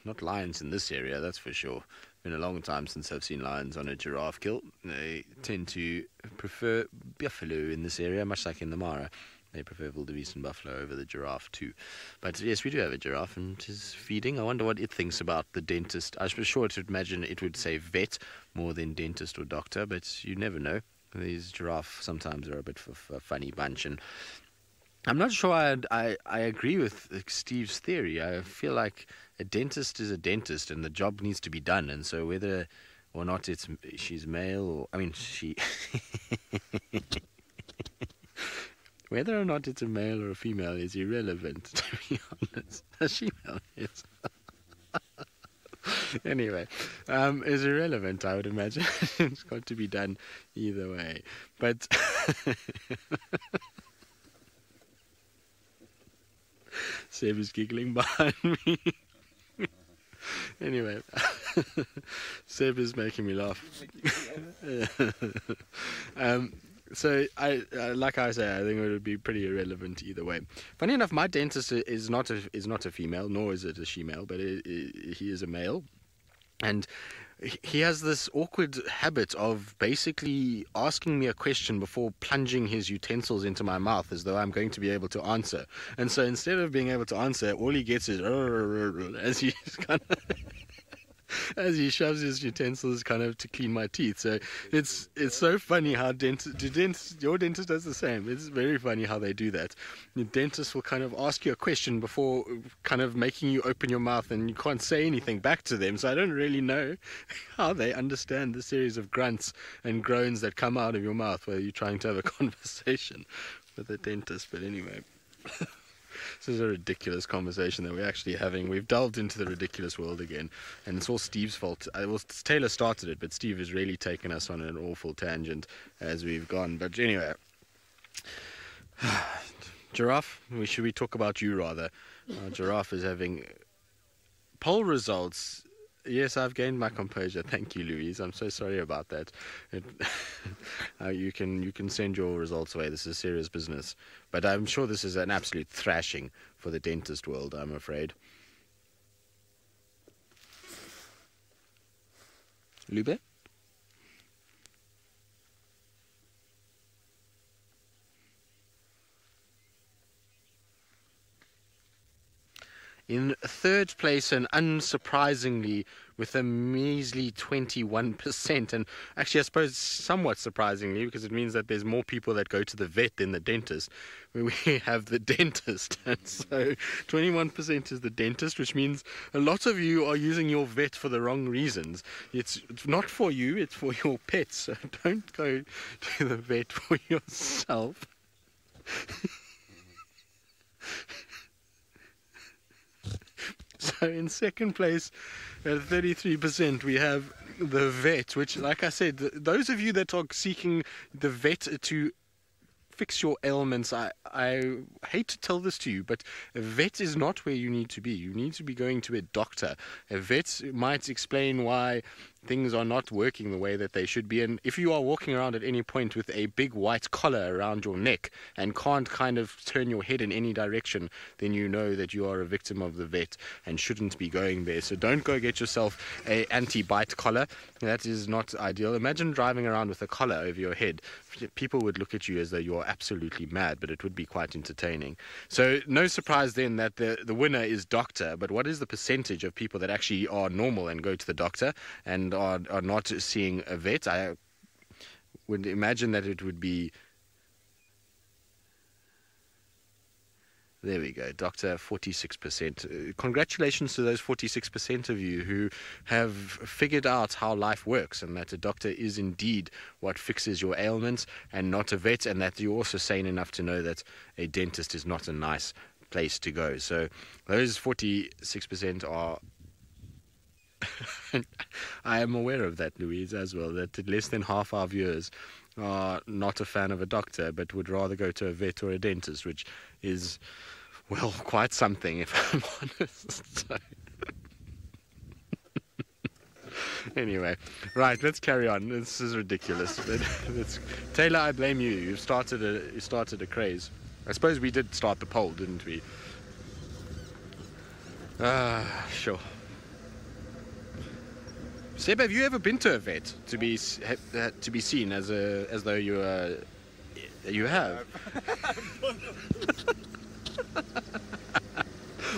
[SPEAKER 3] not lions in this area, that's for sure. Been a long time since I've seen lions on a giraffe kill. They tend to prefer buffalo in this area, much like in the Mara. They prefer wildebeest and buffalo over the giraffe too. But yes, we do have a giraffe, and it is feeding. I wonder what it thinks about the dentist. I was sure to imagine it would say vet more than dentist or doctor, but you never know. These giraffes sometimes are a bit of a funny bunch, and I'm not sure I agree with Steve's theory. I feel like a dentist is a dentist, and the job needs to be done. And so whether or not she's male, or whether or not it's a male or a female is irrelevant, to be honest. A female is. Anyway, is irrelevant, I would imagine. It's got to be done either way. But Seb is giggling behind me. Anyway, Seb is making me laugh. So like I say, I think it would be pretty irrelevant either way. Funny enough, my dentist is not a female, nor is it a she-male, but he is a male. And he has this awkward habit of basically asking me a question before plunging his utensils into my mouth as though I'm going to be able to answer. And so instead of being able to answer, all he gets is as he kind of as he shoves his utensils kind of to clean my teeth. So it's so funny how your dentist does the same. It's very funny how they do that. The dentist will kind of ask you a question before kind of making you open your mouth, and you can't say anything back to them. So I don't really know how they understand the series of grunts and groans that come out of your mouth while you're trying to have a conversation with a dentist. But anyway. This is a ridiculous conversation that we're actually having. We've delved into the ridiculous world again, and it's all Steve's fault. Taylor started it, but Steve has really taken us on an awful tangent as we've gone. But anyway, Giraffe, should we talk about you rather? Giraffe is having poll results. Yes, I've gained my composure. Thank you, Louise. I'm so sorry about that. You can send your results away. This is serious business. But I'm sure this is an absolute thrashing for the dentist world, I'm afraid. Lube? In third place, and unsurprisingly, with a measly 21%, and actually I suppose somewhat surprisingly, because it means that there's more people that go to the vet than the dentist, we have the dentist. And so 21% is the dentist, which means a lot of you are using your vet for the wrong reasons. It's not for you, it's for your pets. So don't go to the vet for yourself. So in second place, at 33%, we have the vet, which, like I said, those of you that are seeking the vet to fix your ailments, I hate to tell this to you, but a vet is not where you need to be. You need to be going to a doctor. A vet might explain why things are not working the way that they should be. And if you are walking around at any point with a big white collar around your neck and can't kind of turn your head in any direction, then you know that you are a victim of the vet and shouldn't be going there. So don't go get yourself a anti-bite collar. That is not ideal. Imagine driving around with a collar over your head. People would look at you as though you're absolutely mad, but it would be quite entertaining. So no surprise then that the winner is doctor. But what is the percentage of people that actually are normal and go to the doctor and are not seeing a vet? I would imagine that it would be... There we go, doctor, 46%. Congratulations to those 46% of you who have figured out how life works, and that a doctor is indeed what fixes your ailments and not a vet, and that you're also sane enough to know that a dentist is not a nice place to go. So those 46% are... I am aware of that, Louise, as well, that less than half our viewers are not a fan of a doctor, but would rather go to a vet or a dentist, which is, well, quite something, if I'm honest. So. Anyway, right, let's carry on. This is ridiculous. Taylor, I blame you. You started a craze. I suppose we did start the poll, didn't we? Sure. Seb, have you ever been to a vet to be seen as though you have?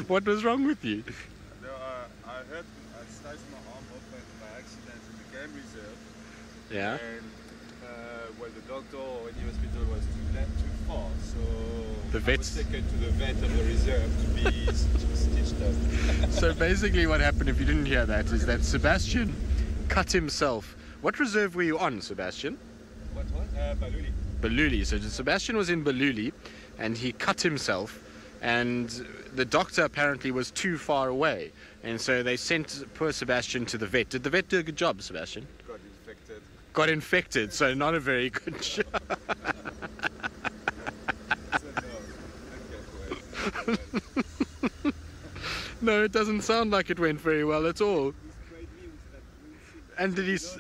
[SPEAKER 3] What was wrong with you?
[SPEAKER 5] No, I sliced my arm open by accident in the game reserve.
[SPEAKER 3] Yeah.
[SPEAKER 5] And well, the doctor or any hospital was too far, so
[SPEAKER 3] the vet
[SPEAKER 5] was taken to the vet of the reserve to be stitched up.
[SPEAKER 3] So basically, what happened, if you didn't hear that, is that Sebastian cut himself. What reserve were you on, Sebastian?
[SPEAKER 5] What? Baluli.
[SPEAKER 3] Baluli. So Sebastian was in Baluli, and he cut himself, and the doctor apparently was too far away, and so they sent poor Sebastian to the vet. Did the vet do a good job, Sebastian?
[SPEAKER 5] Got infected.
[SPEAKER 3] Got infected, so not a very good job. No, it doesn't sound like it went very well at all. And did he... So,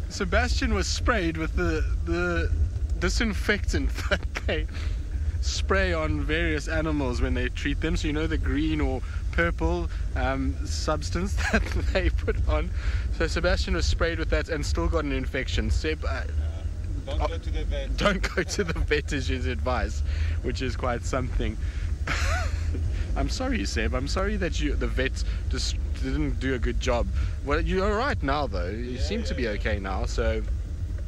[SPEAKER 3] Sebastian was sprayed with the disinfectant that spray on various animals when they treat them. So you know the green or purple substance that they put on. So Sebastian was sprayed with that and still got an infection. Seb,
[SPEAKER 5] Don't go to the vet.
[SPEAKER 3] don't go to the vet is his advice, which is quite something. I'm sorry, Seb. I'm sorry that the vet just didn't do a good job. Well, you're all right now, though. You seem to be okay now, so...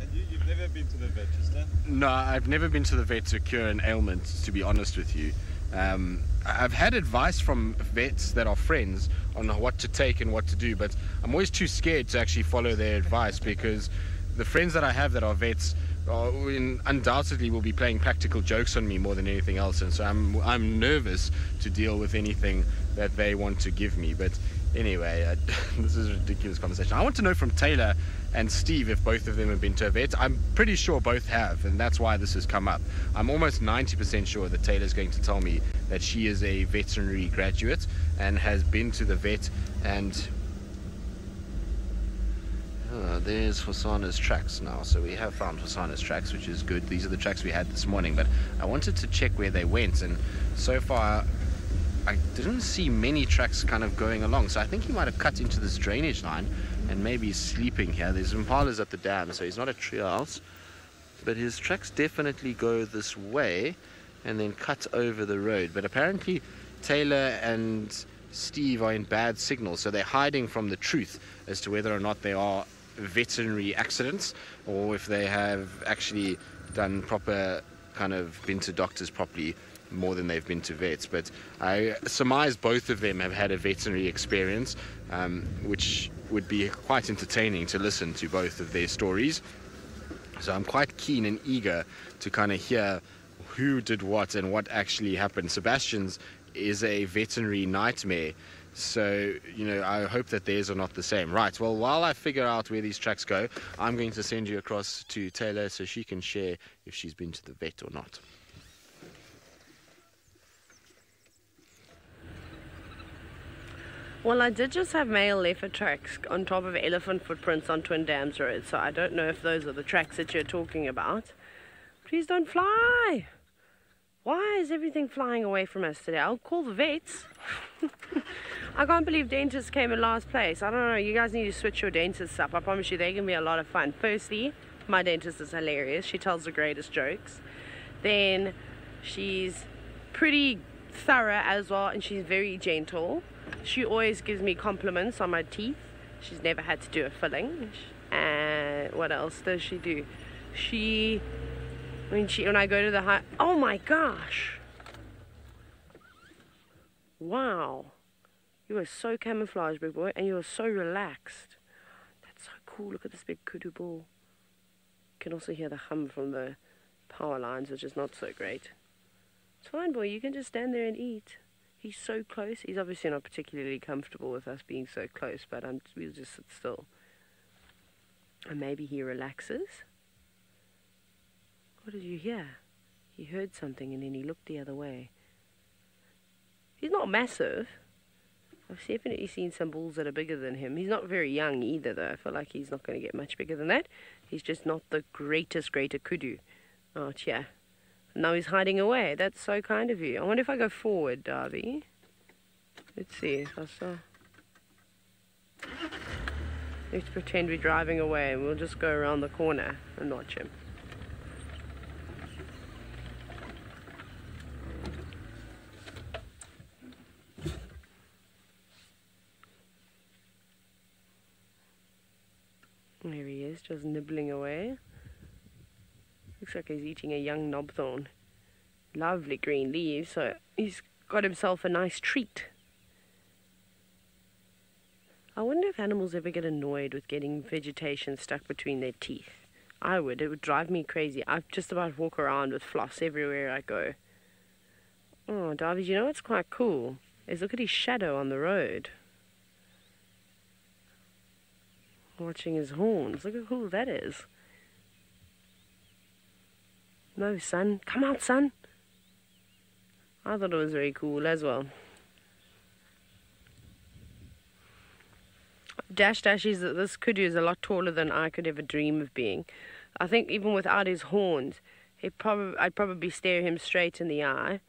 [SPEAKER 5] And you've never been to the vet, just that?
[SPEAKER 3] No, I've never been to the vet to cure an ailment, to be honest with you. I've had advice from vets that are friends on what to take and what to do, but I'm always too scared to actually follow their advice, because the friends that I have that are vets undoubtedly will be playing practical jokes on me more than anything else, and so I'm nervous to deal with anything that they want to give me. But anyway, this is a ridiculous conversation. I want to know from Taylor and Steve if both of them have been to a vet. I'm pretty sure both have, and that's why this has come up. I'm almost 90% sure that Taylor's going to tell me that she is a veterinary graduate and has been to the vet. And there's Hosanna's tracks now. So we have found Hosanna's tracks, which is good. These are the tracks we had this morning, but I wanted to check where they went, and so far I didn't see many tracks kind of going along. So I think he might have cut into this drainage line and maybe he's sleeping here. There's impalas at the dam, so he's not a treehouse, but his tracks definitely go this way and then cut over the road. But apparently Taylor and Steve are in bad signal, so they're hiding from the truth as to whether or not they are veterinary accidents or if they have actually done proper, kind of been to doctors properly more than they've been to vets. But I surmise both of them have had a veterinary experience, which would be quite entertaining to listen to both of their stories. So I'm quite keen and eager to kind of hear who did what and what actually happened. Sebastian's is a veterinary nightmare, so you know, I hope that theirs are not the same. Right, well, while I figure out where these tracks go, I'm going to send you across to Taylor so she can share if she's been to the vet or not.
[SPEAKER 1] Well, I did just have male leopard tracks on top of elephant footprints on Twin Dams Road, so I don't know if those are the tracks that you're talking about. Please don't fly! Why is everything flying away from us today? I'll call the vets. I can't believe dentists came in last place. I don't know, you guys need to switch your dentists up. I promise you, they can be a lot of fun. Firstly, my dentist is hilarious. She tells the greatest jokes. Then, she's pretty thorough as well, and she's very gentle. She always gives me compliments on my teeth. She's never had to do a filling. And what else does she do? When I go to the oh my gosh! Wow, you are so camouflaged, big boy, and you are so relaxed. That's so cool. Look at this big kudu ball. You can also hear the hum from the power lines, which is not so great. It's fine, boy. You can just stand there and eat. He's so close. He's obviously not particularly comfortable with us being so close, but we'll just sit still. And maybe he relaxes. What did you hear? He heard something and then he looked the other way. He's not massive. I've definitely seen some bulls that are bigger than him. He's not very young either, though. I feel like he's not going to get much bigger than that. He's just not the greater kudu. Oh, yeah. Now he's hiding away. That's so kind of you. I wonder if I go forward, Darby. Let's see if I saw. Let's pretend we're driving away and we'll just go around the corner and watch him. There he is, just nibbling away. Looks like he's eating a young knobthorn. Lovely green leaves, so he's got himself a nice treat. I wonder if animals ever get annoyed with getting vegetation stuck between their teeth. I would. It would drive me crazy. I just about walk around with floss everywhere I go. Oh, Darby, you know what's quite cool? Is look at his shadow on the road. Watching his horns. Look how cool that is. No, son. Come out, son. I thought it was very cool as well. Dash, this kudu is a lot taller than I could ever dream of being. I think even without his horns, I'd probably stare him straight in the eye.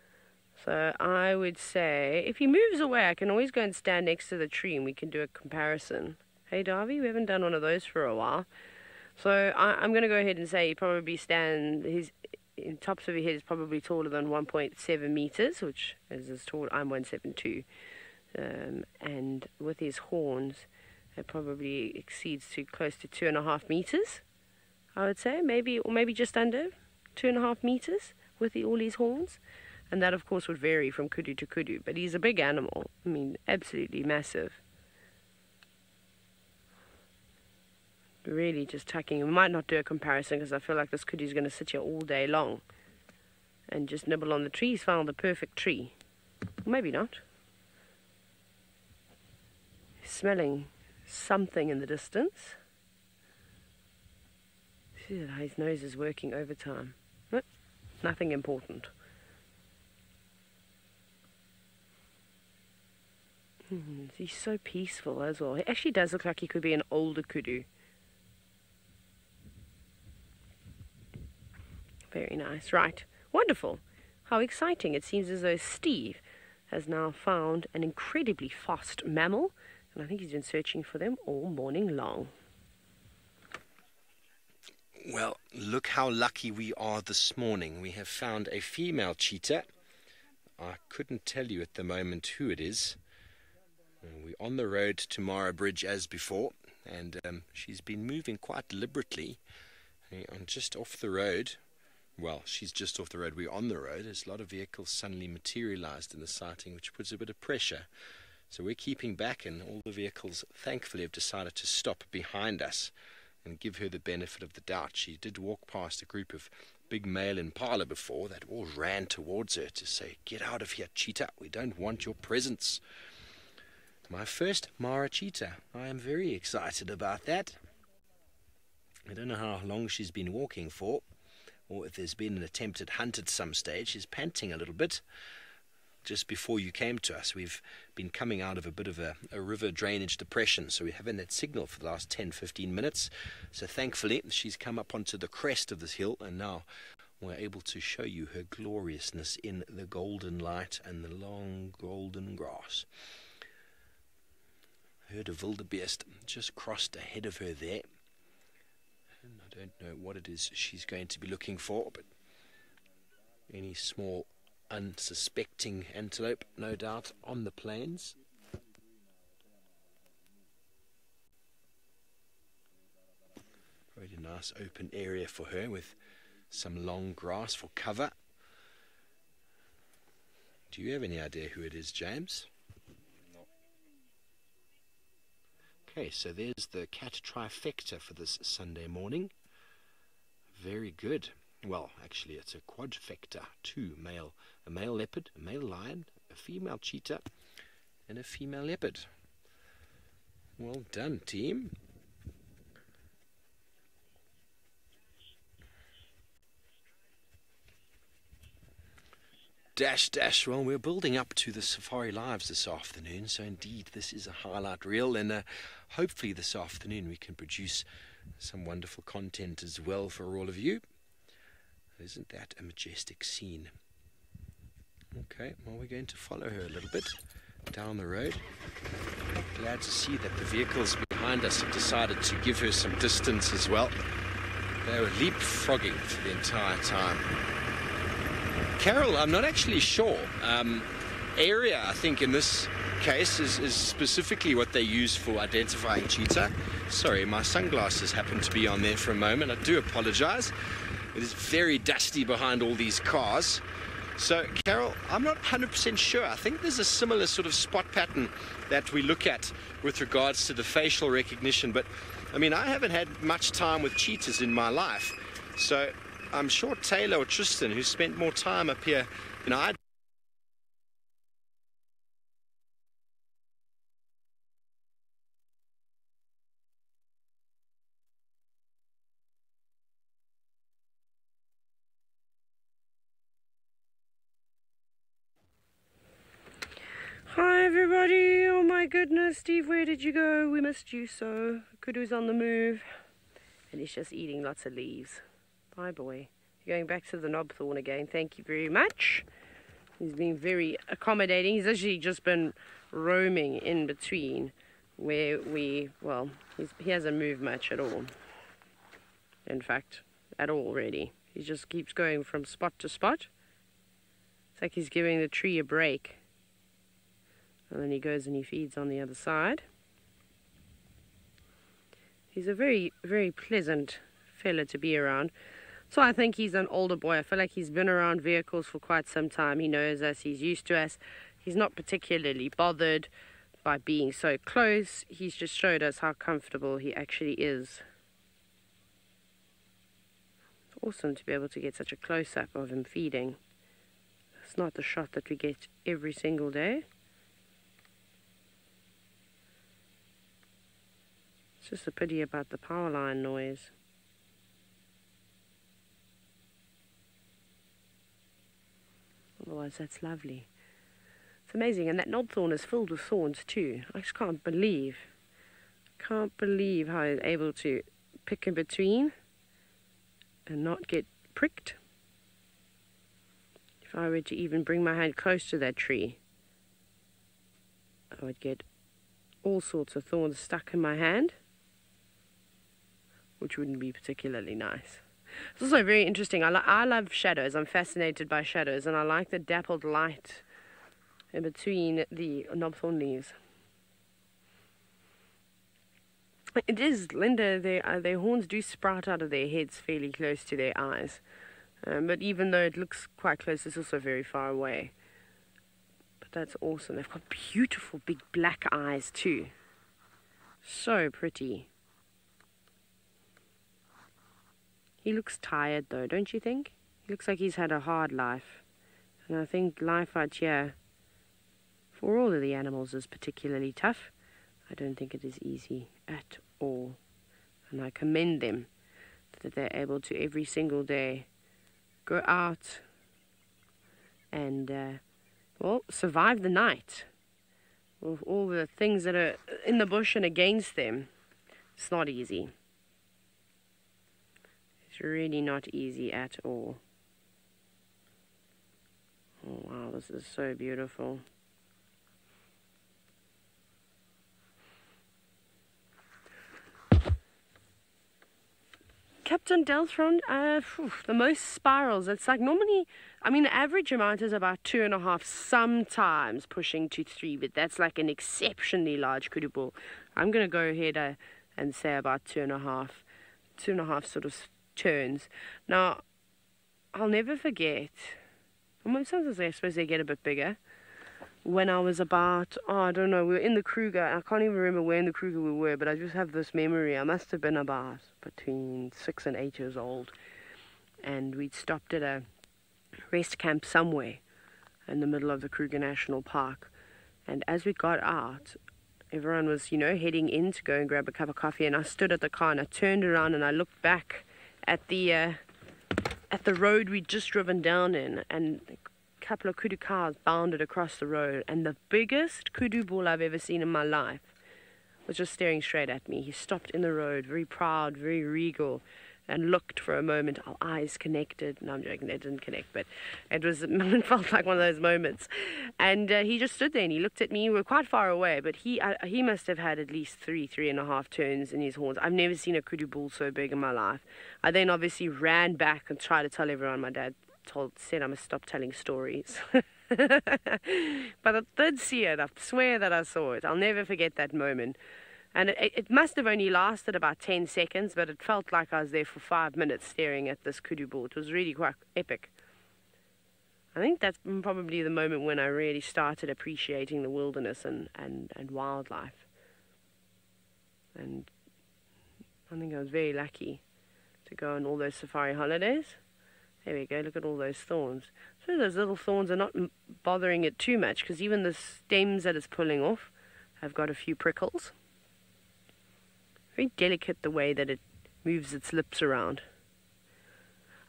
[SPEAKER 1] So I would say, if he moves away, I can always go and stand next to the tree and we can do a comparison. Hey, Darby, we haven't done one of those for a while. So I'm going to go ahead and say he probably in tops of his head is probably taller than 1.7 meters, which is as tall. I'm 172. And with his horns, it probably exceeds to close to 2.5 meters, I would say. Maybe just under 2.5 meters with all his horns. And that, of course, would vary from kudu to kudu. But he's a big animal. I mean, absolutely massive. Really just tucking. We might not do a comparison because I feel like this kudu is going to sit here all day long and just nibble on the tree. He's found the perfect tree. Maybe not. He's smelling something in the distance. See that his nose is working overtime. Nope, nothing important. He's so peaceful as well. He actually does look like he could be an older kudu. Very nice. Right. Wonderful. How exciting. It seems as though Steve has now found an incredibly fast mammal, and I think he's been searching for them all morning long.
[SPEAKER 2] Well, look how lucky we are this morning. We have found a female cheetah. I couldn't tell you at the moment who it is. We're on the road to Mara Bridge as before, and she's been moving quite deliberately. I'm just off the road. Well, she's just off the road. We're on the road. There's a lot of vehicles suddenly materialized in the sighting, which puts a bit of pressure. So we're keeping back, and all the vehicles, thankfully, have decided to stop behind us and give her the benefit of the doubt. She did walk past a group of big male impala before that all ran towards her to say, "Get out of here, cheetah. We don't want your presence." My first Mara cheetah. I am very excited about that. I don't know how long she's been walking for, or if there's been an attempted hunt at some stage. She's panting a little bit. Just before you came to us, we've been coming out of a bit of a river drainage depression, so we haven't had signal for the last 10-15 minutes. So thankfully, she's come up onto the crest of this hill, and now we're able to show you her gloriousness in the golden light and the long golden grass. Herd of wildebeest just crossed ahead of her there. And I don't know what it is she's going to be looking for, but any small unsuspecting antelope, no doubt, on the plains. Really nice open area for her with some long grass for cover. Do you have any idea who it is, James? Okay, so there's the cat trifecta for this Sunday morning. Very good. Well, actually, it's a quadfecta. A male leopard, a male lion, a female cheetah, and a female leopard. Well done, team. Dash. Well, we're building up to the Safari Lives this afternoon, so indeed this is a highlight reel, and hopefully this afternoon we can produce some wonderful content as well for all of you. Isn't that a majestic scene? Okay, well, we're going to follow her a little bit down the road. Glad to see that the vehicles behind us have decided to give her some distance as well. They were leapfrogging for the entire time. Carol, I'm not actually sure. Area, I think, in this case is specifically what they use for identifying cheetah. Sorry, my sunglasses happened to be on there for a moment. I do apologize. It is very dusty behind all these cars. So, Carol, I'm not 100% sure. I think there's a similar sort of spot pattern that we look at with regards to the facial recognition. But, I mean, I haven't had much time with cheetahs in my life. So I'm sure Taylor or Tristan, who spent more time up here,
[SPEAKER 1] Hi everybody, oh my goodness, Steve, where did you go? We missed you so. Kudu's on the move and he's just eating lots of leaves. Bye boy. Going back to the knobthorn again. Thank you very much. He's been very accommodating. He's actually just been roaming in between where he hasn't moved much at all. In fact, at all really. He just keeps going from spot to spot. It's like he's giving the tree a break. And then he goes and he feeds on the other side. He's a very, very pleasant fella to be around. So I think he's an older boy. I feel like he's been around vehicles for quite some time. He knows us. He's used to us. He's not particularly bothered by being so close. He's just showed us how comfortable he actually is. It's awesome to be able to get such a close-up of him feeding. It's not the shot that we get every single day. It's just a pity about the power line noise. Otherwise, that's lovely. It's amazing, and that knobthorn is filled with thorns too. I just can't believe how he's able to pick in between and not get pricked. If I were to even bring my hand close to that tree, I would get all sorts of thorns stuck in my hand, which wouldn't be particularly nice. It's also very interesting. I love shadows. I'm fascinated by shadows, and I like the dappled light in between the knobthorn leaves. It is, Linda, their horns do sprout out of their heads fairly close to their eyes. But even though it looks quite close, it's also very far away. But that's awesome. They've got beautiful big black eyes too. So pretty. He looks tired though, don't you think? He looks like he's had a hard life. And I think life out here, for all of the animals, is particularly tough. I don't think it is easy at all. And I commend them that they're able to every single day go out and, survive the night with all the things that are in the bush and against them. It's not easy. It's really not easy at all. Oh wow, this is so beautiful. Captain Deltron, the most spirals. It's like normally, I mean, the average amount is about 2.5, sometimes pushing to 3, but that's like an exceptionally large kudu bull. I'm going to go ahead and say about 2.5 sort of turns. Now, I'll never forget, sometimes I suppose they get a bit bigger. When I was about, I don't know, we were in the Kruger. I can't even remember where in the Kruger we were, but I just have this memory. I must have been about between 6 and 8 years old. And we'd stopped at a rest camp somewhere in the middle of the Kruger National Park. And as we got out, everyone was, heading in to go and grab a cup of coffee. And I stood at the car and I turned around and I looked back at the road we'd just driven down in, and couple of kudu cars bounded across the road, and the biggest kudu bull I've ever seen in my life was just staring straight at me. He stopped in the road, very proud, very regal, and looked for a moment. Our eyes connected. No, I'm joking, they didn't connect, but it felt like one of those moments. And he just stood there and he looked at me. We were quite far away, but he must have had at least 3.5 turns in his horns. I've never seen a kudu bull so big in my life. I then obviously ran back and tried to tell everyone. My dad said I must stop telling stories. But I did see it. I swear that I saw it. I'll never forget that moment. And it must have only lasted about 10 seconds, but it felt like I was there for 5 minutes staring at this kudu bull. It was really quite epic. I think that's probably the moment when I really started appreciating the wilderness and wildlife. And I think I was very lucky to go on all those safari holidays. There we go, look at all those thorns. So those little thorns are not bothering it too much, because even the stems that it's pulling off have got a few prickles. Very delicate the way that it moves its lips around.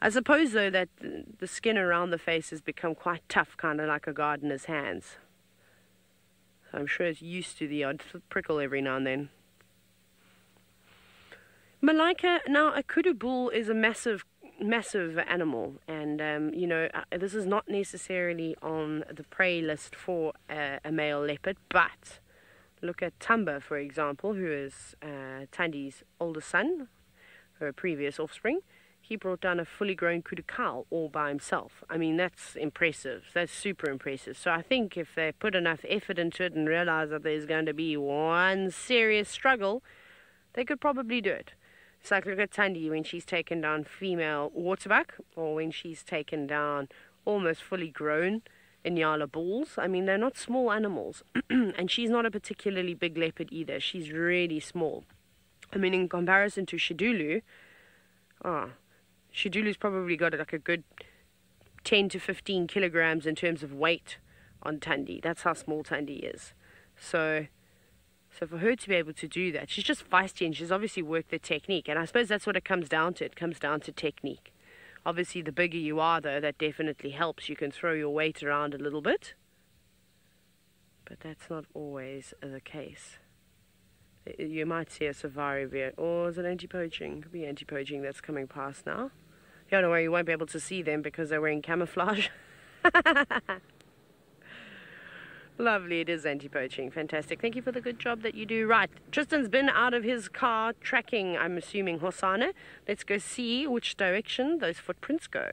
[SPEAKER 1] I suppose, though, that the skin around the face has become quite tough, kind of like a gardener's hands. So I'm sure it's used to the odd prickle every now and then. Malaika, now a kudu bull is a massive massive animal, and this is not necessarily on the prey list for a male leopard, but look at Tamba, for example, who is Tandy's older son, her previous offspring. He brought down a fully grown kudu cow all by himself. I mean, that's impressive. That's super impressive. So I think if they put enough effort into it and realize that there's going to be one serious struggle, they could probably do it. It's like, look at Tandy when she's taken down female waterbuck, or when she's taken down almost fully grown Inyala bulls. I mean, they're not small animals. And she's not a particularly big leopard either. She's really small. I mean, in comparison to Shidulu, Shidulu's probably got like a good 10 to 15 kilograms in terms of weight on Tandy. That's how small Tandy is. So for her to be able to do that, she's just feisty, and she's obviously worked the technique. And I suppose that's what it comes down to. It comes down to technique. Obviously, the bigger you are, though, that definitely helps. You can throw your weight around a little bit. But that's not always the case. You might see a safari bear. Or is it anti-poaching? Could be anti-poaching that's coming past now. Yeah, don't worry, you won't be able to see them because they're wearing camouflage. Lovely, it is anti-poaching. Fantastic. Thank you for the good job that you do. Right, Tristan's been out of his car tracking, I'm assuming, Hosana. Let's go see which direction those footprints go.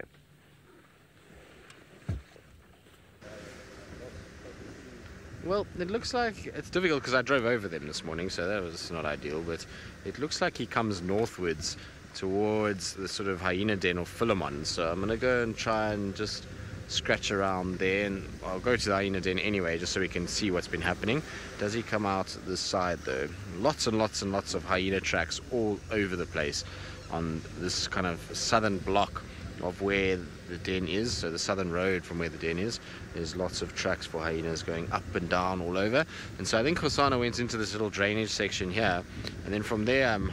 [SPEAKER 3] Well, it looks like it's difficult because I drove over them this morning, so that was not ideal, but it looks like he comes northwards towards the sort of hyena den or Philemon. So I'm going to go and try and just scratch around there, and I'll go to the hyena den anyway just so we can see what's been happening. Does he come out this side though? Lots and lots and lots of hyena tracks all over the place on this kind of southern block of where the den is. So the southern road from where the den is, there's lots of tracks for hyenas going up and down all over. And so I think Hosana went into this little drainage section here, and then from there I'm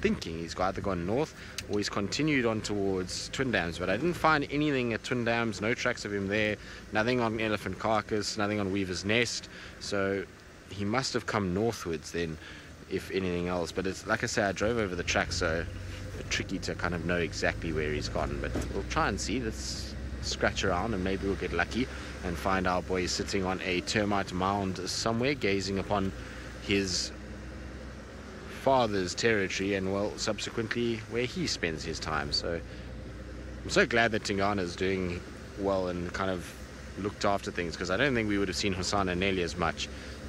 [SPEAKER 3] thinking he's either gone north or he's continued on towards Twin Dams, but I didn't find anything at Twin Dams, no tracks of him there, nothing on Elephant Carcass, nothing on Weaver's Nest. So he must have come northwards then, if anything else. But it's like I say, I drove over the track, so a bit tricky to kind of know exactly where he's gone, but we'll try and see. Let's scratch around and maybe we'll get lucky and find our boy sitting on a termite mound somewhere, gazing upon his father's territory, and well, subsequently where he spends his time. So I'm so glad that Tingana's doing well and kind of looked after things, because I don't think we would have seen Hosana nearly as much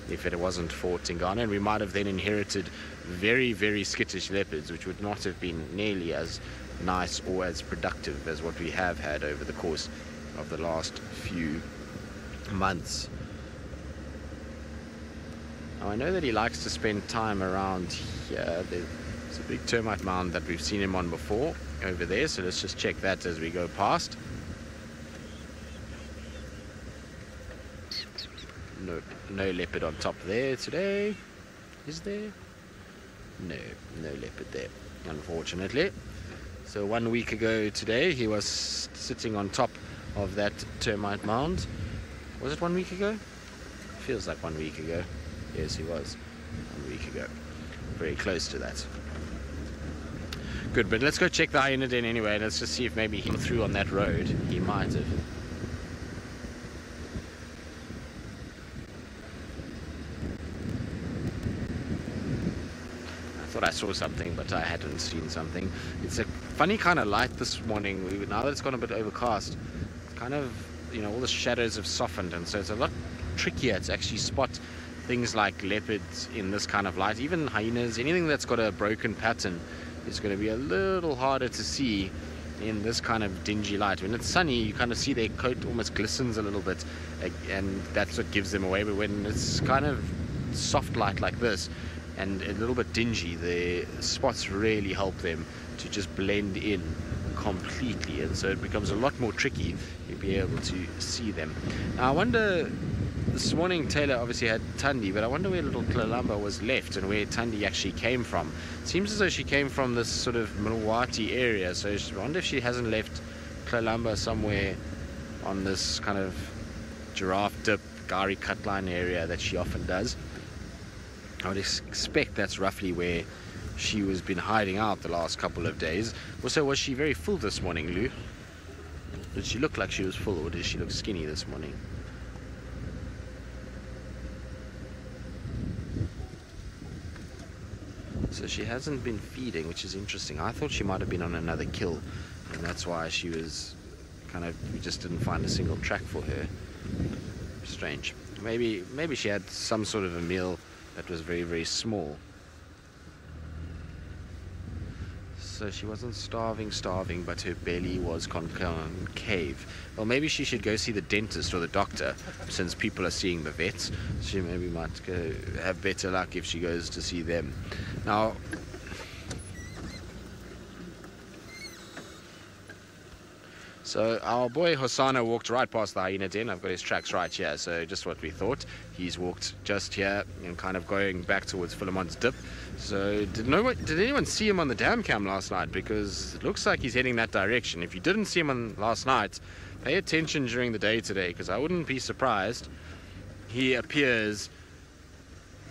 [SPEAKER 3] if it wasn't for Tingana, and we might have then inherited very, very skittish leopards, which would not have been nearly as nice or as productive as what we have had over the course of the last few months. Now, I know that he likes to spend time around here. There's a big termite mound that we've seen him on before over there, so let's just check that as we go past. No leopard on top there today. Is there? No leopard there, unfortunately. So 1 week ago today he was sitting on top of that termite mound. Was it 1 week ago? Feels like 1 week ago. Yes, he was 1 week ago. Very close to that. Good, but let's go check the hyena den anyway. Let's just see if maybe he came through on that road. He might have. I thought I saw something, but I hadn't seen something. It's a funny kind of light this morning. Now that it's gone a bit overcast, it's kind of, all the shadows have softened, and so it's a lot trickier to actually spot things like leopards in this kind of light. Even hyenas, anything that's got a broken pattern is going to be a little harder to see in this kind of dingy light. When it's sunny, you kind of see their coat almost glistens a little bit, and that's what gives them away. But when it's kind of soft light like this and a little bit dingy, the spots really help them to just blend in completely, and so it becomes a lot more tricky to be able to see them. Now I wonder, this morning Taylor obviously had Tandy, but I wonder where little Kalamba was left and where Tandy actually came from. It seems as though she came from this sort of Milwaukee area, so I wonder if she hasn't left Kalamba somewhere on this kind of giraffe dip, Gari cutline area that she often does. I would expect that's roughly where she was been hiding out the last couple of days. Also, was she very full this morning, Lou? Did she look like she was full, or did she look skinny this morning? So she hasn't been feeding, which is interesting. I thought she might have been on another kill, and that's why she was kind of, we just didn't find a single track for her. Strange. Maybe she had some sort of a meal that was very, very small. So she wasn't starving, but her belly was concave. Well, maybe she should go see the dentist or the doctor, since people are seeing the vets. She maybe might go have better luck if she goes to see them. Now, so our boy Hosanna walked right past the hyena den. I've got his tracks right here, so just what we thought. He's walked just here and kind of going back towards Philemon's dip. So did anyone see him on the dam cam last night? Because it looks like he's heading that direction. If you didn't see him last night, pay attention during the day today, because I wouldn't be surprised. He appears.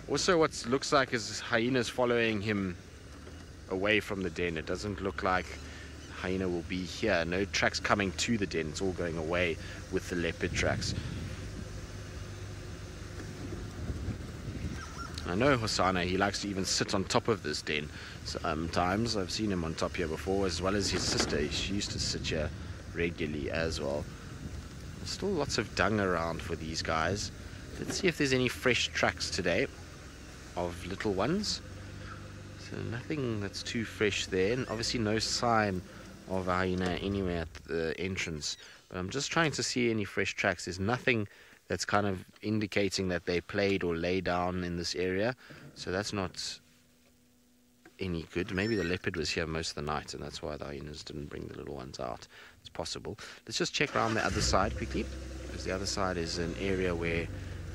[SPEAKER 3] Also, what looks like is hyenas following him away from the den. It doesn't look like hyena will be here. No tracks coming to the den. It's all going away with the leopard tracks. I know Hosanna, he likes to even sit on top of this den. Sometimes I've seen him on top here before, as well as his sister. She used to sit here regularly as well. There's still lots of dung around for these guys. Let's see if there's any fresh tracks today of little ones. So nothing that's too fresh there, and obviously no sign of a hyena anywhere at the entrance. But I'm just trying to see any fresh tracks. There's nothing that's kind of indicating that they played or lay down in this area, so that's not any good. Maybe the leopard was here most of the night, and that's why the hyenas didn't bring the little ones out. It's possible. Let's just check around the other side quickly, because the other side is an area where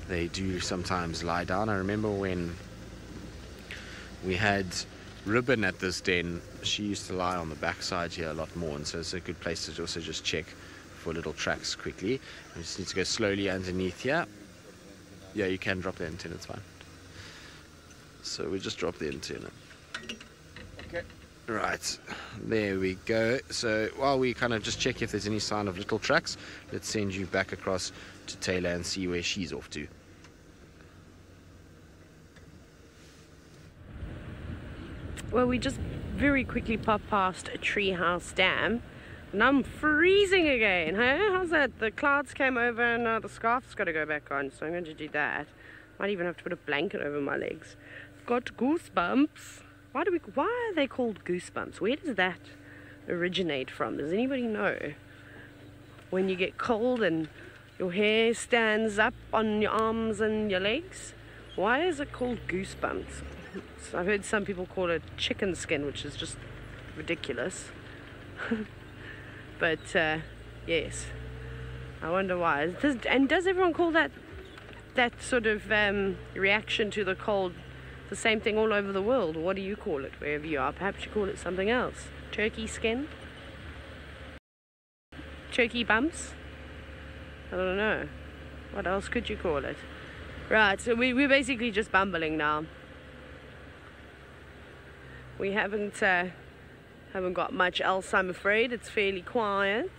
[SPEAKER 3] they do sometimes lie down. I remember when we had Ribbon at this den, she used to lie on the backside here a lot more, and so it's a good place to also just check for little tracks quickly. We just need to go slowly underneath here. Yeah, you can drop the antenna, it's fine. So we just drop the antenna.
[SPEAKER 2] Okay.
[SPEAKER 3] Right, there we go. So while we kind of just check if there's any sign of little tracks, let's send you back across to Taylor and see where she's off to.
[SPEAKER 1] Well, we just very quickly popped past a treehouse dam, and I'm freezing again. Hey, how's that? The clouds came over, and now the scarf's got to go back on, so I'm going to do that. Might even have to put a blanket over my legs. Got goosebumps. Why are they called goosebumps? Where does that originate from? Does anybody know? When you get cold and your hair stands up on your arms and your legs? Why is it called goosebumps? I've heard some people call it chicken skin, which is just ridiculous. But yes, I wonder why. Does everyone call that sort of reaction to the cold the same thing all over the world? What do you call it wherever you are? Perhaps you call it something else. Turkey skin? Turkey bumps? I don't know. What else could you call it? Right, so we're basically just bumbling now. We haven't got much else, I'm afraid. It's fairly quiet.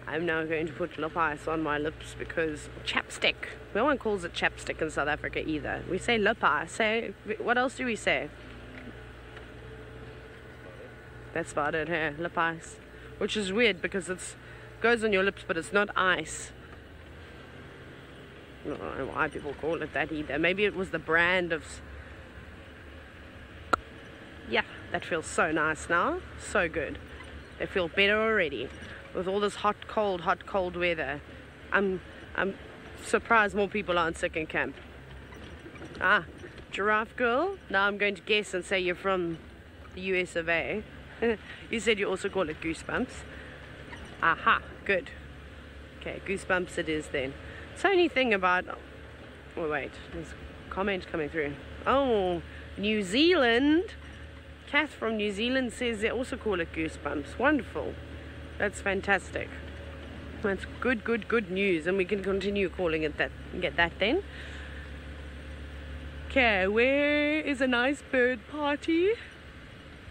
[SPEAKER 1] I'm now going to put lip ice on my lips because chapstick. No one calls it chapstick in South Africa either. We say lip ice. What else do we say? That's about it, hey? Lip ice. Which is weird because it goes on your lips, but it's not ice. I don't know why people call it that either. Maybe it was the brand of... Yeah, that feels so nice now. So good. They feel better already. With all this hot, cold weather. I'm surprised more people aren't sick in camp. Ah, giraffe girl. Now I'm going to guess and say you're from the US of A. You said you also call it goosebumps. Aha, good. Okay, goosebumps it is then. It's the only thing about... Oh wait, there's a comment coming through. Oh, New Zealand. Kath from New Zealand says they also call it goosebumps. Wonderful. That's fantastic. That's good news, and we can continue calling it that. Get that then. Okay, where is a nice bird party?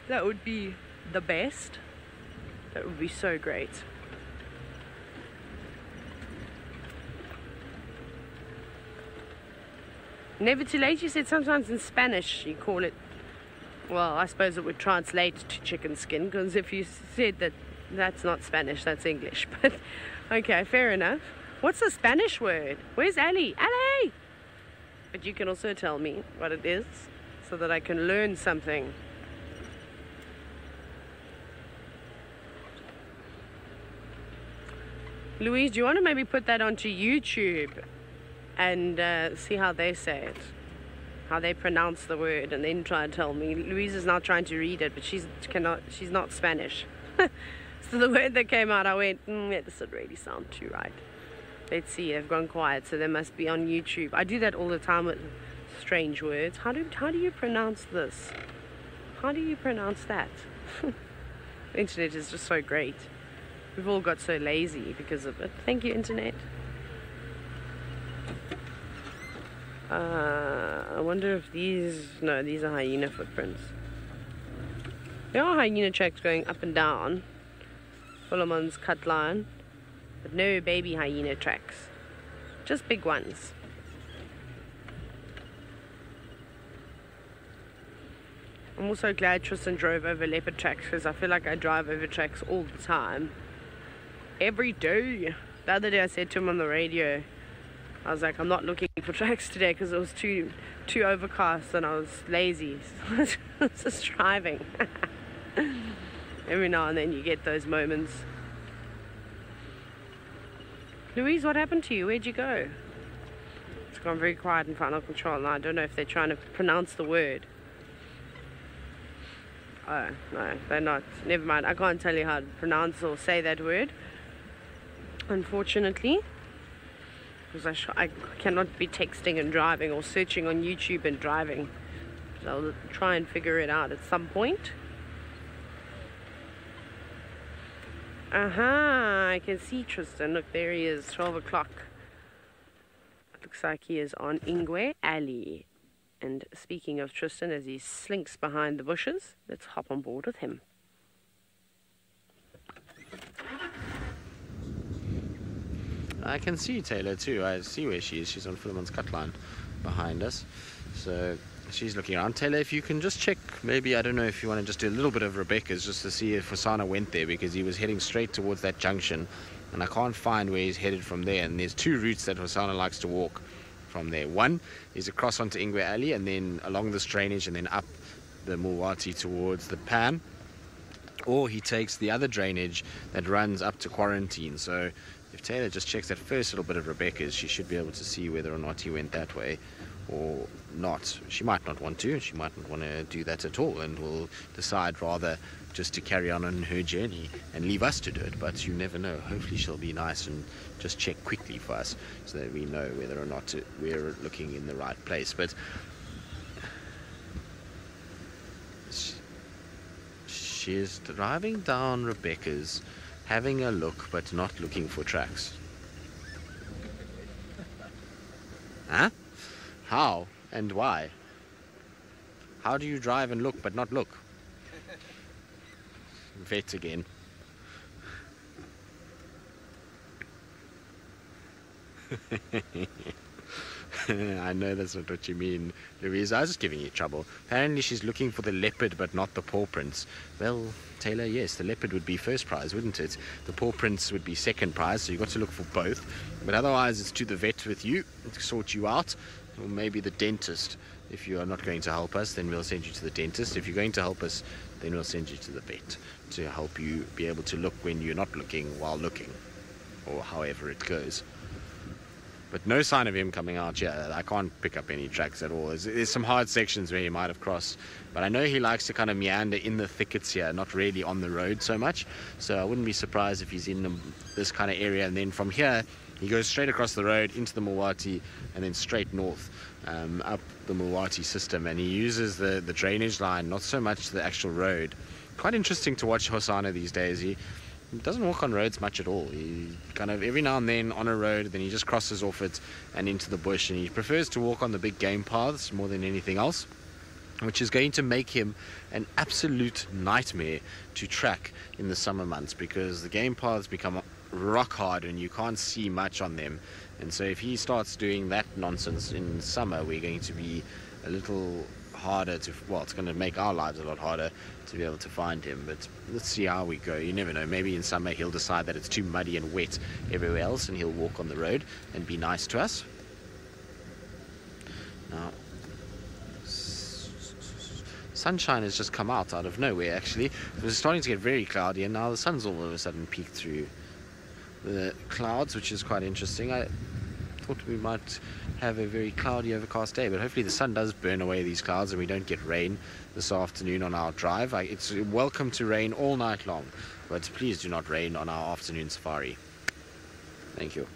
[SPEAKER 1] That would be the best. That would be so great. Never too late, you said. Sometimes in Spanish you call it, well, I suppose it would translate to chicken skin, because if you said that, that's not Spanish, that's English. But okay, fair enough. What's the Spanish word? Where's Ali? Ali! But you can also tell me what it is so that I can learn something. Louise, do you want to maybe put that onto YouTube and see how they say it, how they pronounce the word, and then try and tell me? Louise is now trying to read it, but she's not Spanish. So the word that came out, I went, that doesn't really sound too right. Let's see, they've gone quiet, so they must be on YouTube. I do that all the time with strange words. How do you pronounce this? How do you pronounce that? The internet is just so great. We've all got so lazy because of it. Thank you, internet. I wonder if these... No, these are hyena footprints. There are hyena tracks going up and down Philemon's cut line, but no baby hyena tracks. Just big ones. I'm also glad Tristan drove over leopard tracks, because I feel like I drive over tracks all the time. Every day. The other day I said to him on the radio, I was like, I'm not looking for tracks today because it was too overcast and I was lazy. So I was just driving. Every now and then you get those moments. Louise, what happened to you? Where'd you go? It's gone very quiet in Final Control, and I don't know if they're trying to pronounce the word. Oh, no, they're not. Never mind. I can't tell you how to pronounce or say that word, unfortunately, because I cannot be texting and driving or searching on YouTube and driving. So I'll try and figure it out at some point. Aha, I can see Tristan. Look, there he is, 12 o'clock. Looks like he is on Ingwe Alley. And speaking of Tristan, as he slinks behind the bushes, let's hop on board with him.
[SPEAKER 3] I can see Taylor too. I see where she is. She's on Philemon's cut line behind us. So she's looking around. Taylor, if you can just check, maybe, I don't know if you want to just do a little bit of Rebecca's just to see if Hosana went there, because he was heading straight towards that junction and I can't find where he's headed from there. And there's two routes that Hosana likes to walk from there. One is across onto Ingwe Alley and then along this drainage and then up the Mulwati towards the Pan, or he takes the other drainage that runs up to Quarantine. So if Taylor just checks that first little bit of Rebecca's, she should be able to see whether or not he went that way or not. She might not want to, she might not want to do that at all, and will decide rather just to carry on her journey and leave us to do it. But you never know. Hopefully she'll be nice and just check quickly for us so that we know whether or not we're looking in the right place. But she's driving down Rebecca's, having a look but not looking for tracks. Huh? How and why? How do you drive and look but not look? Vet again. I know that's not what you mean, Louise. I was just giving you trouble. Apparently she's looking for the leopard but not the paw prints. Well, Taylor, yes, the leopard would be first prize, wouldn't it? The paw prints would be second prize, so you've got to look for both. But otherwise it's to the vet with you to sort you out, or maybe the dentist. If you are not going to help us, then we'll send you to the dentist. If you're going to help us, then we'll send you to the vet to help you be able to look when you're not looking while looking, or however it goes. But no sign of him coming out here. I can't pick up any tracks at all. There's some hard sections where he might have crossed, but I know he likes to kind of meander in the thickets here, not really on the road so much. So I wouldn't be surprised if he's in this kind of area, and then from here he goes straight across the road into the Mulwati and then straight north up the Mulwati system, and he uses the drainage line, not so much the actual road. Quite interesting to watch Hosana these days. He doesn't walk on roads much at all. He kind of every now and then on a road, then he just crosses off it and into the bush, and he prefers to walk on the big game paths more than anything else, which is going to make him an absolute nightmare to track in the summer months, because the game paths become rock hard and you can't see much on them. And so if he starts doing that nonsense in summer, we're going to be a little harder to, well, it's going to make our lives a lot harder to be able to find him. But let's see how we go. You never know, maybe in summer he'll decide that it's too muddy and wet everywhere else and he'll walk on the road and be nice to us. Now, sunshine has just come out of nowhere. Actually, it was starting to get very cloudy, and now the sun's all of a sudden peeked through the clouds, which is quite interesting. I thought we might have a very cloudy, overcast day, but hopefully the sun does burn away these clouds and we don't get rain this afternoon on our drive. It's welcome to rain all night long, but please do not rain on our afternoon safari. Thank you.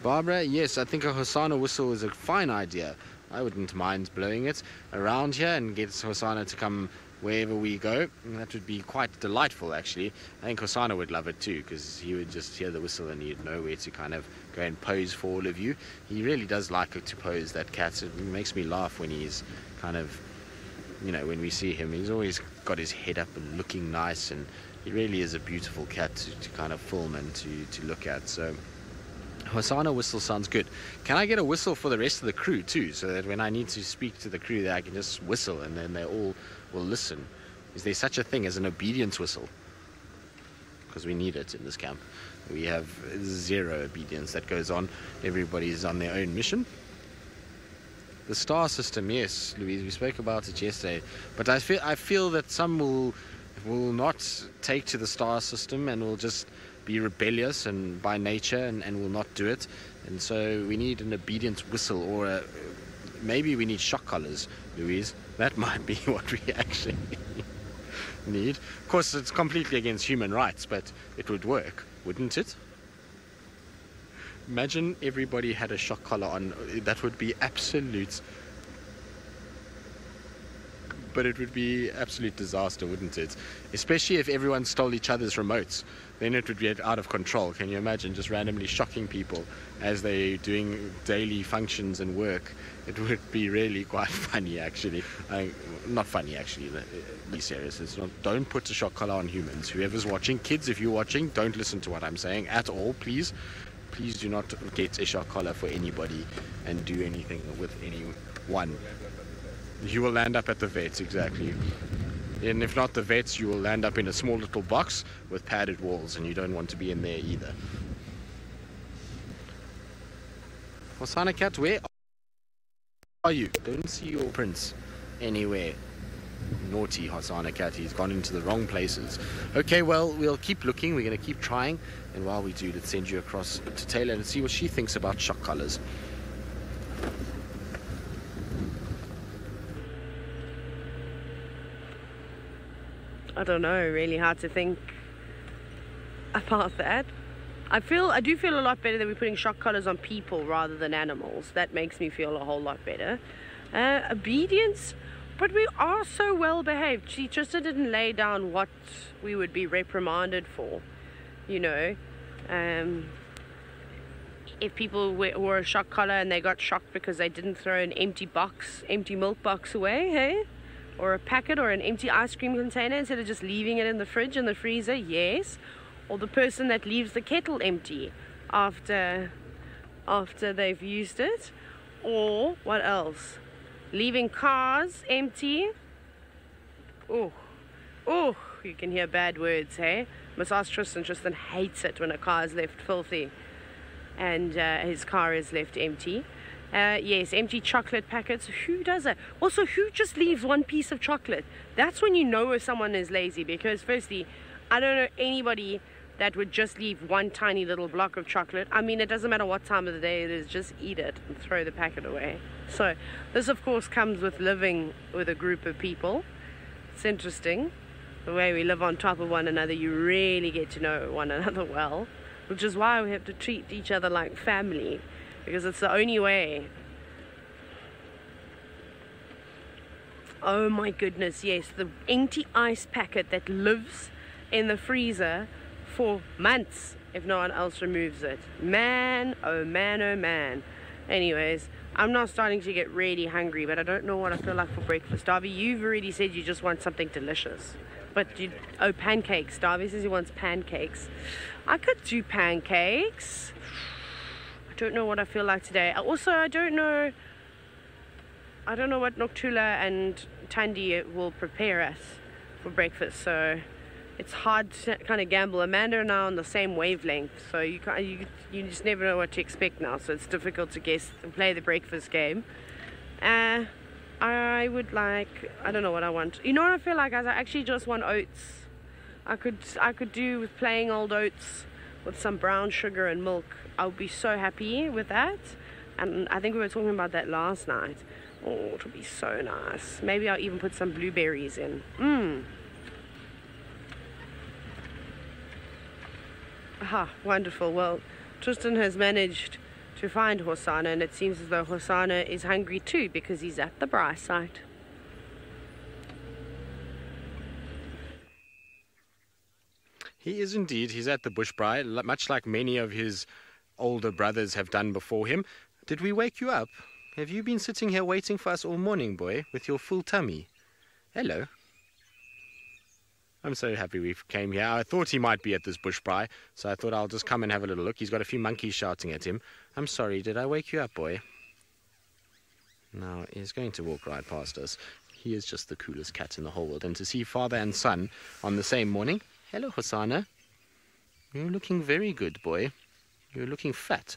[SPEAKER 3] Barbara, yes, I think a Hosanna whistle is a fine idea. I wouldn't mind blowing it around here and get Hosanna to come wherever we go. And that would be quite delightful, actually. I think Hosanna would love it too, because he would just hear the whistle and he'd know where to kind of go and pose for all of you. He really does like it to pose, that cat. It makes me laugh when he's kind of, you know, when we see him. He's always got his head up and looking nice, and he really is a beautiful cat to kind of film and to look at. So Hosanna whistle sounds good. Can I get a whistle for the rest of the crew too, so that when I need to speak to the crew that I can just whistle and then they all will listen? Is there such a thing as an obedience whistle? Because we need it in this camp. We have zero obedience that goes on. Everybody's on their own mission. The star system, yes, Louise, we spoke about it yesterday, but I feel that some will not take to the star system and will just be rebellious and by nature and will not do it. And so we need an obedience whistle, or maybe we need shock collars, Louise. That might be what we actually need. Of course, it's completely against human rights, but it would work, wouldn't it? Imagine everybody had a shock collar on. That would be absolute. But it would be absolute disaster, wouldn't it? Especially if everyone stole each other's remotes. Then it would be out of control. Can you imagine just randomly shocking people as they're doing daily functions and work? It would be really quite funny, actually. Not funny, actually. Be serious. It's not. Don't put a shock collar on humans. Whoever's watching, kids, if you're watching, don't listen to what I'm saying at all, please. Please do not get a shock collar for anybody and do anything with anyone. You will land up at the vets, exactly. And if not the vets, you will land up in a small little box with padded walls, and you don't want to be in there either. Hosanna cat, where are you? Don't see your prince anywhere. Naughty Hosanna cat, he's gone into the wrong places. Okay, well, we'll keep looking, we're going to keep trying, and while we do, let's send you across to Taylor and see what she thinks about shock collars.
[SPEAKER 1] I don't know really how to think about that. I do feel a lot better that we're putting shock collars on people rather than animals. That makes me feel a whole lot better. Obedience, but we are so well behaved. She just didn't lay down what we would be reprimanded for, you know. If people wore a shock collar and they got shocked because they didn't throw an empty milk box away, hey? Or a packet or an empty ice cream container instead of just leaving it in the fridge and the freezer, yes. Or the person that leaves the kettle empty after they've used it. Or what else? Leaving cars empty. Oh, you can hear bad words, hey? Must ask Tristan. Tristan hates it when a car is left filthy and his car is left empty. Yes, empty chocolate packets. Who does that? Also, who just leaves one piece of chocolate? That's when you know if someone is lazy, because firstly, I don't know anybody that would just leave one tiny little block of chocolate. I mean, it doesn't matter what time of the day it is, just eat it and throw the packet away. So this, of course, comes with living with a group of people. It's interesting. The way we live on top of one another, you really get to know one another well, which is why we have to treat each other like family. Because it's the only way. Oh my goodness, yes, the empty ice packet that lives in the freezer for months if no one else removes it. Man, oh man, oh man. Anyways, I'm now starting to get really hungry, but I don't know what I feel like for breakfast. Darby, you've already said you just want something delicious. But you, oh, pancakes. Darby says he wants pancakes. I could do pancakes. I don't know what I feel like today. Also, I don't know what Noctula and Tandy will prepare us for breakfast, so it's hard to kind of gamble. Amanda and I are on the same wavelength, so you just never know what to expect now, so it's difficult to guess and play the breakfast game. I would like, I don't know what I want. You know what I feel like, guys? I actually just want oats. I could do with plain old oats with some brown sugar and milk. I would be so happy with that. And I think we were talking about that last night. Oh, it would be so nice. Maybe I'll even put some blueberries in. Aha, wonderful. Well, Tristan has managed to find Hosanna, and it seems as though Hosanna is hungry too because he's at the braai site.
[SPEAKER 3] He is indeed. He's at the bush braai, much like many of his older brothers have done before him. Did we wake you up? Have you been sitting here waiting for us all morning, boy, with your full tummy? Hello. I'm so happy we came here. I thought he might be at this bush braai, so I thought I'll just come and have a little look. He's got a few monkeys shouting at him. I'm sorry, did I wake you up, boy? Now, he's going to walk right past us. He is just the coolest cat in the whole world. And to see father and son on the same morning. Hello, Hosanna. You're looking very good, boy. You're looking fat,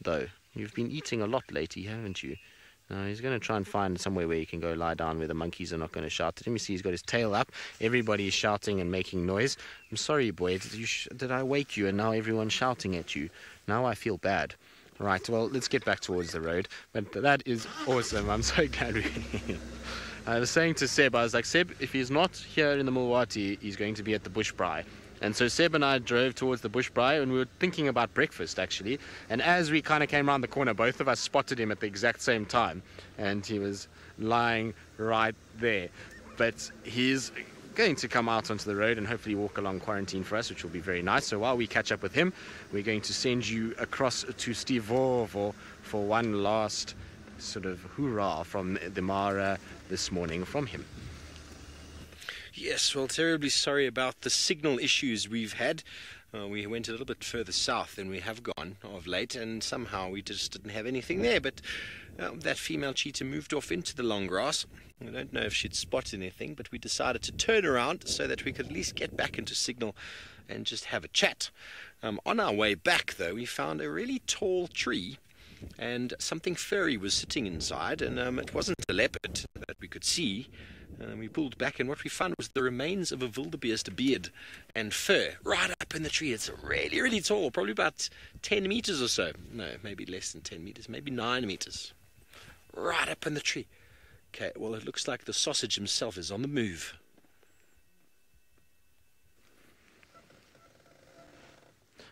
[SPEAKER 3] though. You've been eating a lot lately, haven't you? Now, he's going to try and find somewhere where he can go lie down where the monkeys are not going to shout at him. You see, he's got his tail up. Everybody is shouting and making noise. I'm sorry, boy. Did I wake you and now everyone's shouting at you? Now I feel bad. Right, well, let's get back towards the road. But that is awesome. I'm so glad we... I was saying to Seb, I was like, Seb, if he's not here in the Milwaukee, he's going to be at the bush braai. And so Seb and I drove towards the bush braai, and we were thinking about breakfast, actually. And as we kind of came around the corner, both of us spotted him at the exact same time. And he was lying right there. But he's going to come out onto the road and hopefully walk along quarantine for us, which will be very nice. So while we catch up with him, we're going to send you across to Stevor for one last sort of hoorah from the Mara this morning from him.
[SPEAKER 2] Yes, well, terribly sorry about the signal issues we've had. We went a little bit further south than we have gone of late, and somehow we just didn't have anything there. But that female cheetah moved off into the long grass. I don't know if she'd spotted anything, but we decided to turn around so that we could at least get back into signal and just have a chat. On our way back, though, we found a really tall tree, and something furry was sitting inside, and it wasn't a leopard that we could see. We pulled back, and what we found was the remains of a wildebeest beard and fur right up in the tree. It's really, really tall, probably about 10 meters or so. No, maybe less than 10 meters, maybe 9 meters. Right up in the tree. Okay, well, it looks like the sausage himself is on the move.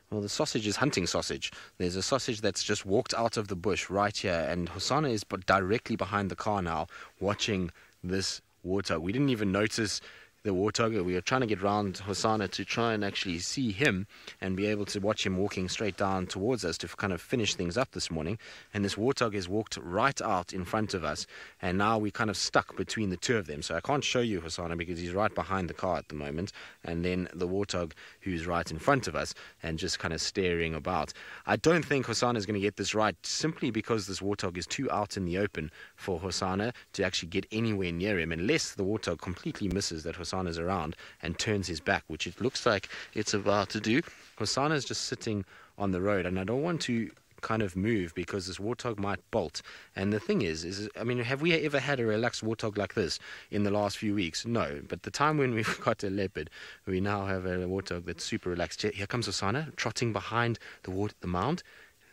[SPEAKER 3] Well, the sausage is hunting sausage. There's a sausage that's just walked out of the bush right here, and Hosanna is directly behind the car now, watching this warthog. We didn't even notice the warthog. We were trying to get round Hosanna to try and actually see him and be able to watch him walking straight down towards us to kind of finish things up this morning. And this warthog has walked right out in front of us, and now we're kind of stuck between the two of them. So I can't show you Hosanna because he's right behind the car at the moment, and then the warthog who's right in front of us and just kind of staring about. I don't think Hosanna is going to get this right, simply because this warthog is too out in the open for Hosanna to actually get anywhere near him, unless the warthog completely misses that Hosanna's around and turns his back, which it looks like it's about to do. Hosanna's just sitting on the road, and I don't want to kind of move because this warthog might bolt. And the thing is, I mean, have we ever had a relaxed warthog like this in the last few weeks? No. But the time when we've got a leopard, we now have a warthog that's super relaxed. Here comes Hosanna trotting behind the mound.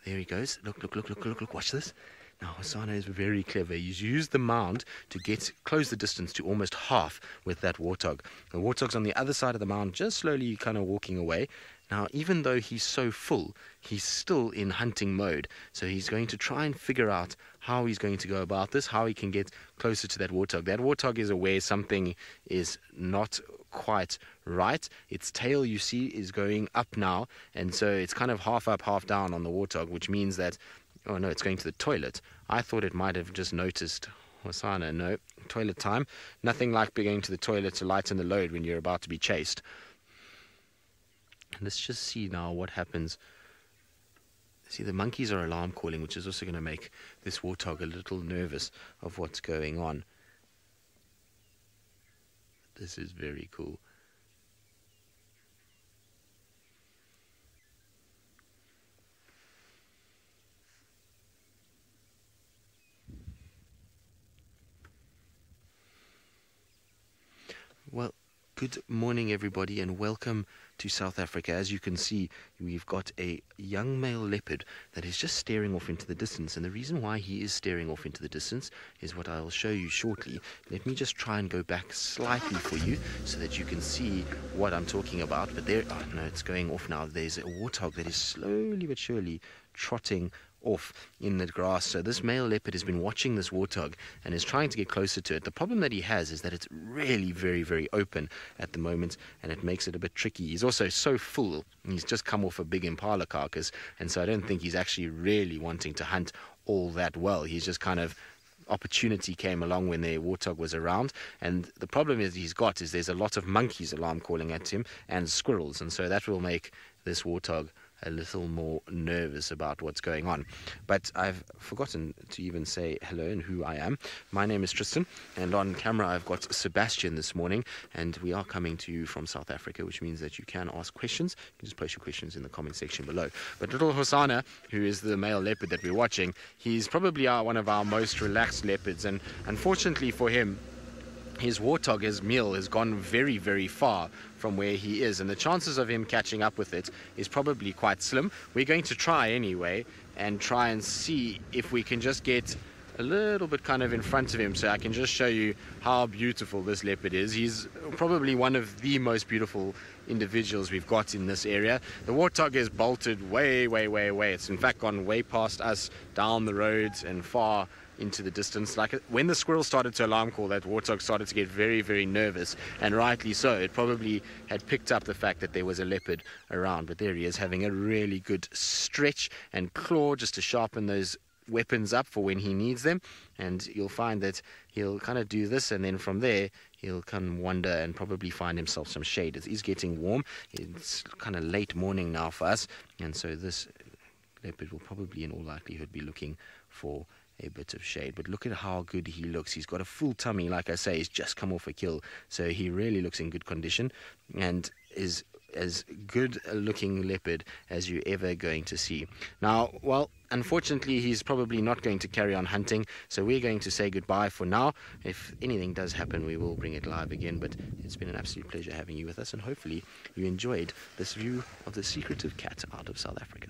[SPEAKER 3] There he goes. Look, watch this. Now, Hosanna is very clever. He's used the mound to close the distance to almost half with that warthog. The warthog's on the other side of the mound, just slowly kind of walking away. Now, even though he's so full, he's still in hunting mode. So he's going to try and figure out how he's going to go about this, how he can get closer to that warthog. That warthog is aware something is not quite right. Its tail, you see, is going up now, and so it's kind of half up, half down on the warthog, which means that, oh no, it's going to the toilet. I thought it might have just noticed Hosana. No, toilet time. Nothing like going to the toilet to lighten the load when you're about to be chased. Let's just see now what happens. See, the monkeys are alarm calling, which is also going to make this warthog a little nervous of what's going on. This is very cool. Well, good morning, everybody, and welcome to South Africa. As you can see, we've got a young male leopard that is just staring off into the distance, and the reason why he is staring off into the distance is what I'll show you shortly. Let me just try and go back slightly for you so that you can see what I'm talking about. But there, oh no, it's going off now. There's a warthog that is slowly but surely trotting off in the grass. So this male leopard has been watching this warthog and is trying to get closer to it. The problem that he has is that it's really very, very open at the moment, and it makes it a bit tricky. He's also so full. He's just come off a big impala carcass, and so I don't think he's actually really wanting to hunt all that well. He's just kind of, opportunity came along when the warthog was around, and the problem is there's a lot of monkeys alarm calling at him and squirrels, and so that will make this warthog a little more nervous about what's going on. But I've forgotten to even say hello and who I am. My name is Tristan, and on camera I've got Sebastian this morning, and we are coming to you from South Africa, which means that you can ask questions. You can just post your questions in the comment section below. But little Hosana, who is the male leopard that we're watching, he's probably one of our most relaxed leopards, and unfortunately for him, his warthog, his meal, has gone very, very far from where he is, and the chances of him catching up with it is probably quite slim. We're going to try anyway and try and see if we can just get a little bit kind of in front of him so I can just show you how beautiful this leopard is. He's probably one of the most beautiful individuals we've got in this area. The warthog is bolted way, way, way away. It's in fact gone way past us, down the roads and far into the distance. Like when the squirrel started to alarm call, that warthog started to get very, very nervous, and rightly so. It probably had picked up the fact that there was a leopard around, but there he is, having a really good stretch and claw just to sharpen those weapons up for when he needs them. And you'll find that he'll kind of do this, and then from there he'll come wander and probably find himself some shade. It is getting warm. It's kind of late morning now for us, and so this leopard will probably in all likelihood be looking for a bit of shade. But look at how good he looks. He's got a full tummy, like I say. He's just come off a kill, so he really looks in good condition and is as good a looking leopard as you're ever going to see. Now, well, unfortunately he's probably not going to carry on hunting, so we're going to say goodbye for now. If anything does happen, we will bring it live again, but it's been an absolute pleasure having you with us, and hopefully you enjoyed this view of the secretive cat out of South Africa.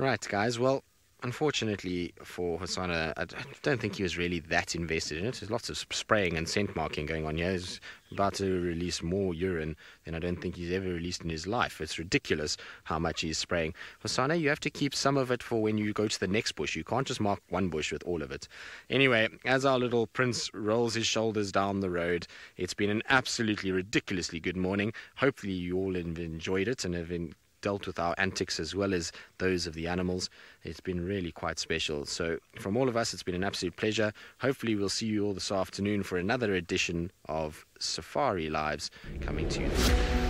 [SPEAKER 3] Right, guys, well, unfortunately for Hosana, I don't think he was really that invested in it. There's lots of spraying and scent marking going on here. He's about to release more urine than I don't think he's ever released in his life. It's ridiculous how much he's spraying. Hosana, you have to keep some of it for when you go to the next bush. You can't just mark one bush with all of it. Anyway, as our little prince rolls his shoulders down the road, it's been an absolutely ridiculously good morning. Hopefully you all have enjoyed it and have dealt with our antics as well as those of the animals. It's been really quite special. So from all of us, it's been an absolute pleasure. Hopefully we'll see you all this afternoon for another edition of Safari Lives coming to you.